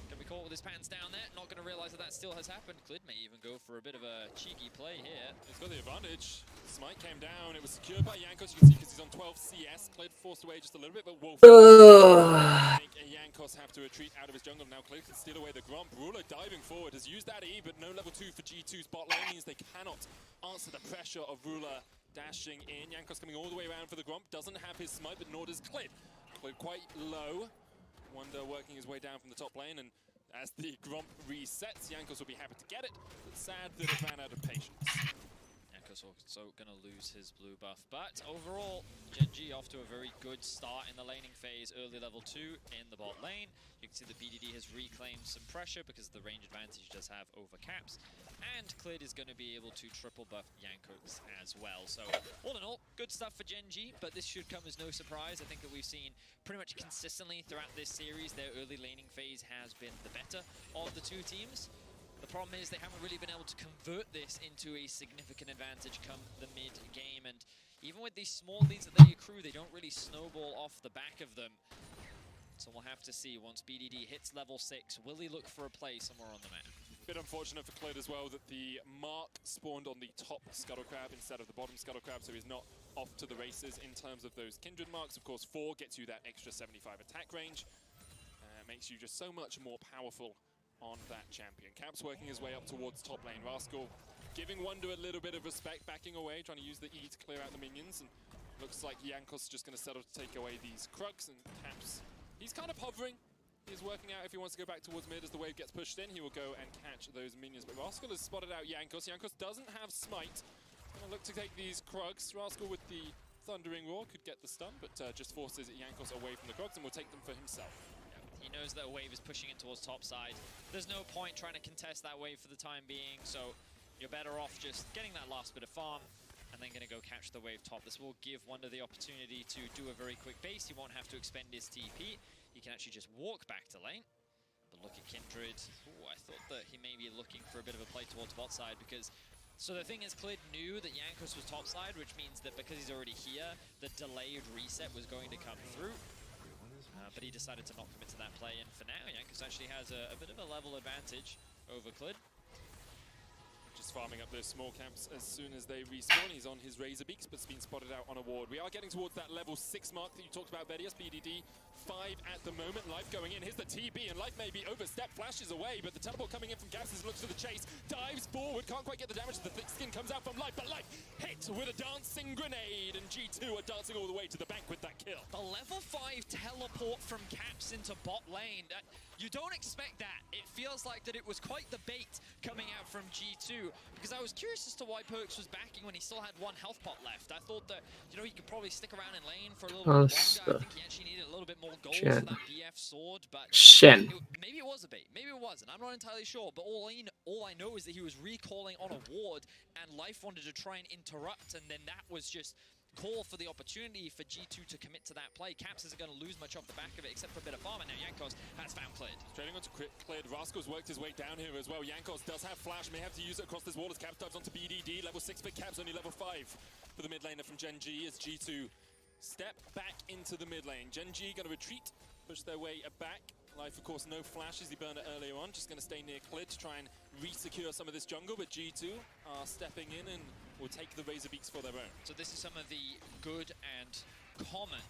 can be caught with his pants down there, not going to realize that still has happened. Klid may even go for a bit of a cheeky play here. He's got the advantage. Smite came down, it was secured by Jankos, you can see, because he's on 12 CS. Klid forced away just a little bit, but Wolf make Jankos have to retreat out of his jungle. Now Klid can steal away the Gromp. Ruler diving forward, has used that E, but no level 2 for G2's bot lane means they cannot answer the pressure of Ruler dashing in. Jankos coming all the way around for the Gromp, doesn't have his smite, but nor does Klid. Klid quite low. Wonder working his way down from the top lane, and as the Gromp resets, Jankos will be happy to get it, but sad that it ran out of patience. Yanko's also going to lose his blue buff. But overall, Gen G off to a very good start in the laning phase. Early level 2 in the bot lane. You can see the BDD has reclaimed some pressure because of the range advantage he does have over Caps. And Clid is going to be able to triple buff Yanko's as well. So all in all, good stuff for Gen G, but this should come as no surprise. I think that we've seen pretty much consistently throughout this series, their early laning phase has been the better of the two teams. The problem is they haven't really been able to convert this into a significant advantage come the mid-game, and even with these small leads that they accrue, they don't really snowball off the back of them. So we'll have to see once BDD hits level 6, will he look for a play somewhere on the map? Bit unfortunate for Clid as well that the mark spawned on the top Scuttle Crab instead of the bottom Scuttle Crab, so he's not off to the races in terms of those kindred marks. Of course, 4 gets you that extra 75 attack range. Makes you just so much more powerful on that champion. Caps working his way up towards top lane. Rascal giving Wonder a little bit of respect, backing away, trying to use the E to clear out the minions. And looks like Jankos just going to settle to take away these Krugs, and Caps, he's kind of hovering. He's working out if he wants to go back towards mid as the wave gets pushed in. He will go and catch those minions. But Rascal has spotted out Jankos. Jankos doesn't have Smite. Gonna look to take these Krugs. Rascal with the Thundering Roar could get the stun, but just forces Jankos away from the Krugs and will take them for himself. He knows that a wave is pushing in towards top side. There's no point trying to contest that wave for the time being, so you're better off just getting that last bit of farm and then going to go catch the wave top. This will give Wonder the opportunity to do a very quick base. He won't have to expend his TP. He can actually just walk back to lane. But look at Kindred. Ooh, I thought that he may be looking for a bit of a play towards bot side because... So the thing is, Clid knew that Jankos was top side, which means that because he's already here, the delayed reset was going to come through. But he decided to not commit to that play, and for now, Jankos actually has a bit of a level advantage over Clid. Just farming up those small camps as soon as they respawn. He's on his Razor Beaks, but's been spotted out on a ward. We are getting towards that level 6 mark that you talked about, Vedius. BDD 5 at the moment. Life going in. Here's the TB, and Life may be overstepped. Flashes away, but the teleport coming in from Gases looks for the chase. Dives forward, can't quite get the damage. The thick skin comes out from Life, but Life hit with a dancing grenade, and G2 are dancing all the way to the bank with that kill. The level 5 teleport from Caps into bot lane. You don't expect that. It feels like that it was quite the bait coming out from G2, because I was curious as to why Perks was backing when he still had 1 health pot left. I thought that, you know, he could probably stick around in lane for a little bit longer. I think he actually needed a little bit more gold for that BF sword, but maybe it was a bait. Maybe it wasn't. I'm not entirely sure, but all I know is that he was recalling on a ward, and Life wanted to try and interrupt, and then that was just call for the opportunity for G2 to commit to that play. Caps isn't going to lose much off the back of it, except for a bit of farm, and now Jankos has found Clid. Trading onto Clid, Rascal's worked his way down here as well. Jankos does have flash, may have to use it across this wall as Caps dives onto BDD. Level 6 for Caps, only level 5 for the mid laner from Gen G as G2 step back into the mid lane. Gen G going to retreat, push their way back. Life, of course, no flashes. He burned it earlier on. Just going to stay near Clid to try and re-secure some of this jungle, but G2 are stepping in and will take the Razor Beaks for their own. So this is some of the good and common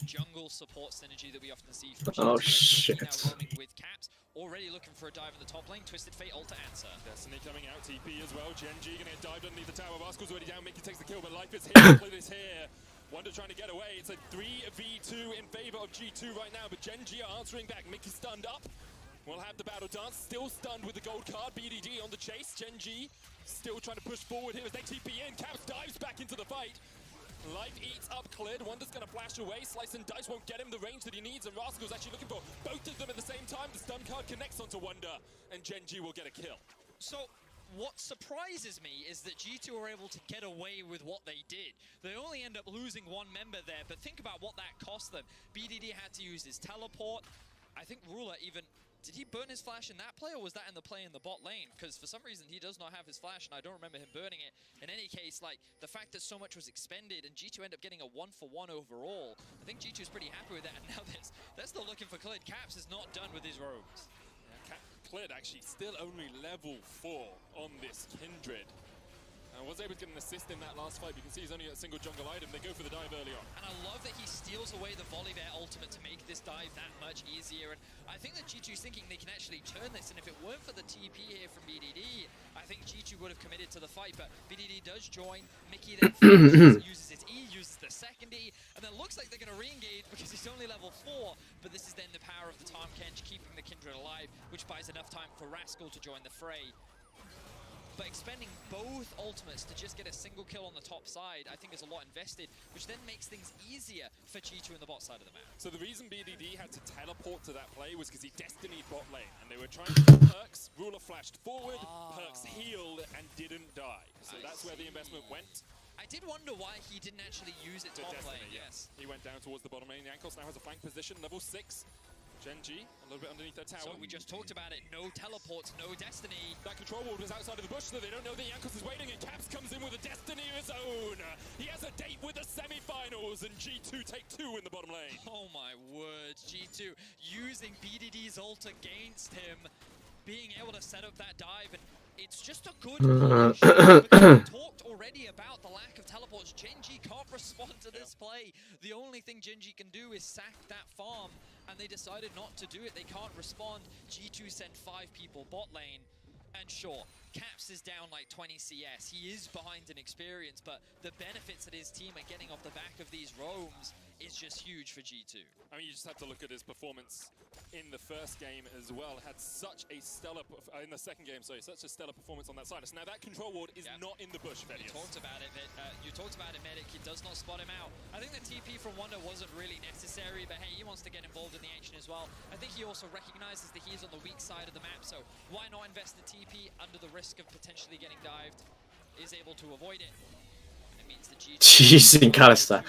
jungle support synergy that we often see from G2. Oh, shit. Now roaming with Caps, already looking for a dive in the top lane. Twisted Fate ult to answer. Destiny coming out, TP as well. Gen G going to get dived underneath the tower. Rascal's already down. Mickey takes the kill, but Life is here. Clid is here. Wonder trying to get away. It's a 3v2 in favor of G2 right now, but Gen G are answering back. Mickey stunned up. We'll have the battle dance. Still stunned with the gold card. BDD on the chase. Gen G still trying to push forward here as they TP in. Caps dives back into the fight. Life eats up Clid. Wonder's going to flash away. Slice and Dice won't get him the range that he needs, and Rascal's actually looking for both of them at the same time. The stun card connects onto Wonder, and Gen G will get a kill. So what surprises me is that G2 were able to get away with what they did. They only end up losing 1 member there, but think about what that cost them. BDD had to use his teleport. I think Ruler even... Did he burn his flash in that play, or was that in the play in the bot lane? Because for some reason he does not have his flash, and I don't remember him burning it. In any case, like, the fact that so much was expended and G2 end up getting a 1-for-1 overall, I think G2 is pretty happy with that. And now they're still looking for Clid. Caps is not done with his rogues. Clid actually still only level 4 on this Kindred. Was able to get an assist in that last fight. You can see he's only a single jungle item. They go for the dive early on. And I love that he steals away the Volibear ultimate to make this dive that much easier. And I think that G2's thinking they can actually turn this. And if it weren't for the TP here from BDD, I think G2 would have committed to the fight. But BDD does join. Mickey then uses his E, uses the second E. And then looks like they're going to re-engage because he's only level 4. But this is then the power of the Tahm Kench keeping the Kindred alive, which buys enough time for Rascal to join the fray. but expending both ultimates to just get a single kill on the top side, I think is a lot invested, which then makes things easier for G2 in the bot side of the map. So the reason BDD had to teleport to that play was because he destinied bot lane, and they were trying to kill Perks. Ruler flashed forward, Perks healed and didn't die. So that's where the investment went. I did wonder why he didn't actually use it top lane. Yes. He went down towards the bottom lane. Yankos now has a flank position, level 6. Gen.G, a little bit underneath their tower. So we just talked about it, no teleports, no Destiny. That control ward was outside of the bush, so they don't know that Yankos is waiting, and Caps comes in with a Destiny of his own. He has a date with the semi-finals, and G2 take 2 in the bottom lane. Oh my word, G2 using BDD's ult against him, being able to set up that dive, and it's just a good punish, because we talked already about the lack of teleports. Gen.G can't respond to this play. The only thing Gen.G can do is sack that farm, and they decided not to do it. They can't respond. G2 sent 5 people bot lane, and sure, Caps is down like 20 CS. He is behind in experience, but the benefits that his team are getting off the back of these roams is just huge for G2. I mean, you just have to look at his performance in the first game as well. Had such a stellar, in the second game, sorry, such a stellar performance on that side. So now that control ward is not in the bush, Vedius. You talked about it, Medic. He does not spot him out. I think the TP from Wonder wasn't really necessary, but hey, he wants to get involved in the action as well. I think he also recognizes that he's on the weak side of the map, so why not invest the TP under the risk of potentially getting dived? Is able to avoid it. It means the G2 Jeez, Calister.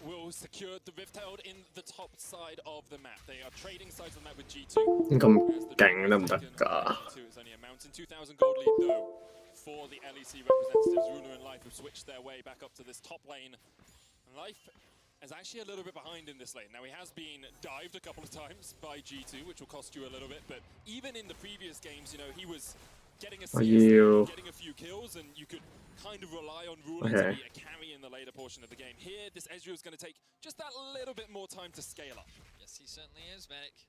will secure the Rift Herald in the top side of the map. They are trading sides of the map with G2. 咁勁得唔得㗎？ It's only a mountain. 2,000 gold lead though for the LEC representatives. Ruler and Life have switched their way back up to this top lane. And Life is actually a little bit behind in this lane. Now he has been dived a couple of times by G2, which will cost you a little bit, but even in the previous games, you know, he was getting a CS, getting a few kills, and you could kind of rely on Ruler to be a carry in the later portion of the game. Here, this Ezreal is going to take just that little bit more time to scale up. Yes, he certainly is, Medic.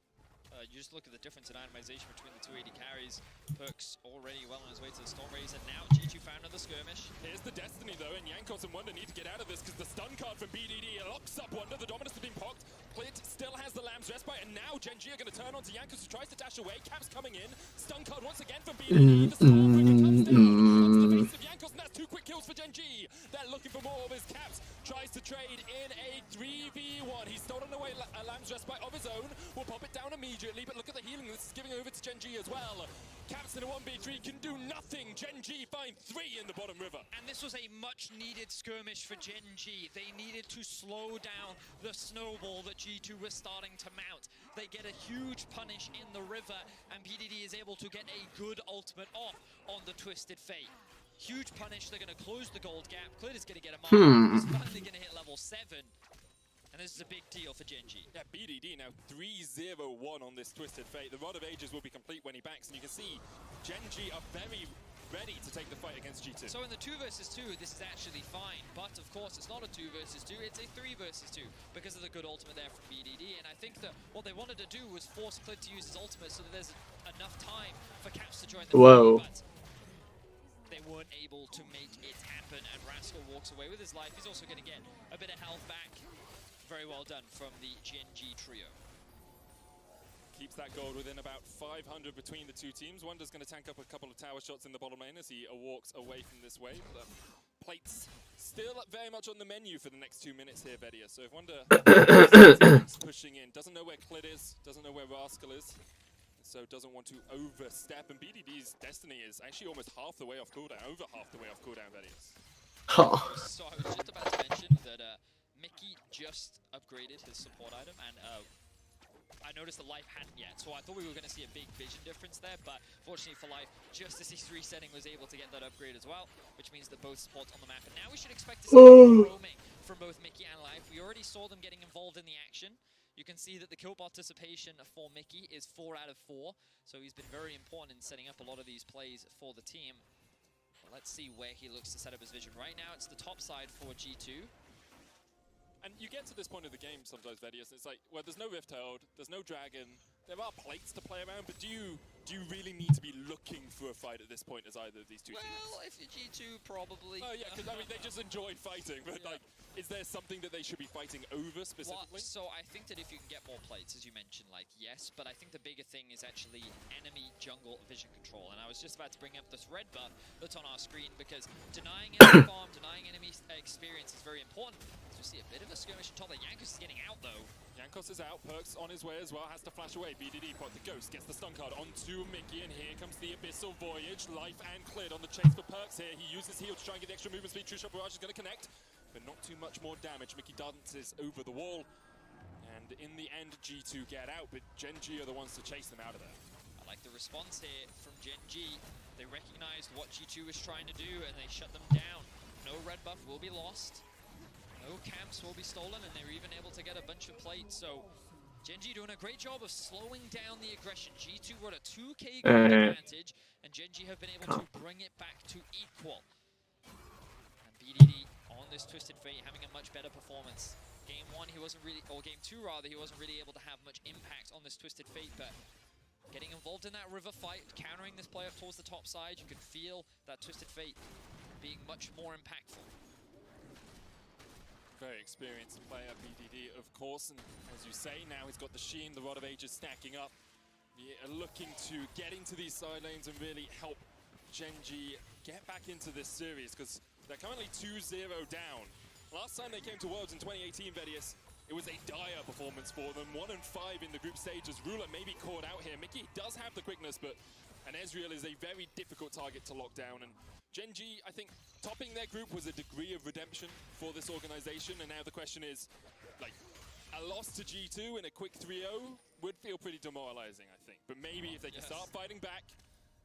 You just look at the difference in itemization between the two AD carries. Perks already well on his way to the Storm Razer. Now G2 found another skirmish. Here's the Destiny though, and Yankos and Wonder need to get out of this because the stun card from BDD locks up Wonder. The Dominus has been pocked. Clit still has the Lamb's Respite, and now Gen.G are going to turn onto Yankos, who tries to dash away. Caps coming in. Stun card once again from BDD. The Stormbreaker comes down onto the face of Yankos, and that's 2 quick kills for Gen.G. They're looking for more of his. Caps tries to trade in a 3v1. He's stolen away a Lamb's Respite of his own. We'll pop it down immediately, but look at the healing this is giving over to Gen.G as well. Caps in a 1v3 can do nothing. Gen.G find 3 in the bottom river. And this was a much needed skirmish for Gen.G. They needed to slow down the snowball that G2 was starting to mount. They get a huge punish in the river, and BDD is able to get a good ultimate off on the Twisted Fate. Huge punish, they're going to close the gold gap. Clit is going to get a mark. He's finally going to hit level 7. And this is a big deal for Gen.G. Yeah, BDD now 3-0-1 on this Twisted Fate. The Rod of Ages will be complete when he backs, and you can see Gen.G are very ready to take the fight against G2. So in the 2 versus 2, this is actually fine, but of course it's not a 2 versus 2, it's a 3 versus 2 because of the good ultimate there from BDD, and I think that what they wanted to do was force Clit to use his ultimate so that there's enough time for Caps to join the fight, but they weren't able to make it happen, and Rascal walks away with his life. He's also going to get a bit of health back. Very well done from the Gen.G trio. Keeps that gold within about 500 between the two teams. Wonder's going to tank up a couple of tower shots in the bottom lane as he walks away from this wave. Plates still very much on the menu for the next 2 minutes here, Vedia. So if Wonder pushing in, doesn't know where Clit is, doesn't know where Rascal is, so doesn't want to overstep. And BDD's Destiny is actually almost half the way off cooldown, over half the way off cooldown, Vedia. So I was just about to mention that Mickey just upgraded his support item, and I noticed that Life hadn't yet, so I thought we were going to see a big vision difference there, but fortunately for Life, just as he's resetting, was able to get that upgrade as well, which means that both supports on the map, and now we should expect to see more roaming from both Mickey and Life. We already saw them getting involved in the action. You can see that the kill participation for Mickey is 4 out of 4, so he's been very important in setting up a lot of these plays for the team. But let's see where he looks to set up his vision. Right now, it's the top side for G2. And you get to this point of the game sometimes, Vedius, it's like, well, there's no Rift Herald, there's no Dragon, there are plates to play around, but do you do you really need to be looking for a fight at this point as either of these two teams? Well, if you're G2, probably. Oh yeah, because I mean they just enjoy fighting, but like, is there something that they should be fighting over specifically? Well, so I think that if you can get more plates, as you mentioned, like, yes, but I think the bigger thing is actually enemy jungle vision control. And I was just about to bring up this red buff that's on our screen, because denying enemy farm, denying enemy experience is very important. So we see a bit of a skirmish on top. Jankos is getting out, though. Jankos is out, Perks on his way as well, has to flash away. BDD, but the Ghost gets the stun card onto Mickey, and here comes the Abyssal Voyage. Life and Clid on the chase for Perks here. He uses heal to try and get the extra movement speed. True Shot Barrage is going to connect, but not too much more damage. Mickey dances over the wall, and in the end, G2 get out, but Gen G are the ones to chase them out of there. I like the response here from Gen G. They recognized what G2 was trying to do, and they shut them down. No red buff will be lost. No camps will be stolen, and they're even able to get a bunch of plates. So Gen G doing a great job of slowing down the aggression. G2 were at a 2k gold advantage, and Gen G have been able to bring it back to equal. And BDD on this Twisted Fate having a much better performance. Game 1 he wasn't really, or Game 2 rather, he wasn't really able to have much impact on this Twisted Fate, but getting involved in that river fight, countering this player towards the top side, you could feel that Twisted Fate being much more impactful. Very experienced player, BDD, of course, and as you say, now he's got the Sheen, the Rod of Ages stacking up. Looking to get into these side lanes and really help Gen G get back into this series, because they're currently 2-0 down. Last time they came to Worlds in 2018, Vedius, it was a dire performance for them. 1-5 in the group stage as Ruler may be caught out here. Mickey does have the quickness, but an Ezreal is a very difficult target to lock down, and Gen G, I think, topping their group was a degree of redemption for this organization, and now the question is, like, a loss to G2 in a quick 3-0 would feel pretty demoralizing, I think. But maybe if they can start fighting back,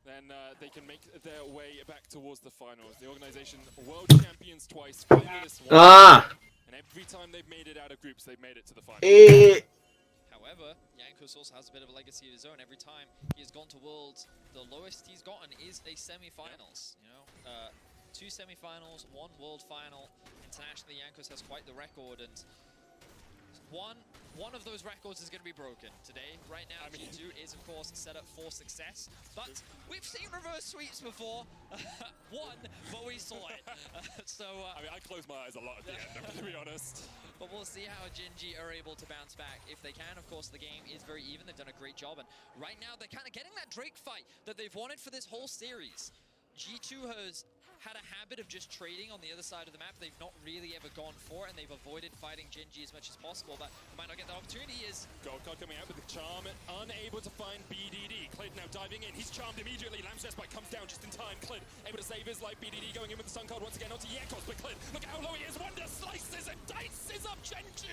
then they can make their way back towards the finals. The organization, world champions twice, finalists once, and every time they've made it out of groups, they've made it to the finals. However, Jankos also has a bit of a legacy of his own. Every time he has gone to Worlds, the lowest he's gotten is a semi-finals. You know, 2 semi-finals, 1 World Final. Internationally, Jankos has quite the record, and one of those records is going to be broken today. Right now, G2 is, of course, set up for success, but we've seen reverse sweeps before. One, but we saw it. I mean, I close my eyes a lot at the end, to be honest. But we'll see how Gen G are able to bounce back. If they can, of course, the game is very even. They've done a great job, and right now they're kind of getting that Drake fight that they've wanted for this whole series. G2 has had a habit of just trading on the other side of the map. They've not really ever gone for it, and they've avoided fighting Gen G as much as possible, but they might not get that opportunity. Gold card coming out with the charm, unable to find BDD. Clid now diving in, he's charmed immediately. Lamb's Spike comes down just in time. Clid able to save his life. BDD going in with the stun card once again onto Jankos, but Clid, look at how low he is. Wonder slices and dices up Gen G.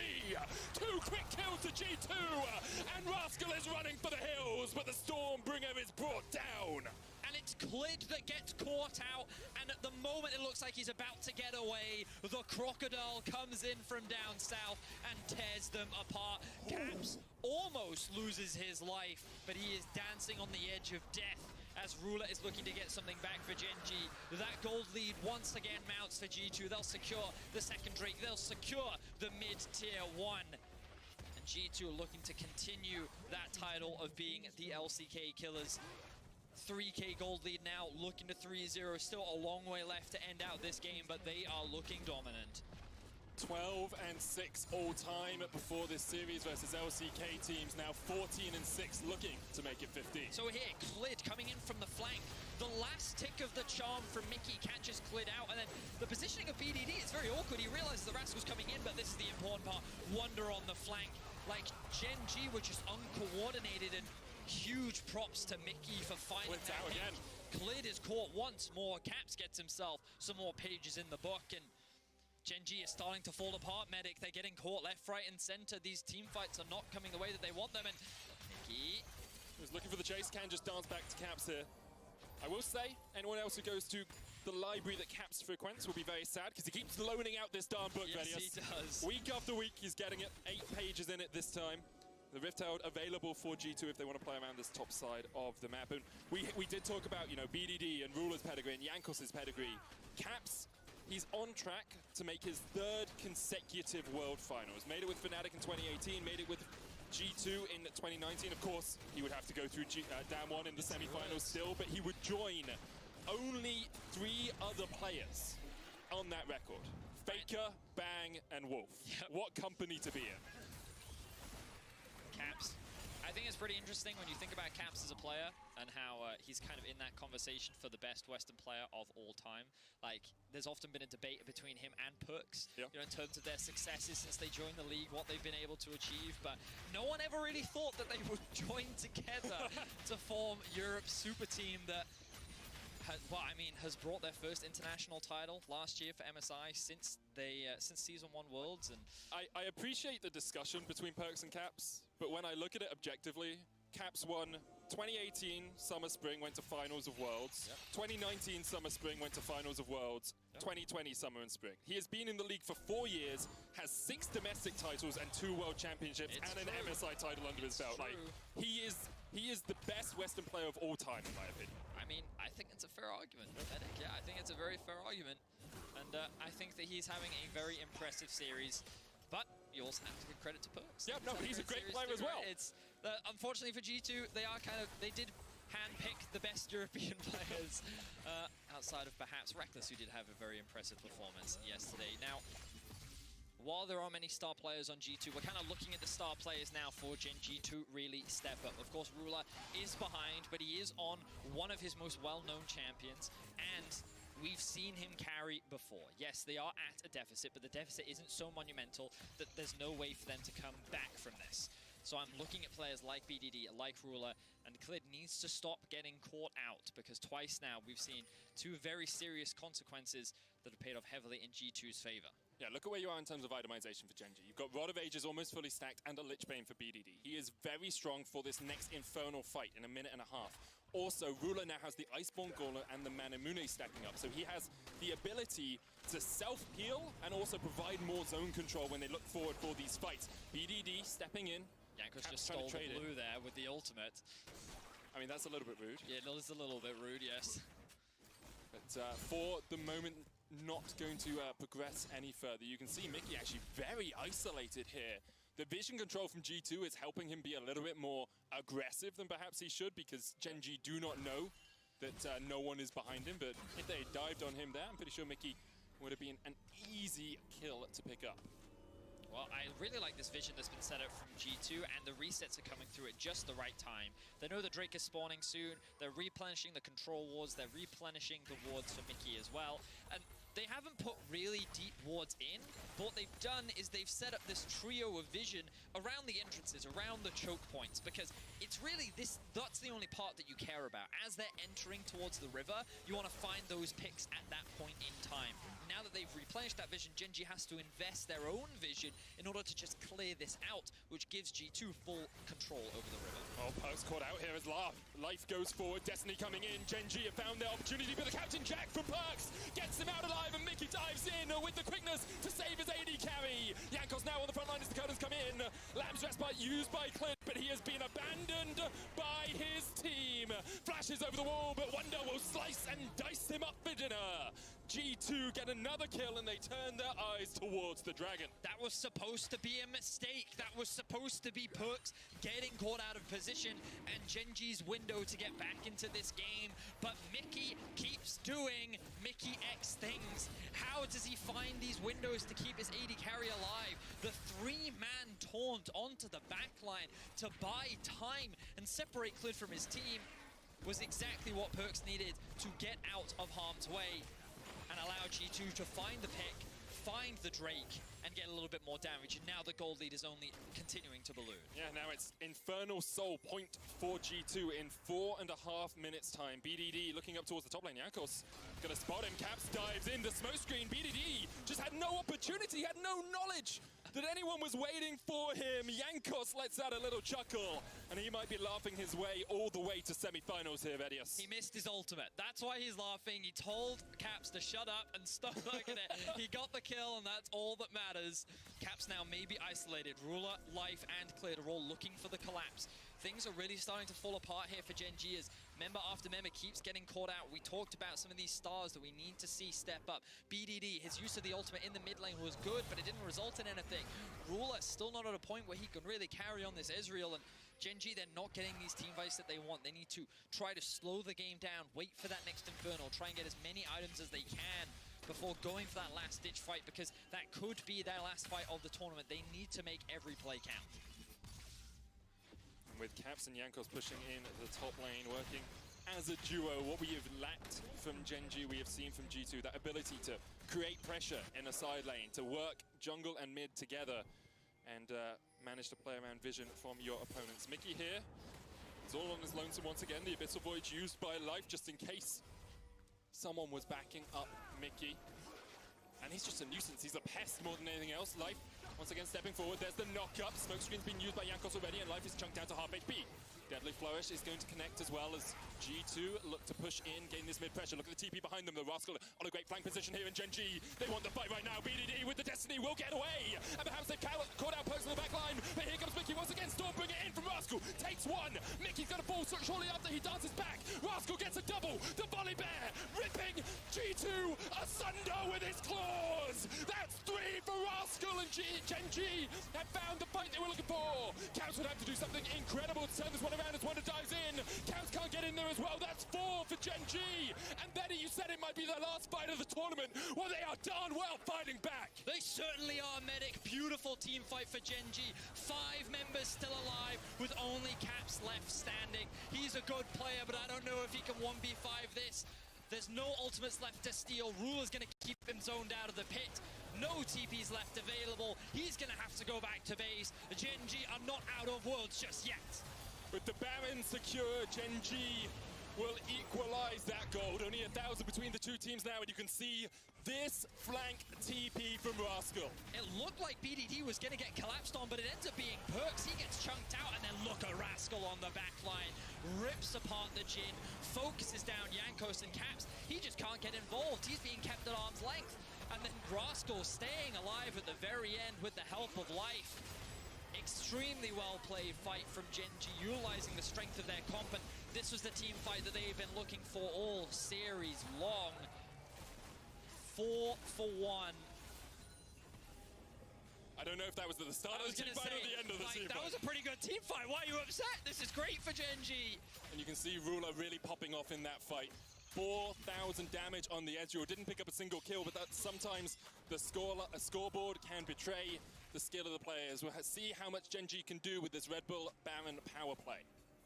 2 quick kills to G2, and Rascal is running for the hills, but the Stormbringer is brought down. And it's Clid that gets caught out, and at the moment it looks like he's about to get away. The Crocodile comes in from down south and tears them apart. Caps almost loses his life, but he is dancing on the edge of death as Ruler is looking to get something back for Gen G. That gold lead once again mounts for G2. They'll secure the second Drake. They'll secure the mid-tier 1. And G2 are looking to continue that title of being the LCK killers. 3k gold lead now, looking to 3-0. Still a long way left to end out this game, but they are looking dominant. 12-6 all time before this series versus LCK teams. Now 14-6, looking to make it 15. So here, Clid coming in from the flank. The last tick of the charm from Mickey catches Clid out, and then the positioning of BDD is very awkward. He realizes the Rascal's coming in, but this is the important part. Wonder on the flank. Like, Gen G were just uncoordinated, and huge props to Mickey for finding that out again. Clid is caught once more. Caps gets himself some more pages in the book, and Gen G is starting to fall apart, Medic. They're getting caught left, right, and center. These team fights are not coming the way that they want them, and Mickey, who's looking for the chase, can just dance back to Caps here. I will say, anyone else who goes to the library that Caps frequents will be very sad, because he keeps loaning out this darn book, yes, Vedius. He does. Week after week, he's getting it. 8 pages in it this time. The Rift Herald available for G2 if they want to play around this top side of the map. And we did talk about, you know, BDD and Ruler's pedigree and Jankos' pedigree. Caps, he's on track to make his 3rd consecutive World Finals. Made it with Fnatic in 2018, made it with G2 in 2019. Of course, he would have to go through Damwon in the semi-finals still, but he would join only 3 other players on that record. Faker, Bang, and Wolf. Yep. What company to be in? Caps. I think it's pretty interesting when you think about Caps as a player and how he's kind of in that conversation for the best Western player of all time. Like, there's often been a debate between him and Perks, you know, in terms of their successes since they joined the league, what they've been able to achieve, but no one ever really thought that they would join together to form Europe's super team that has brought their first international title last year for MSI since Season 1 Worlds. And I appreciate the discussion between Perks and Caps, but when I look at it objectively, Caps won 2018 Summer Spring, went to Finals of Worlds. 2019 Summer Spring, went to Finals of Worlds. 2020 Summer and Spring. He has been in the league for 4 years, has 6 domestic titles and 2 World Championships and an MSI title under his belt. Like, he is the best Western player of all time, in my opinion. I mean, I think it's a fair argument, Fennec. Yeah, I think it's a very fair argument. And I think that he's having a very impressive series. But you also have to give credit to Perks. Yeah, no, he's a great player as well. It's unfortunately for G2, they did handpick the best European players outside of perhaps Reckless, who did have a very impressive performance yesterday. Now, while there are many star players on G2, we're kind of looking at the star players now for Gen G to really step up. Of course, Ruler is behind, but he is on one of his most well-known champions, and we've seen him carry before. Yes, they are at a deficit, but the deficit isn't so monumental that there's no way for them to come back from this. So I'm looking at players like BDD, like Ruler, and Clid needs to stop getting caught out, because twice now we've seen 2 very serious consequences that have paid off heavily in G2's favor. Yeah, look at where you are in terms of itemization for Gen G. You've got Rod of Ages almost fully stacked and a Lich Bane for BDD. He is very strong for this next Infernal fight in a minute and a half. Also, Ruler now has the Iceborne Gauntlet and the Manamune stacking up, so he has the ability to self-heal and also provide more zone control when they look forward for these fights. BDD stepping in. Jankos just stole the blue there with the ultimate. I mean, that's a little bit rude. Yeah, that is a little bit rude, yes. But for the moment, not going to progress any further. You can see Mickey actually very isolated here. The vision control from G2 is helping him be a little bit more aggressive than perhaps he should, because Gen G do not know that no one is behind him. But if they dived on him there, I'm pretty sure Mickey would have been an easy kill to pick up. Well, I really like this vision that's been set up from G2, and the resets are coming through at just the right time. They know the Drake is spawning soon, they're replenishing the control wards, they're replenishing the wards for Mickey as well, and they haven't put really deep wards in, but what they've done is they've set up this trio of vision around the entrances, around the choke points, because it's really that's the only part that you care about. As they're entering towards the river, you want to find those picks at that point in time. Now that they've replenished that vision, Gen G has to invest their own vision in order to just clear this out, which gives G2 full control over the river. Oh, Perks caught out here as life goes forward. Destiny coming in. Gen G have found their opportunity, but the Captain Jack from Perks gets him out alive, and Mickey dives in with the quickness to save his AD carry. Jankos now on the front line as the curtains come in. Lamb's Respite used by Clint, but he has been abandoned by his team. Flashes over the wall, but Wonder will slice and dice him up for dinner. G2 get another kill, and they turn their eyes towards the dragon. That was supposed to be a mistake. That was supposed to be Perks getting caught out of position and Gen G's window to get back into this game. But Mickey keeps doing Mickey X things. How does he find these windows to keep his AD carry alive? The 3-man taunt onto the backline to buy time and separate Clid from his team was exactly what Perks needed to get out of harm's way and allow G2 to find the pick, find the Drake, and get a little bit more damage. And now the gold lead is only continuing to balloon. Yeah, now it's Infernal Soul point for G2 in 4.5 minutes time. BDD looking up towards the top lane. Jankos gonna spot him. Caps dives in the smoke screen. BDD just had no opportunity, had no knowledge that anyone was waiting for him. Jankos lets out a little chuckle, and he might be laughing his way all the way to semifinals here, Vedius. He missed his ultimate. That's why he's laughing. He told Caps to shut up and stop looking at it. He got the kill, and that's all that matters. Caps now may be isolated. Ruler, Life, and Clid are all looking for the collapse things are really starting to fall apart here for Gen G as member after member keeps getting caught out. We talked about some of these stars that we need to see step up. BDD, his use of the ultimate in the mid lane was good, but it didn't result in anything. Ruler still not at a point where he can really carry on this Ezreal, and Gen G, they're not getting these team fights that they want. They need to try to slow the game down, wait for that next Infernal, try and get as many items as they can before going for that last ditch fight, because that could be their last fight of the tournament. They need to make every play count. And with Caps and Jankos pushing in the top lane, working as a duo, what we have lacked from Gen G, we have seen from G2, that ability to create pressure in a side lane, to work jungle and mid together, and manage to play around vision from your opponents. Mickey here, he's all on his lonesome once again. The Abyssal Voyage used by Life just in case someone was backing up Mickey. And he's just a nuisance. He's a pest more than anything else. Life, once again, stepping forward. There's the knock-up. Smokescreen's been used by Jankos already, and Life is chunked down to half HP. Deadly Flourish is going to connect as well as G2 look to push in, gain this mid-pressure. Look at the TP behind them. The Rascal on a great flank position here in Gen G. They want the fight right now. BDD with the Destiny will get away. And perhaps they've caught out Perks in the back line. But here comes Mickey once again. Stormbringer in from Rascal. Takes one. Mickey's going to fall shortly after he dances back. Rascal gets a double. The Volley Bear ripping G2 asunder with his claws. That's 3 for Rascal, and Gen G have found the fight they were looking for. Caps would have to do something incredible to turn this one around as Wonder dives in. Caps can't get in there as well. That's 4 for Gen G. And Benny, you said it might be their last fight of the tournament. Well, they are darn well fighting back. They certainly are, Medic. Beautiful team fight for Gen G. 5 members still alive with only Caps left standing. He's a good player, but I don't know if he can 1v5 this. There's no ultimates left to steal. Ruler's going to keep him zoned out of the pit. No TPs left available. He's going to have to go back to base. Gen G are not out of worlds just yet. With the Baron secure, Gen G will equalize that gold. Only 1,000 between the two teams now, and you can see this flank TP from Rascal. It looked like BDD was going to get collapsed on, but it ends up being Perks. He gets chunked out, and then look at Rascal on the back line. Rips apart the Jhin, focuses down Jankos and Caps. He just can't get involved. He's being kept at arm's length. And then Rascal staying alive at the very end with the help of Life. Extremely well played fight from Gen G, utilizing the strength of their comp, and this was the team fight that they've been looking for all series long. 4 for 1. I don't know if that was at the start of the team fight or the end of the team fight. That was a pretty good team fight. Why are you upset? This is great for Gen G. And you can see Ruler really popping off in that fight. 4,000 damage on the Ezreal. Didn't pick up a single kill, but that sometimes the scoreboard can betray the skill of the players. We'll see how much Gen G can do with this Red Bull Baron power play.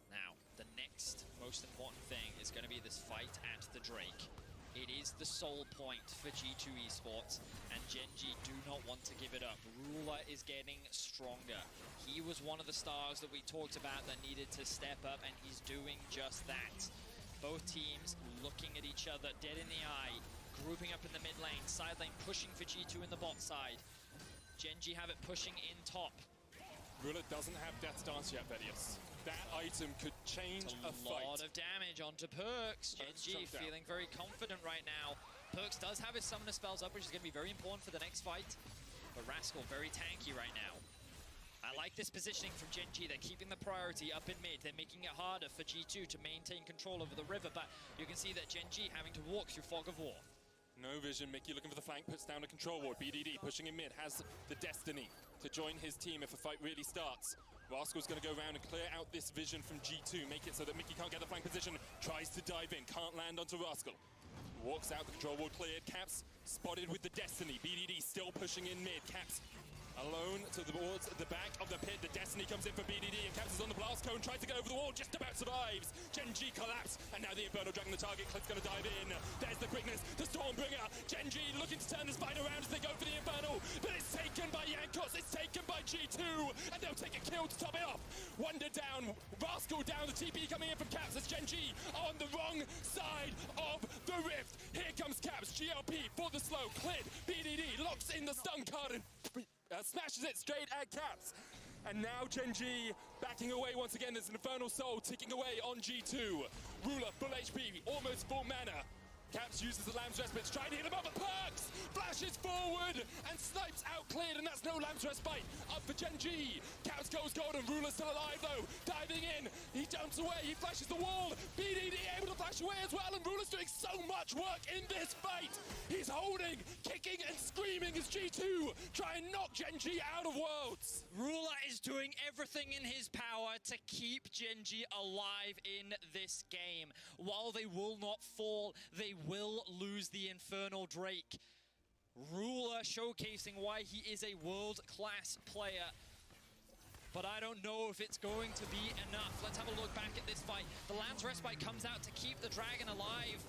Now, the next most important thing is going to be this fight at the Drake. It is the sole point for G2 Esports, and Gen G do not want to give it up. Ruler is getting stronger. He was one of the stars that we talked about that needed to step up, and he's doing just that. Both teams looking at each other dead in the eye, grouping up in the mid lane, side lane pushing for G2 in the bot side. Gen G have it pushing in top. Ruler doesn't have Death's Dance yet, Vedius. That item could change a fight. A lot of damage onto Perks. Gen G feeling very confident right now. Perks does have his summoner spells up, which is going to be very important for the next fight. But Rascal very tanky right now. I like this positioning from Gen G. They're keeping the priority up in mid. They're making it harder for G2 to maintain control over the river, but you can see that Gen G having to walk through Fog of War. No vision. Mickey looking for the flank, puts down a control ward. BDD pushing in mid, has the Destiny to join his team if a fight really starts. Rascal's going to go around and clear out this vision from G2, make it so that Mickey can't get the flank position, tries to dive in, can't land onto Rascal. Walks out, the control ward cleared. Caps spotted with the Destiny. BDD still pushing in mid. Caps alone towards the back of the pit. The Destiny comes in for BDD, and Caps is on the blast cone, tries to get over the wall, just about survives. Gen G collapse, and now the Infernal Dragon, the target. Click's going to dive in. There's the quickness, the Stormbringer. Gen G looking to turn this fight around as they go for the Infernal, but it's taken by Jankos, it's taken by G2, and they'll take a kill to top it off. Wonder down, Rascal down, the TP coming in from Caps as Gen G on the wrong side of the rift. Here comes Caps, GLP for the slow, cleared. BDD locks in the stun card and smashes it straight at Caps. And now Gen G backing away once again. There's an Infernal Soul ticking away on G2. Ruler, full HP, almost full mana. Caps uses the Lamb's Respite, trying to hit him up, but Perks flashes forward and snipes out cleared, and that's no Lamb's Respite. Up for Gen G. Caps goes golden, Ruler's still alive though, diving in, he jumps away, he flashes the wall, BDD able to flash away as well, and Ruler's doing so much work in this fight. He's holding, kicking and screaming as G2 try and knock Gen G out of Worlds. Ruler is doing everything in his power to keep Gen G alive in this game. While they will not fall, they will lose the Infernal Drake. Ruler showcasing why he is a world-class player. But I don't know if it's going to be enough. Let's have a look back at this fight. The Lamb's Respite comes out to keep the Dragon alive.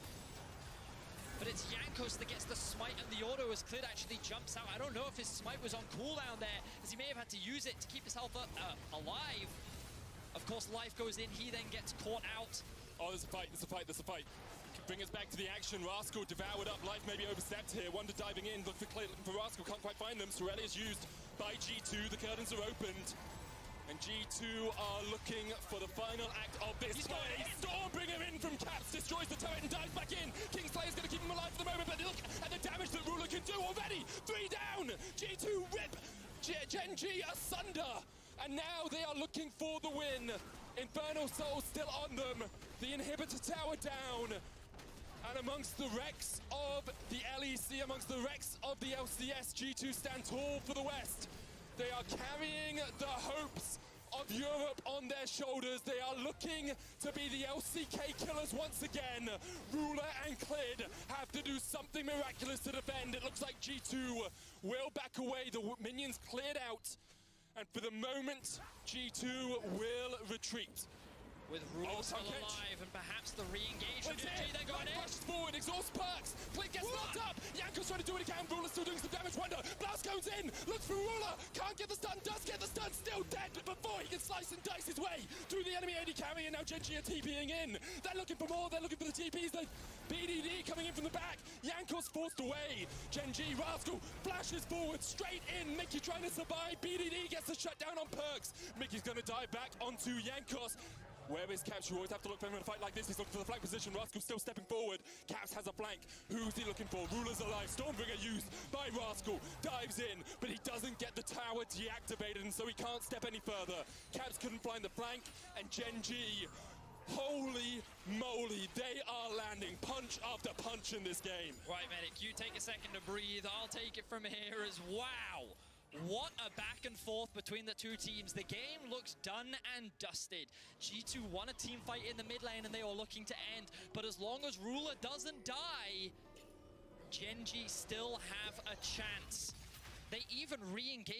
But it's Jankos that gets the smite, and the auto as Clid actually jumps out. I don't know if his smite was on cooldown there, as he may have had to use it to keep himself alive. Of course, life goes in, he then gets caught out. Oh, there's a fight, there's a fight, there's a fight. Bring us back to the action. Rascal devoured up, life maybe overstepped here. Wonder diving in, look for Clid, looking for Rascal, can't quite find them. Sorelli is used by G2, the curtains are opened. And G2 are looking for the final act of this fight. Stormbringer in from Caps, destroys the turret and dives back in. Kingslayer's going to keep him alive for the moment, but look at the damage that Ruler can do already. 3 down, G2 rip Gen G asunder. And now they are looking for the win. Infernal Soul still on them. The inhibitor tower down. And amongst the wrecks of the LEC, amongst the wrecks of the LCS, G2 stand tall for the West. They are carrying the hopes of Europe on their shoulders. They are looking to be the LCK killers once again. Ruler and Clid have to do something miraculous to defend. It looks like G2 will back away. The minions cleared out. And for the moment, G2 will retreat. With Ruler still alive, and perhaps the re-engagement. They're going in. Flashes forward, exhausts Perks. Clid gets knocked up. Yanko's trying to do it again. Ruler still doing some damage. Wonder. Blast goes in. Looks for Ruler. Can't get the stun. Does get the stun. Still dead before he can slice and dice his way through the enemy AD carry. And now Gen G are TPing in. They're looking for more. They're looking for the TPs. BDD coming in from the back. Yanko's forced away. Gen G, Rascal flashes forward straight in. Mickey trying to survive. BDD gets the shutdown on Perks. Mickey's going to dive back onto Jankos. Where is Caps? You always have to look for him in a fight like this. He's looking for the flank position. Rascal still stepping forward. Caps has a flank. Who's he looking for? Ruler's alive. Stormbringer used by Rascal. Dives in, but he doesn't get the tower deactivated, and so he can't step any further. Caps couldn't find the flank, and Gen G, holy moly, they are landing punch after punch in this game. Right, Medic, you take a second to breathe. I'll take it from here as wow. What a back and forth between the two teams. The game looks done and dusted. G2 won a team fight in the mid lane and they are looking to end. But as long as Ruler doesn't die, Gen G still have a chance. They even re-engage